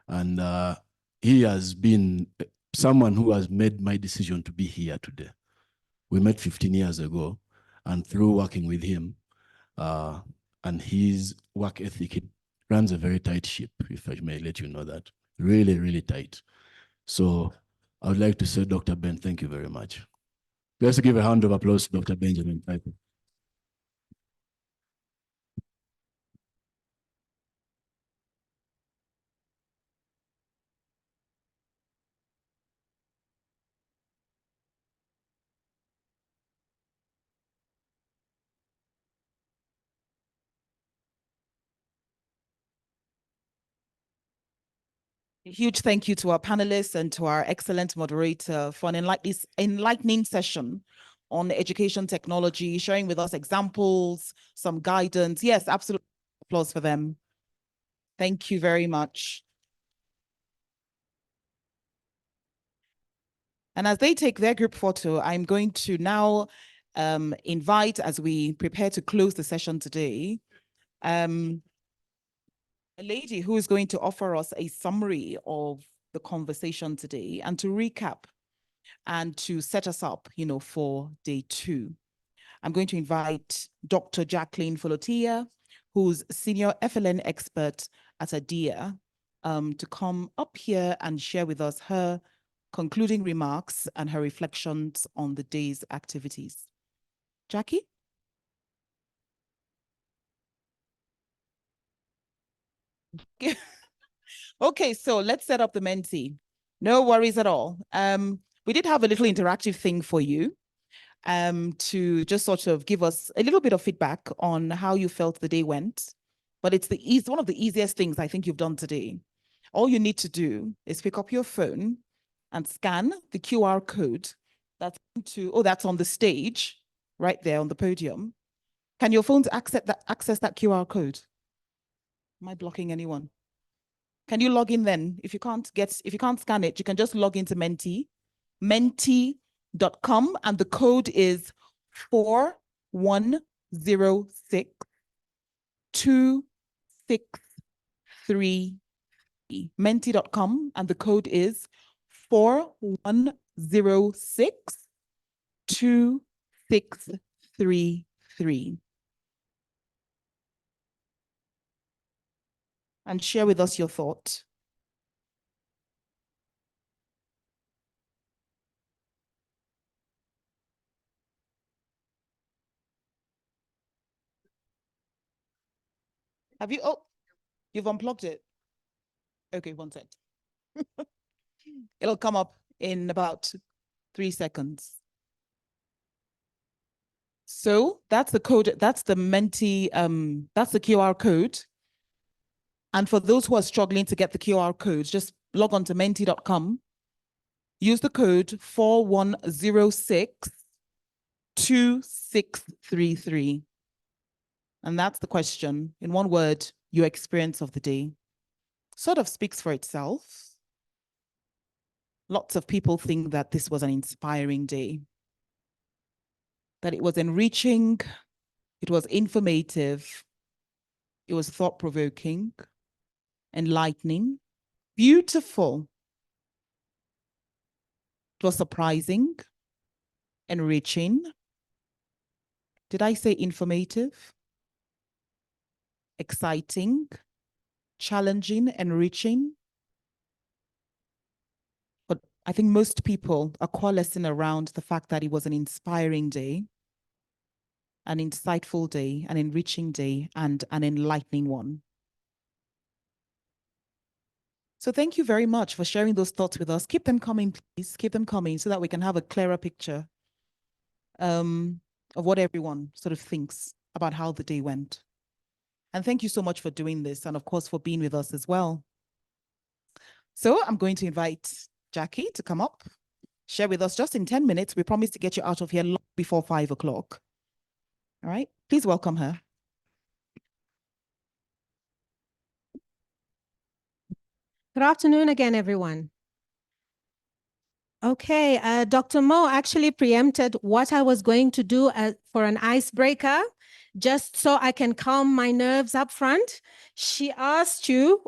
And he has been someone who has made my decision to be here today. We met 15 years ago, and through working with him and his work ethic, it runs a very tight ship, if I may let you know that. Really, really tight. So I would like to say, Dr. Ben, thank you very much. Let's give a round of applause to Dr. Benjamin Piper. A huge thank you to our panelists and to our excellent moderator for an enlightening session on education technology, sharing with us examples, some guidance. Yes, absolute applause for them. Thank you very much. And as they take their group photo, I'm going to now invite, as we prepare to close the session today, a lady who is going to offer us a summary of the conversation today and to recap and to set us up, for day 2. I'm going to invite Dr. Jacqueline Folotia, who's senior FLN expert at ADEA, to come up here and share with us her concluding remarks and her reflections on the day's activities. Jackie? Okay, so let's set up the Menti. No worries at all. We did have a little interactive thing for you to just sort of give us a little bit of feedback on how you felt the day went. But it's one of the easiest things I think you've done today. All you need to do is pick up your phone and scan the QR code that's on the stage right there on the podium. Can your phones access that QR code? Am I blocking anyone? Can you log in then? If you can't scan it, you can just log into Menti, menti.com, and the code is 4106-263. Menti.com, and the code is 4106-2633. And share with us your thought. Have you? Oh, you've unplugged it. Okay, one sec. It'll come up in about 3 seconds. So that's the code. That's the Menti. That's the QR code. And for those who are struggling to get the QR code, just log on to menti.com. Use the code 4106-2633. And that's the question. In one word, your experience of the day. Sort of speaks for itself. Lots of people think that this was an inspiring day, that it was enriching, it was informative, it was thought-provoking, enlightening, beautiful. It was surprising, enriching. Did I say informative? Exciting, challenging, enriching. But I think most people are coalescing around the fact that it was an inspiring day, an insightful day, an enriching day, and an enlightening one. So thank you very much for sharing those thoughts with us. Keep them coming, please. Keep them coming so that we can have a clearer picture of what everyone sort of thinks about how the day went. And thank you so much for doing this, and of course for being with us as well. So I'm going to invite Jackie to come up, share with us just in 10 minutes. We promise to get you out of here long before 5 o'clock. All right, please welcome her. Good afternoon again, everyone. Okay, Dr. Mo actually preempted what I was going to do for an icebreaker, just so I can calm my nerves up front. She asked you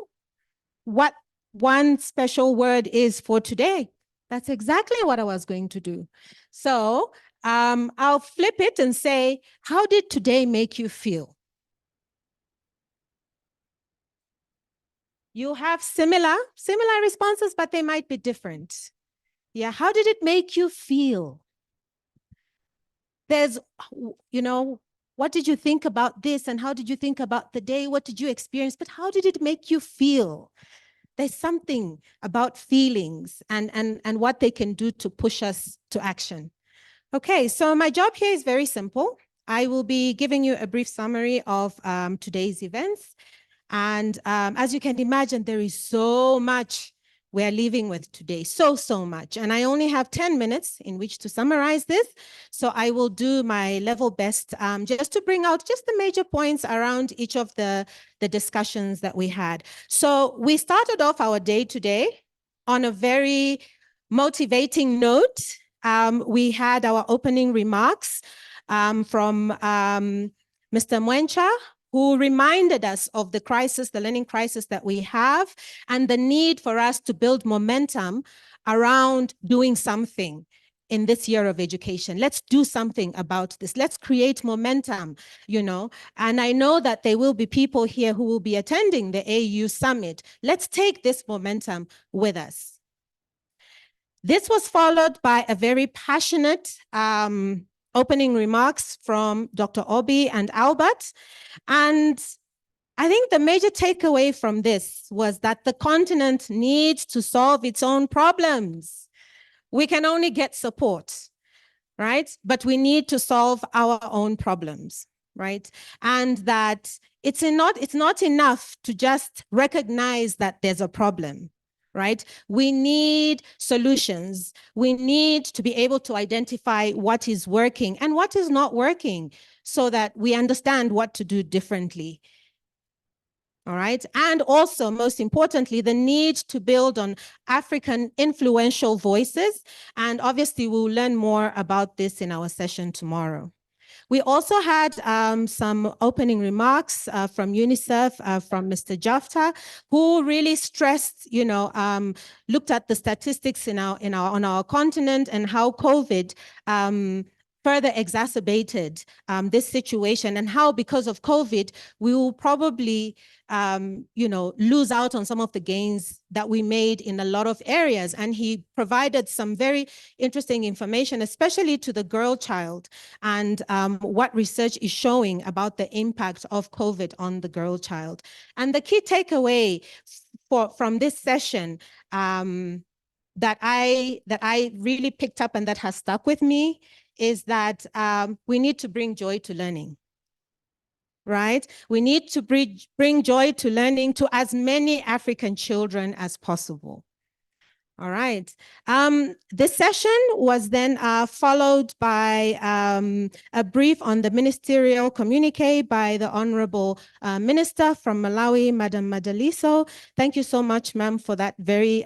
what one special word is for today. That's exactly what I was going to do. So I'll flip it and say, how did today make you feel? You have similar responses, but they might be different. Yeah, how did it make you feel? There's, what did you think about this? And how did you think about the day? What did you experience? But how did it make you feel? There's something about feelings and what they can do to push us to action. Okay, so my job here is very simple. I will be giving you a brief summary of today's events. And as you can imagine, there is so much we're leaving with today, so much. And I only have 10 minutes in which to summarize this. So I will do my level best just to bring out just the major points around each of the discussions that we had. So we started off our day today on a very motivating note. We had our opening remarks from Mr. Mwencha, who reminded us of the crisis, the learning crisis that we have, and the need for us to build momentum around doing something in this year of education. Let's do something about this. Let's create momentum, And I know that there will be people here who will be attending the AU Summit. Let's take this momentum with us. This was followed by a very passionate opening remarks from Dr. Obi and Albert. And I think the major takeaway from this was that the continent needs to solve its own problems. We can only get support, right? But we need to solve our own problems, right? And that it's not enough to just recognize that there's a problem, right? We need solutions. We need to be able to identify what is working and what is not working so that we understand what to do differently. All right. And also, most importantly, the need to build on African influential voices. And obviously, we'll learn more about this in our session tomorrow. We also had some opening remarks from UNICEF, from Mr. Jafta, who really stressed, looked at the statistics on our continent and how COVID further exacerbated this situation, and how because of COVID, we will probably lose out on some of the gains that we made in a lot of areas. And he provided some very interesting information, especially to the girl child, and what research is showing about the impact of COVID on the girl child. And the key takeaway from this session that I really picked up and that has stuck with me is that we need to bring joy to learning. Right? We need to bring joy to learning to as many African children as possible. All right. This session was then followed by a brief on the ministerial communique by the Honorable Minister from Malawi, Madam Madaliso. Thank you so much, ma'am, for that very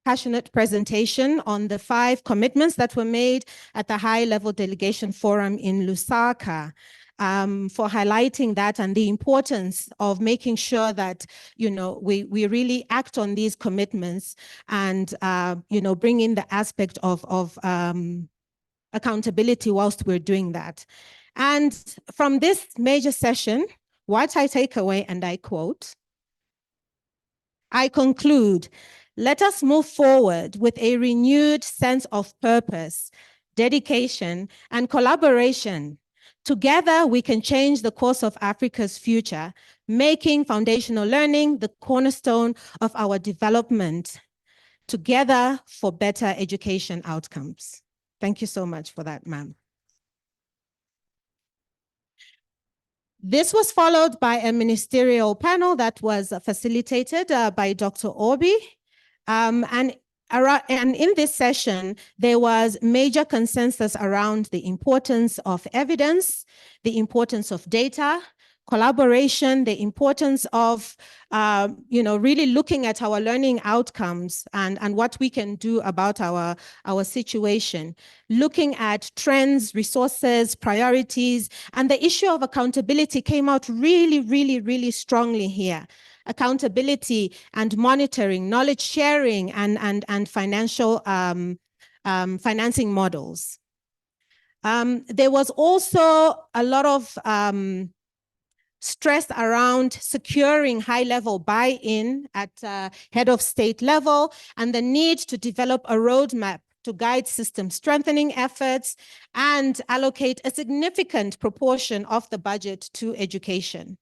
passionate presentation on the 5 commitments that were made at the high-level delegation forum in Lusaka. For highlighting that and the importance of making sure that, we really act on these commitments and, bring in the aspect of accountability whilst we're doing that. And from this major session, what I take away, and I quote, I conclude, let us move forward with a renewed sense of purpose, dedication, and collaboration. Together, we can change the course of Africa's future, making foundational learning the cornerstone of our development, together for better education outcomes. Thank you so much for that, ma'am. This was followed by a ministerial panel that was facilitated by Dr. Obi. And in this session, there was major consensus around the importance of evidence, the importance of data, collaboration, the importance of, really looking at our learning outcomes and what we can do about our situation, looking at trends, resources, priorities, and the issue of accountability came out really, really, really strongly here. Accountability and monitoring, knowledge sharing, and financial financing models. There was also a lot of stress around securing high-level buy-in at head of state level and the need to develop a roadmap to guide system strengthening efforts and allocate a significant proportion of the budget to education.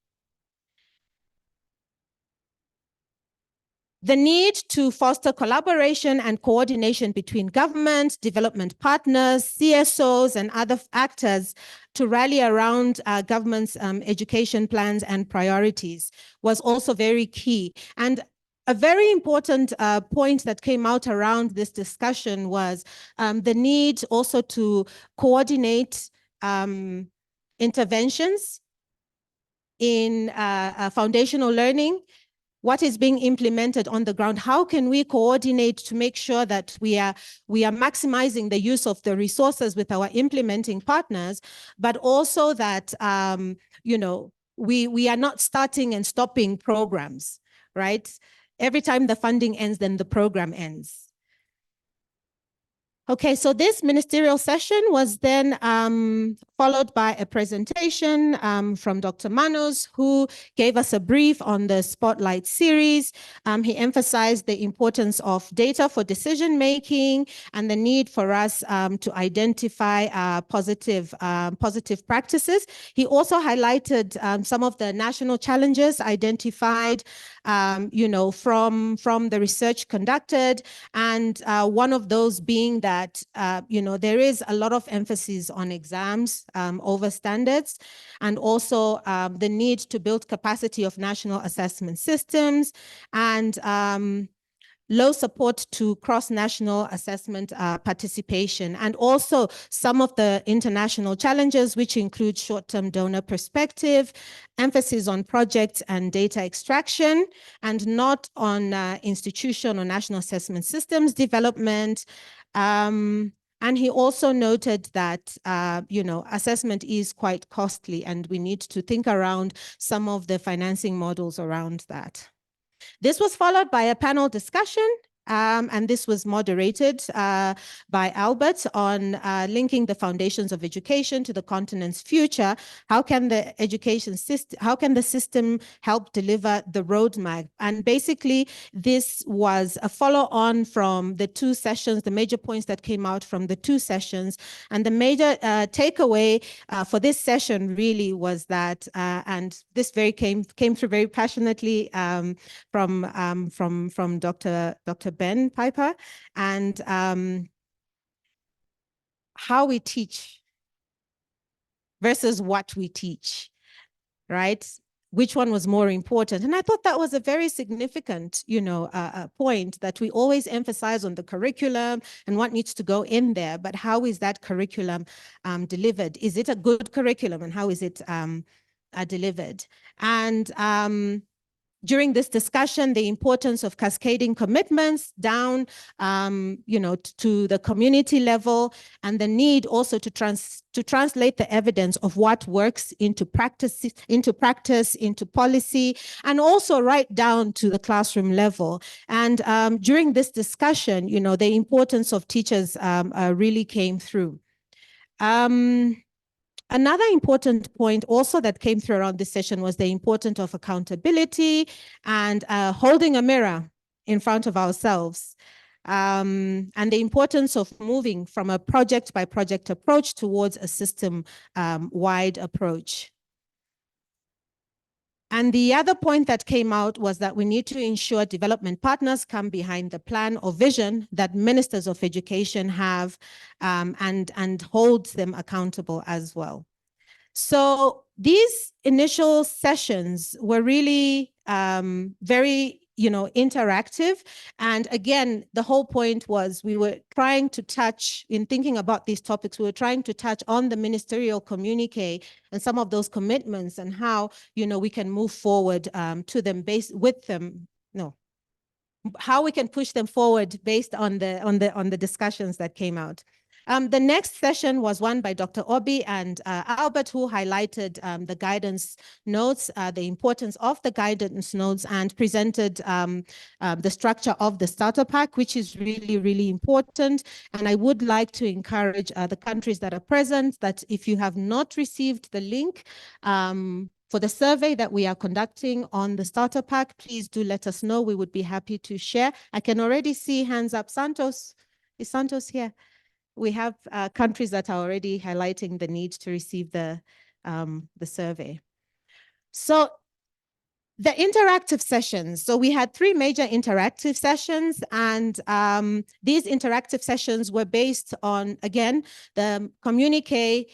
The need to foster collaboration and coordination between government, development partners, CSOs, and other actors to rally around government's education plans and priorities was also very key. And a very important point that came out around this discussion was the need also to coordinate interventions in foundational learning what is being implemented on the ground? How can we coordinate to make sure that we are maximizing the use of the resources with our implementing partners, but also that you know, we are not starting and stopping programs, right? Every time the funding ends, then the program ends. Okay, so this ministerial session was then followed by a presentation from Dr. Manos, who gave us a brief on the Spotlight series. He emphasized the importance of data for decision making and the need for us to identify positive practices. He also highlighted some of the national challenges identified, you know, from the research conducted, and one of those being that you know, there is a lot of emphasis on exams over standards, and also the need to build capacity of national assessment systems, and low support to cross-national assessment participation, and also some of the international challenges, which include short-term donor perspective, emphasis on project and data extraction, and not on institution or national assessment systems development. And he also noted that, you know, assessment is quite costly, and we need to think around some of the financing models around that. This was followed by a panel discussion, and this was moderated by Albert on linking the foundations of education to the continent's future. How can the education system, how can the system help deliver the roadmap? And basically, this was a follow-on from the two sessions, the major points that came out from the two sessions. And the major takeaway for this session really was that, and this came through very passionately from Dr. Ben Piper, and how we teach versus what we teach, right? Which one was more important? And I thought that was a very significant, you know, point, that we always emphasize on the curriculum and what needs to go in there, but how is that curriculum delivered? Is it a good curriculum, and how is it delivered? And during this discussion, the importance of cascading commitments down, you know, to the community level, and the need also to translate the evidence of what works into practice, into policy, and also right down to the classroom level. And during this discussion, you know, the importance of teachers really came through. Another important point also that came through around this session was the importance of accountability and holding a mirror in front of ourselves, and the importance of moving from a project by project approach towards a system-wide approach. And the other point that came out was that we need to ensure development partners come behind the plan or vision that ministers of education have, and hold them accountable as well. So these initial sessions were really very, you know, interactive. And again, the whole point was we were trying to touch, in thinking about these topics, we were trying to touch on the ministerial communique and some of those commitments, and how, you know, we can move forward to them how we can push them forward based on the discussions that came out. The next session was one by Dr. Obi and Albert, who highlighted the guidance notes, the importance of the guidance notes, and presented the structure of the starter pack, which is really, really important. And I would like to encourage the countries that are present that if you have not received the link for the survey that we are conducting on the starter pack, please do let us know. We would be happy to share. I can already see hands up. Santos, is Santos here? We have countries that are already highlighting the need to receive the survey. So the interactive sessions. So we had 3 major interactive sessions, and these interactive sessions were based on, again, the communique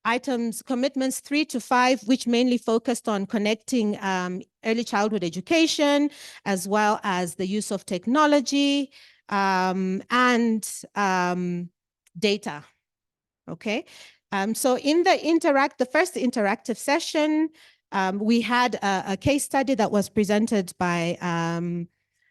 items, commitments 3 to 5, which mainly focused on connecting early childhood education, as well as the use of technology, and data. Okay. So in the first interactive session, We had a case study that was presented by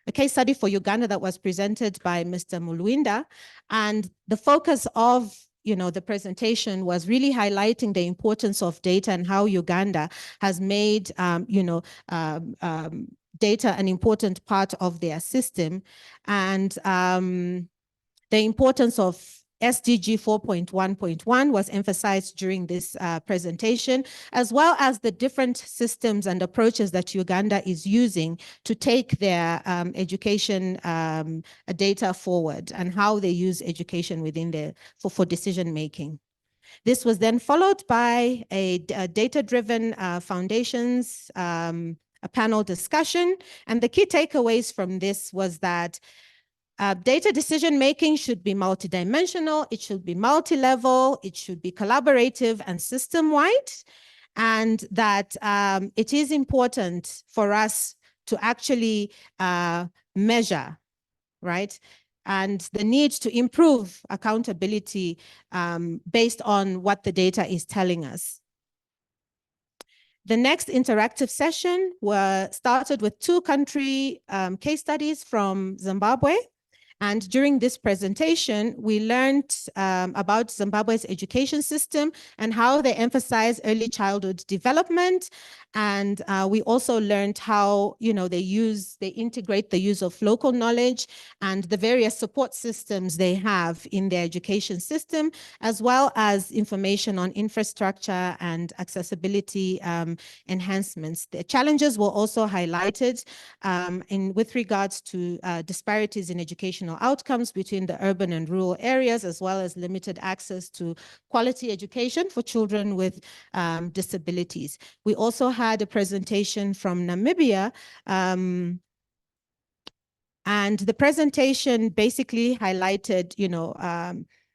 a case study for Uganda that was presented by Mr. Mulwinda, and the focus of the presentation was really highlighting the importance of data and how Uganda has made data an important part of their system, and the importance of SDG 4.1.1 was emphasized during this presentation, as well as the different systems and approaches that Uganda is using to take their education data forward and how they use education within for decision making. This was then followed by a data-driven foundations, a panel discussion. And the key takeaways from this was that data decision-making should be multidimensional, it should be multi-level, it should be collaborative and system-wide, and that it is important for us to actually measure, right? And the need to improve accountability based on what the data is telling us. The next interactive session started with 2 country case studies from Zimbabwe. And during this presentation, we learned about Zimbabwe's education system and how they emphasize early childhood development. And we also learned how they integrate the use of local knowledge and the various support systems they have in their education system, as well as information on infrastructure and accessibility enhancements. The challenges were also highlighted with regards to disparities in educational outcomes between the urban and rural areas, as well as limited access to quality education for children with disabilities. We also had a presentation from Namibia, and the presentation basically highlighted,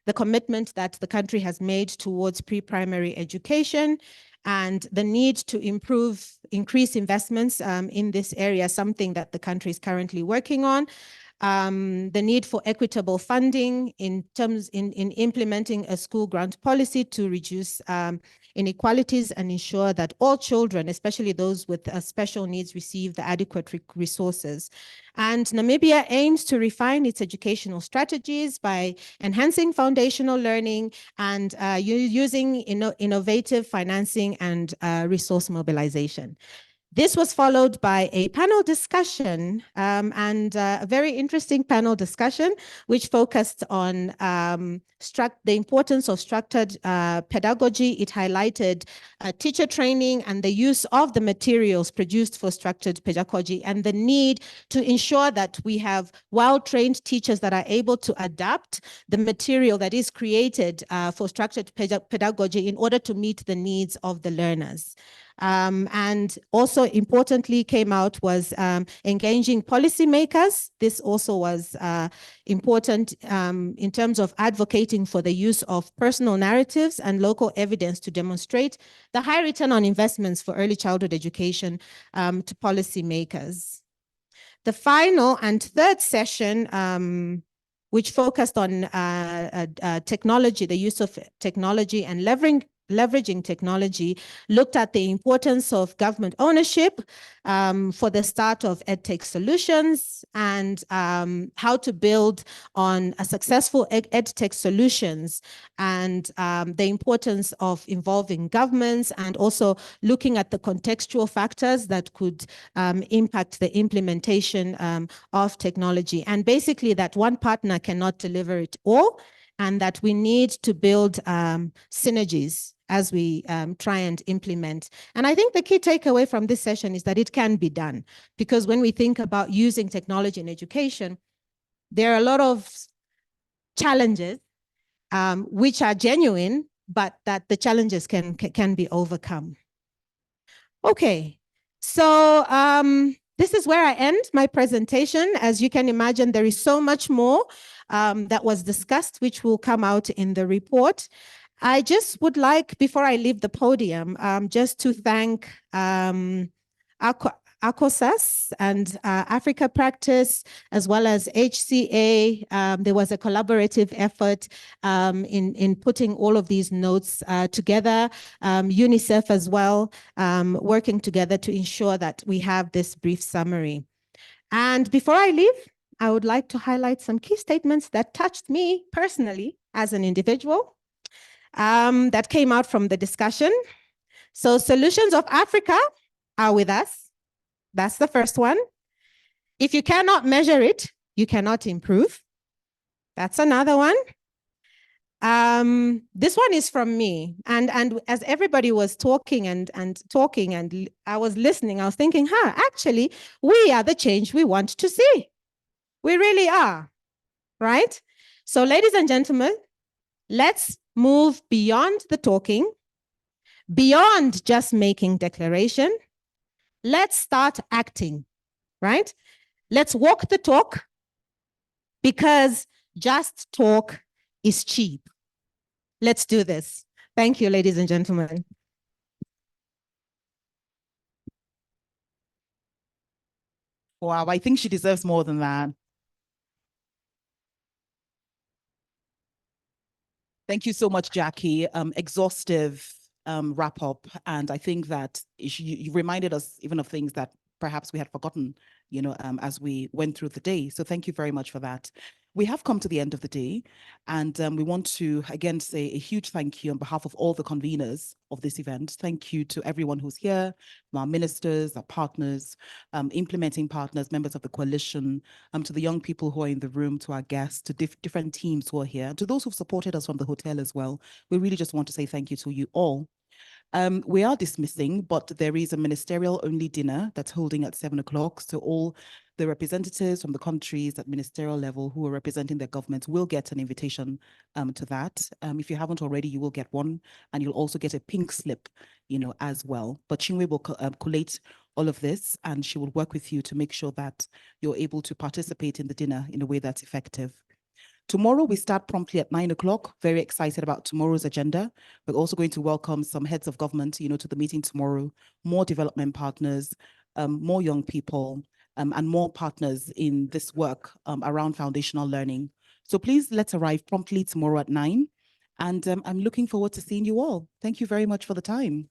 the commitment that the country has made towards pre-primary education and the need to increase investments in this area, something that the country is currently working on. The need for equitable funding in implementing a school grant policy to reduce inequalities and ensure that all children, especially those with special needs, receive the adequate resources. And Namibia aims to refine its educational strategies by enhancing foundational learning and using innovative financing and resource mobilization. This was followed by a panel discussion and a very interesting panel discussion, which focused on the importance of structured pedagogy. It highlighted teacher training and the use of the materials produced for structured pedagogy and the need to ensure that we have well-trained teachers that are able to adapt the material that is created for structured pedagogy in order to meet the needs of the learners. And also importantly came out was engaging policymakers. This also was important in terms of advocating for the use of personal narratives and local evidence to demonstrate the high return on investments for early childhood education to policymakers. The final and third session, which focused on technology, the use of technology and leveraging technology, looked at the importance of government ownership for the start of EdTech solutions and how to build on a successful EdTech solutions and the importance of involving governments and also looking at the contextual factors that could impact the implementation of technology. And basically that one partner cannot deliver it all, and that we need to build synergies as we try and implement. And I think the key takeaway from this session is that it can be done, because when we think about using technology in education, there are a lot of challenges which are genuine, but that the challenges can be overcome. Okay, so this is where I end my presentation. As you can imagine, there is so much more that was discussed, which will come out in the report. I just would like, before I leave the podium, just to thank our ACOSAS and Africa Practice, as well as HCA. There was a collaborative effort in putting all of these notes together. UNICEF as well, working together to ensure that we have this brief summary. And before I leave, I would like to highlight some key statements that touched me personally as an individual that came out from the discussion. So Solutions of Africa are with us. That's the first one. If you cannot measure it, you cannot improve. That's another one. This one is from me. And as everybody was talking and I was listening, I was thinking, actually, we are the change we want to see. We really are, right? So ladies and gentlemen, let's move beyond the talking, beyond just making declaration. Let's start acting, right? Let's walk the talk, because just talk is cheap. Let's do this. Thank you, ladies and gentlemen. Wow, I think she deserves more than that. Thank you so much, Jackie. Exhaustive wrap up. And I think that you reminded us even of things that perhaps we had forgotten, as we went through the day. So thank you very much for that. We have come to the end of the day, and we want to again say a huge thank you on behalf of all the conveners of this event. Thank you to everyone who's here, our ministers, our partners, implementing partners, members of the coalition, to the young people who are in the room, to our guests, to different teams who are here, to those who've supported us from the hotel as well. We really just want to say thank you to you all. We are dismissing, but there is a ministerial only dinner that's holding at 7 o'clock. So all the representatives from the countries at ministerial level who are representing their governments will get an invitation to that. If you haven't already, you will get one, and you'll also get a pink slip, as well. But Chinwe will collate all of this, and she will work with you to make sure that you're able to participate in the dinner in a way that's effective. Tomorrow, we start promptly at 9 o'clock. Very excited about tomorrow's agenda. We're also going to welcome some heads of government, to the meeting tomorrow, more development partners, more young people, and more partners in this work around foundational learning. So please, let's arrive promptly tomorrow at 9. And I'm looking forward to seeing you all. Thank you very much for the time.